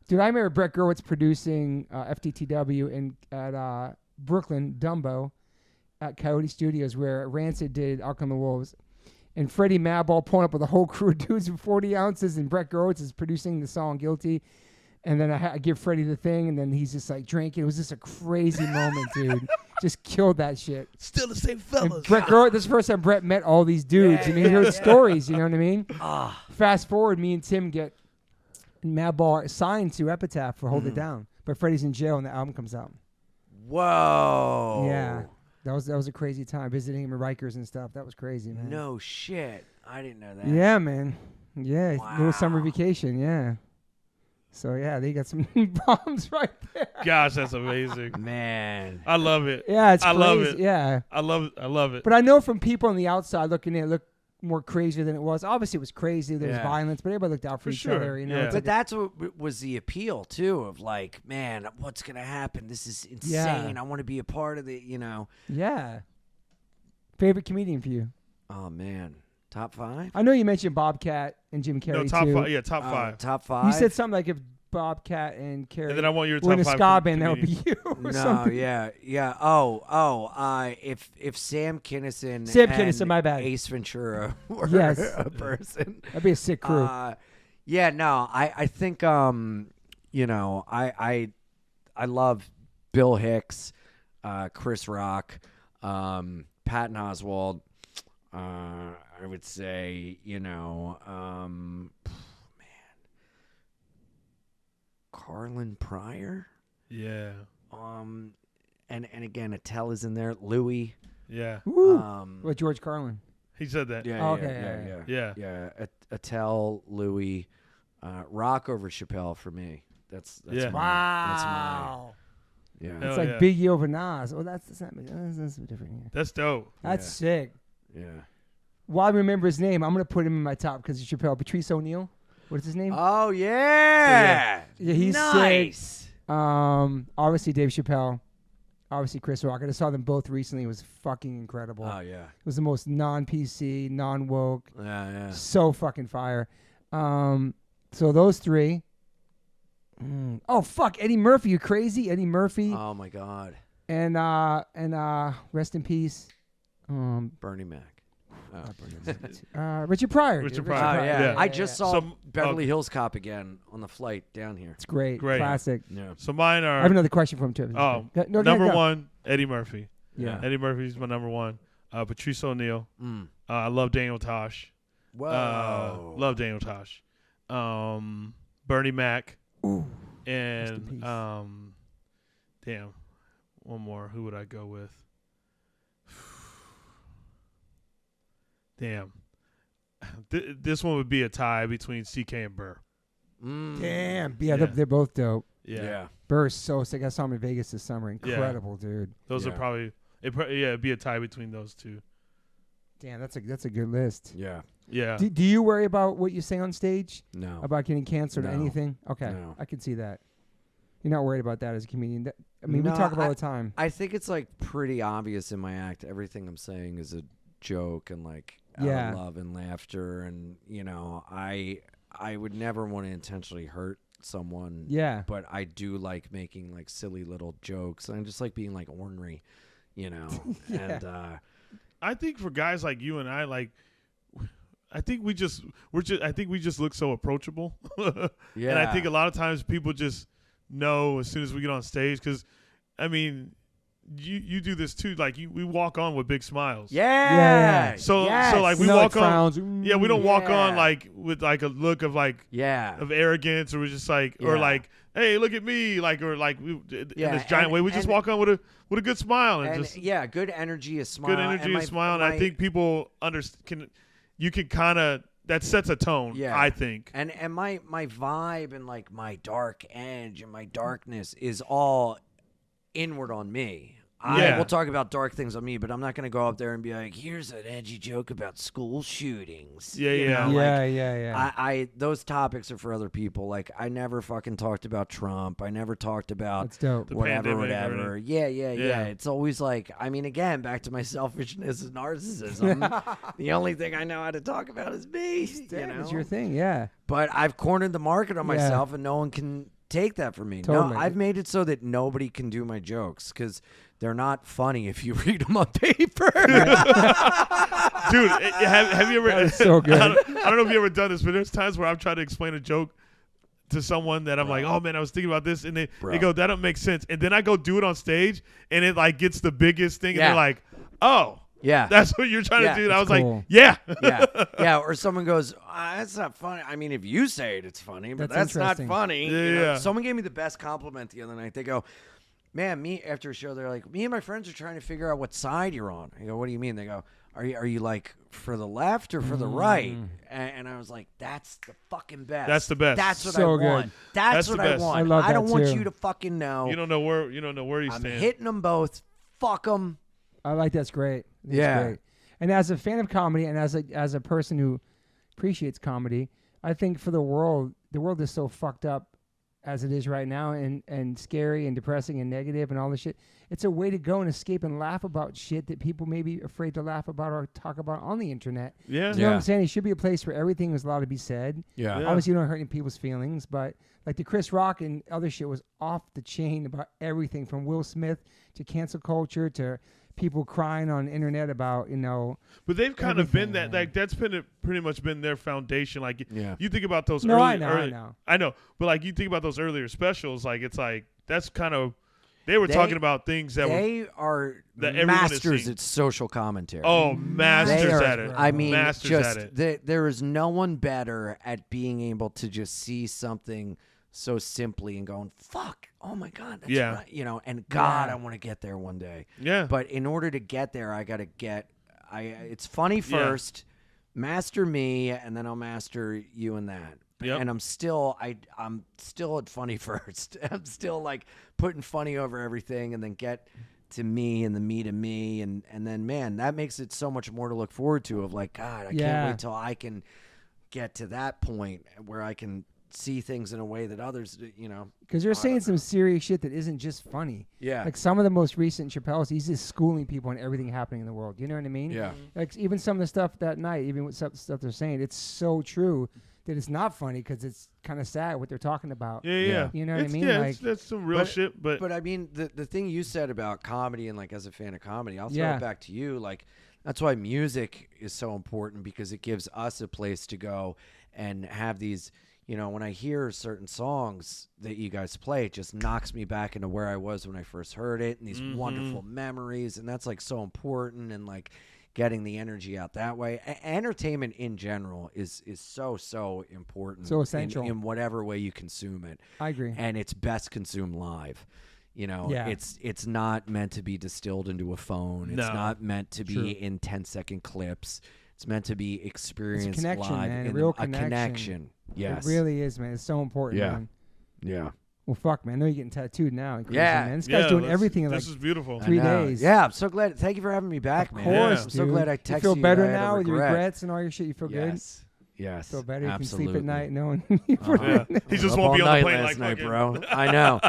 Dude, I remember Brett Gurewitz producing FTTW at Brooklyn, Dumbo, at Coyote Studios, where Rancid did Outcome of the Wolves. And Freddie Madball pulling up with a whole crew of dudes with 40 ounces, and Brett Gurewitz is producing the song Guilty. And then I give Freddie the thing, and then he's just like drinking. It was just a crazy moment, dude. Just killed that shit. Still the same fellas. And Brett Gurewitz, this is the first time Brett met all these dudes. And he heard stories, you know what I mean? Fast forward, me and Tim get Madball signed to Epitaph for Hold It Down. But Freddie's in jail, and the album comes out. Whoa. Yeah. That was a crazy time, visiting him at Rikers and stuff. That was crazy, man. No shit. I didn't know that. Yeah, man. Yeah, Wow. little summer vacation, yeah. So, yeah, they got some bombs right there. Gosh, that's amazing. Man. I love it. Yeah, it's I crazy. love it. Yeah. I love it. But I know from people on the outside looking in, it looked more crazy than it was. Obviously, it was crazy. There was violence, but everybody looked out for each other. You know, Yeah. It's But like that's what was the appeal, too, of like, man, what's going to happen? This is insane. I want to be a part of it, you know. Yeah. Favorite comedian for you? Oh, man. Top 5? I know you mentioned Bobcat and Jim Carrey, No, top too. 5. Yeah, top 5. Top 5? You said something like if Bobcat and Carrey And then I want your were in a top 5 ska band, that would be comedians. you or No, something. yeah. If Sam Kinison and my bad. Ace Ventura were Yes. a person. That'd be a sick crew. Yeah, no, I think you know, I love Bill Hicks, Chris Rock, Patton Oswalt. I would say, you know, man, Carlin Pryor. Yeah. And again, Attell is in there. Louis. Yeah. What, George Carlin? He said that. Yeah. Oh, okay, Yeah. Attell, Louis, Rock over Chappelle for me. That's Yeah. Wow. Yeah. Hell It's like yeah. Biggie over Nas. Oh, that's different here. That's dope. That's sick. Yeah. While I remember his name, I'm going to put him in my top because it's Chappelle. Patrice O'Neal. What is his name? Oh yeah. Yeah, he's nice. sick. Obviously Dave Chappelle. Obviously Chris Rock. I just saw them both recently. It was fucking incredible. Oh yeah. It was the most non-PC, non-woke. Yeah. So fucking fire. So those three. Oh fuck, Eddie Murphy, you crazy? Eddie Murphy. Oh my God. And rest in peace. Bernie Mac. Richard Pryor. Richard dude. Pryor. Oh yeah. Yeah. I just saw So, Beverly Hills Cop again on the flight down here. It's great. Great. Classic. Yeah. So mine I are have another question for him too. Oh, Go ahead, number go. 1, Eddie Murphy. Yeah. Eddie Murphy's my number 1. Patrice O'Neal. Mm. I love Daniel Tosh. Whoa. Love Daniel Tosh. Bernie Mac. Ooh. And peace. damn, one more. Who would I go with? Damn. This one would be a tie between CK and Burr. Damn. Yeah, they're both dope. Yeah. Burr's so sick. I saw him in Vegas this summer. Incredible, dude. Those are probably it'd be a tie between those two. Damn, that's a good list. Yeah. Yeah. Do you worry about what you say on stage? No. About getting canceled or No. anything? Okay. No. I can see that. You're not worried about that as a comedian. We talk about it all the time. I think it's like pretty obvious in my act. Everything I'm saying is a joke and like out of love and laughter, and I would never want to intentionally hurt someone. Yeah. But I do like making like silly little jokes. I just like being like ornery, and I think for guys like you and I, like, I think we just look so approachable. Yeah. And I think a lot of times people just know as soon as we get on stage, because I mean, you do this too. Like we walk on with big smiles. Yeah. So yes. so like we No, walk like on. frowns. Yeah, we don't walk on like with like a look of like yeah. of arrogance, or we're just like or like, hey, look at me, like, or like we in this giant way. We just walk on with a good smile and just good energy, a smile. good energy, a smile, and I think people you can kind of. That sets a tone, I think. And my vibe and like my dark edge and my darkness is all inward on me. We'll talk about dark things on me, but I'm not going to go up there and be like, here's an edgy joke about school shootings. Yeah. Those topics are for other people. Like, I never fucking talked about Trump. I never talked about That's dope. whatever. Yeah. It's always like, I mean, again, back to my selfishness and narcissism. The only thing I know how to talk about is me. It's your thing, yeah. But I've cornered the market on myself, and no one can take that from me. Totally. No, I've made it so that nobody can do my jokes because they're not funny if you read them on paper. Dude, have you ever? That's so good. I don't know if you ever done this, but there's times where I've tried to explain a joke to someone that I'm like, oh man, I was thinking about this, and they go, that don't make sense, and then I go do it on stage, and it like gets the biggest thing, and they're like, oh. Yeah. That's what you're trying to do. And I was cool. like, yeah. Yeah. Or someone goes, that's not funny. I mean, if you say it, it's funny, but that's not funny. Yeah. Someone gave me the best compliment the other night. They go, man, after a show, they're like, me and my friends are trying to figure out what side you're on. I go, what do you mean? They go, are you like for the left or for the right? And I was like, that's the fucking best. That's the best. That's what So I want. good. That's the what I best. want. I love that don't want too. you to fucking know. You don't know where you I'm stand. hitting them both. Fuck them. I like that's great. That's Yeah. great. And as a fan of comedy and as a person who appreciates comedy, I think for the world is so fucked up as it is right now and scary and depressing and negative and all this shit. It's a way to go and escape and laugh about shit that people may be afraid to laugh about or talk about on the internet. Yeah. You know what I'm saying? It should be a place where everything is allowed to be said. Yeah. Obviously, you don't hurt any people's feelings, but like the Chris Rock and other shit was off the chain about everything from Will Smith to cancel culture to people crying on the internet about, But they've kind of been that, man. like, that's been pretty much been their foundation. Like, Yeah. you think about those No, early, I know. But like, you think about those earlier specials, like, it's like, that's kind of, they were talking about things that They are that everyone has masters seen. at social commentary. Oh, masters They are- at it. I mean, masters just at it. there is no one better at being able to just see something so simply and going, fuck, oh my God, that's right. And God, I want to get there one day. Yeah. But in order to get there, I got to it's funny first, master me, and then I'll master you in that. Yep. And I'm still at funny first. I'm still like putting funny over everything and then get to me and the me to me. And then, man, that makes it so much more to look forward to of like, God, I can't wait till I can get to that point where I can see things in a way that others, Because you're saying some serious shit that isn't just funny. Yeah. Like some of the most recent Chappelle's, he's just schooling people on everything happening in the world. You know what I mean? Yeah. Like even some of the stuff that night, even with some stuff they're saying, it's so true that it's not funny because it's kind of sad what they're talking about. Yeah. You know what I mean? Yeah, like, that's some real shit. But I mean, the thing you said about comedy and like as a fan of comedy, I'll throw Yeah. it back to you. Like that's why music is so important because it gives us a place to go and have these. When I hear certain songs that you guys play, it just knocks me back into where I was when I first heard it and these wonderful memories. And that's like so important and like getting the energy out that way. Entertainment in general is so important. So essential. In whatever way you consume it. I agree. And it's best consumed live. Yeah. It's not meant to be distilled into a phone. It's not meant to be in 10-second clips. It's meant to be experienced it's a connection, live. man. In A connection. Yes. It really is, man. It's so important, Yeah. man. Yeah. Well, fuck, man. I know you're getting tattooed now. Crazy, Yeah. man. This guy's doing everything in This like is beautiful. 3 days. Yeah, I'm so glad. Thank you for having me back, Of man. course, I'm dude. so glad I texted you. You feel better I had a now with your regret. regrets and all your shit? You feel good? Yes. Feel better? You Absolutely. can sleep at night knowing. Yeah. He just won't be on the plane last like night, fucking- bro. I know.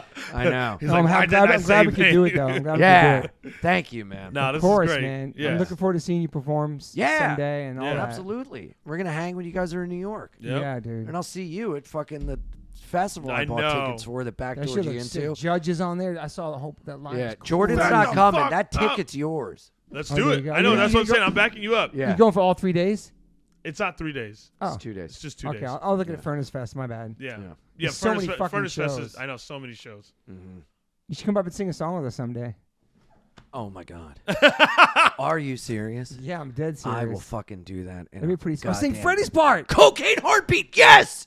He's No, like, I'm glad we could do it, though. I'm glad Yeah. we could do it. Thank you, man. No, this Of course, is great. man. Yeah. I'm looking forward to seeing you perform someday and all that. Absolutely. We're gonna hang when you guys are in New York. Yep. Yeah, dude. And I'll see you at fucking the festival I bought know. tickets for that That backdoored shit you looks sick. into. Judges on there. I saw the whole that line. Yeah, was cool. Jordan's That's not the coming. fuck That up. ticket's yours. Let's Oh, do there it. you go. I know. You- That's you what I'm go- saying. I'm backing you up. Yeah. You going for all 3 days? It's not 3 days. Oh, It's 2 days. It's just 2 okay. days. I'll look at Furnace Fest. My bad. Yeah. Yeah. Yeah. There's so many fucking Furnace Fest shows. is, I know, so many shows. Mm-hmm. You should come up and sing a song with us someday. Oh my God. Are you serious? Yeah, I'm dead serious. I will fucking do that. That'd be pretty. I'll sing goddamn- Freddie's part, Cocaine Heartbeat. Yes.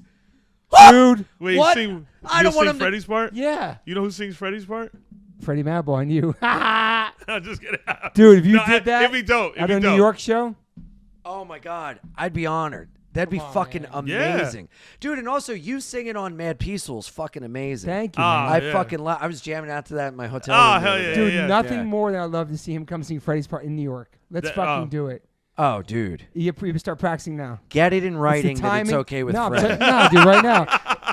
dude. Wait, What? you sing, I don't you want sing him to- Freddie's part? Yeah, You know who sings Freddie's part? Freddie Madball and you, I'm just kidding. dude. If you No, did that it'd be dope. at It'd a be New dope. York show, Oh my God. I'd be honored. That'd be Come on, fucking man. amazing. Dude, and also you singing on Mad Peaceful is fucking amazing. thank you. Ah, man. I yeah. fucking I was jamming out to that in my hotel. Oh, room the hell other yeah, day. Dude, yeah. nothing Yeah. more than I'd love to see him come sing Freddie's part in New York. Let's That- fucking oh. do it. Oh, dude. You start practicing now. Get it in It's the writing that it's timing. okay with no, Fred. no, dude, right now.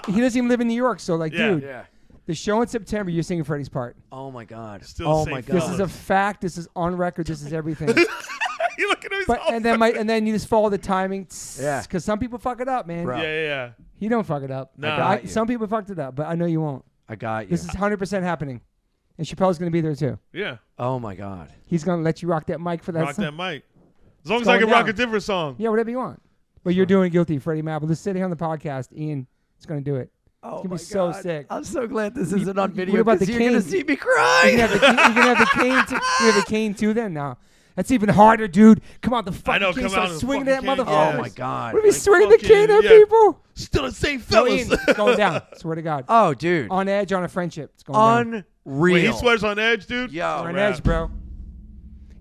He doesn't even live in New York, so like, Yeah. dude, Yeah. the show in September, you're singing Freddie's part. Oh my God. Still oh the my same God. This is a fact. This is on record. This is everything. You look at him. But and then you just follow the timing. Yeah. Because some people fuck it up, man. Bro. Yeah. He don't fuck it up. No. I got you. Some people fucked it up, but I know you won't. I got you. This is 100% happening. And Chappelle's going to be there too. Yeah. Oh my God. He's going to let you rock that mic for that Rock song. that mic. As long as going I can rock down. a different song. Yeah, whatever you want. But you're doing Guilty, Freddie Madball. Just sitting on the podcast, Ian is going to do it. Oh gonna my be so God. sick. I'm so glad this You- isn't on what video about because the you're gonna cane? see me You cry. can have the cane. You have the cane too. Then now, that's even harder, dude. Come on, the fucking know, cane. come Start out the swinging fucking that cane. motherfucker. Oh my God. What are we Like swinging the cane fucking- at yeah. people? Still the same No, fellas. Ian, it's going down. Swear to God. Oh, dude. On edge, on a friendship. It's going down. Unreal. Wait, he swears on edge, dude. Yo. On rap. edge, bro.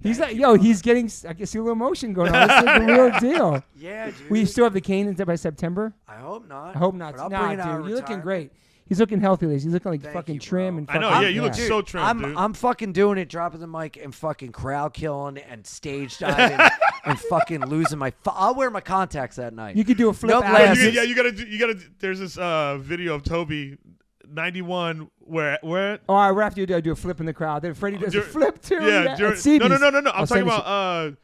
He's like, yo, he's getting. I can see a little emotion going on. It's like a real deal. Yeah, dude. We still have the cane until by September. I hope not. I hope not. But I'll Nah, bring it out dude, of you're looking retirement. great. He's looking healthy, ladies. He's looking like Thank fucking you, trim bro. and I know, fucking, yeah, you look so trim, dude. I'm fucking doing it, dropping the mic and fucking crowd killing and stage diving and fucking losing my. I'll wear my contacts that night. You could do a flip No out. glasses. Yeah, you gotta. There's this video of Toby, 91, where Oh, I after you do a flip in the crowd. Then Freddie does a Dur- flip too. yeah, during, at CB's. no. I'm Oh, talking same about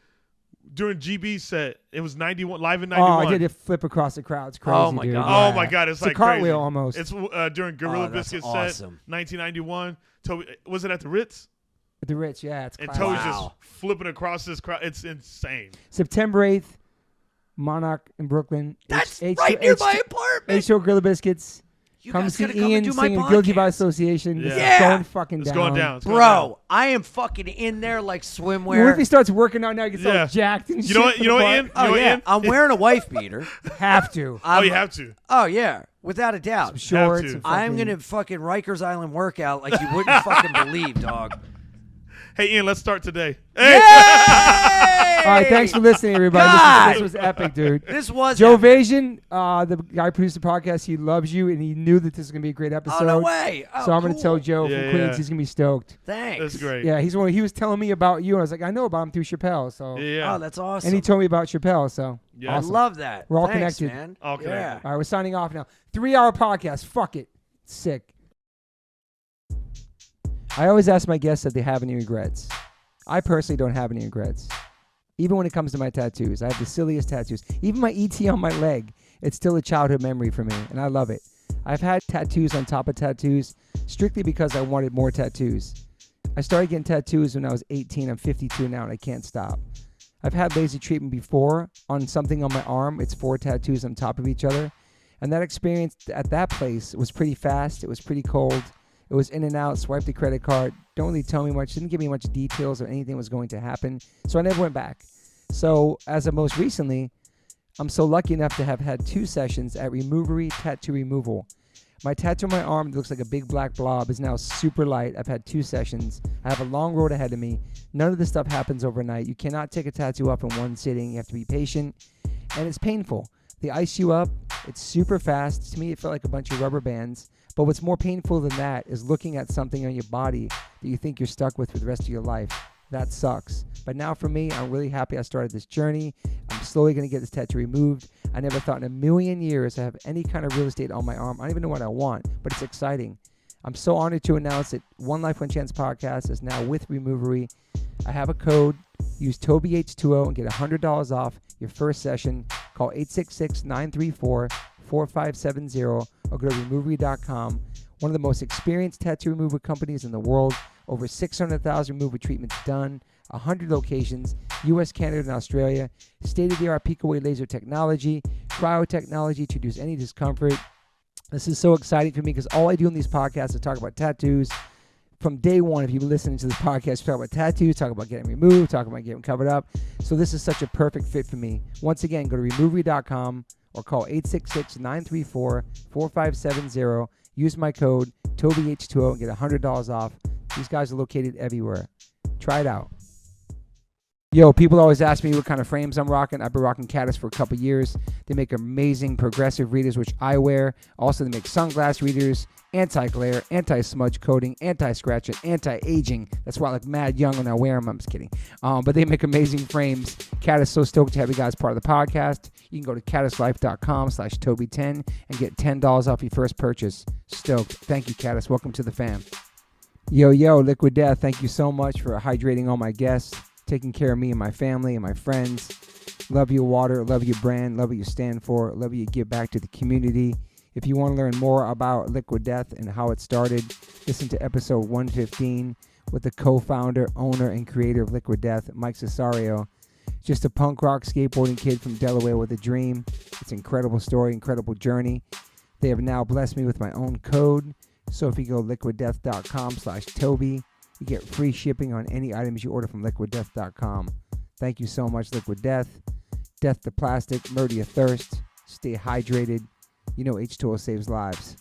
during GB set. It was 91 live in 91. Oh, I did a flip across the crowd. It's crazy. Oh, my dude. God. Oh my God, it's a like cartwheel crazy. almost. It's during Gorilla Oh, that's Biscuit awesome. set 1991. Toby, was it at the Ritz? At the Ritz, yeah, it's And classic. Toby's Wow. just flipping across this crowd. It's insane. September 8th, Monarch in Brooklyn. That's H- right H- near H- my apartment. H2O Gorilla Biscuits. You Come guys see gotta come Ian and do my singing Guilty by podcast. Association. This is Yeah. going fucking It's down. going down. It's going Bro, I am fucking in there like What swimwear. if he starts working out now? He gets all Yeah. jacked and You shit. know what? for You know the what, part? Ian? You Oh know what, yeah, Ian? I'm wearing a wife beater. Have to. Oh, you have to. Oh yeah, without a doubt. Some shorts. to. and I'm fucking- gonna fucking Rikers Island workout like you wouldn't fucking believe, dog. Hey, Ian, let's start today. Hey. Yay! All right, thanks for listening, everybody. God! This was epic, dude. This was Joe epic. Vasion, the guy who produced the podcast, he loves you, and he knew that this was gonna be a great episode. Oh no way! Oh, So I'm gonna cool. tell Joe Yeah, from Queens yeah. he's gonna be stoked. Thanks. That's great. Yeah, he was telling me about you, and I was like, I know about him through Chappelle. So Yeah. Oh, that's awesome. and he told me about Chappelle. So Yeah. I awesome. love that. We're all Thanks, connected. man. All connected. Yeah. All right, we're signing off now. 3-hour podcast. Fuck it. Sick. I always ask my guests if they have any regrets. I personally don't have any regrets. Even when it comes to my tattoos, I have the silliest tattoos. Even my ET on my leg, it's still a childhood memory for me, and I love it. I've had tattoos on top of tattoos strictly because I wanted more tattoos. I started getting tattoos when I was 18. I'm 52 now, and I can't stop. I've had laser treatment before on something on my arm. It's 4 tattoos on top of each other. And that experience at that place was pretty fast. It was pretty cold. It was in and out, swipe the credit card. Don't really tell me much. Didn't give me much details or anything was going to happen. So I never went back. So as of most recently, I'm so lucky enough to have had 2 sessions at Removery Tattoo Removal. My tattoo on my arm that looks like a big black blob is now super light. I've had 2 sessions. I have a long road ahead of me. None of this stuff happens overnight. You cannot take a tattoo up in one sitting. You have to be patient, and it's painful. They ice you up. It's super fast. To me, it felt like a bunch of rubber bands. But what's more painful than that is looking at something on your body that you think you're stuck with for the rest of your life. That sucks. But now for me, I'm really happy I started this journey. I'm slowly going to get this tattoo removed. I never thought in a million years I have any kind of real estate on my arm. I don't even know what I want, but it's exciting. I'm so honored to announce that One Life One Chance Podcast is now with Removery. I have a code. Use TobyH20 and get $100 off your first session. Call 866-934-4570 or go to removery.com. One of the most experienced tattoo removal companies in the world. Over 600,000 removal treatments done. 100 locations. U.S., Canada, and Australia. State-of-the-art peak-away laser technology. Cryo-technology to reduce any discomfort. This is so exciting for me because all I do in these podcasts is talk about tattoos. From day one, if you've been listening to this podcast, talk about tattoos, talk about getting removed, talk about getting covered up. So this is such a perfect fit for me. Once again, go to removery.com or call 866-934-4570. Use my code TobyH20 and get $100 off. These guys are located everywhere. Try it out. Yo, people always ask me what kind of frames I'm rocking. I've been rocking Caddis for a couple years. They make amazing progressive readers, which I wear. Also, they make sunglass readers, anti-glare, anti-smudge coating, anti-scratch, and anti-aging. That's why I look mad young when I wear them. I'm just kidding. But they make amazing frames. Caddis, so stoked to have you guys part of the podcast. You can go to caddislife.com/Toby10 and get $10 off your first purchase. Stoked. Thank you, Caddis. Welcome to the fam. Yo, Liquid Death, thank you so much for hydrating all my guests, taking care of me and my family and my friends. Love your water, love your brand, love what you stand for, love what you give back to the community. If you want to learn more about Liquid Death and how it started, listen to episode 115 with the co-founder, owner, and creator of Liquid Death, Mike Cesario. Just a punk rock skateboarding kid from Delaware with a dream. It's an incredible story, incredible journey. They have now blessed me with my own code. So if you go liquiddeath.com/Toby, you get free shipping on any items you order from liquiddeath.com. Thank you so much, Liquid Death. Death to plastic, murder your thirst. Stay hydrated. You know H2O saves lives.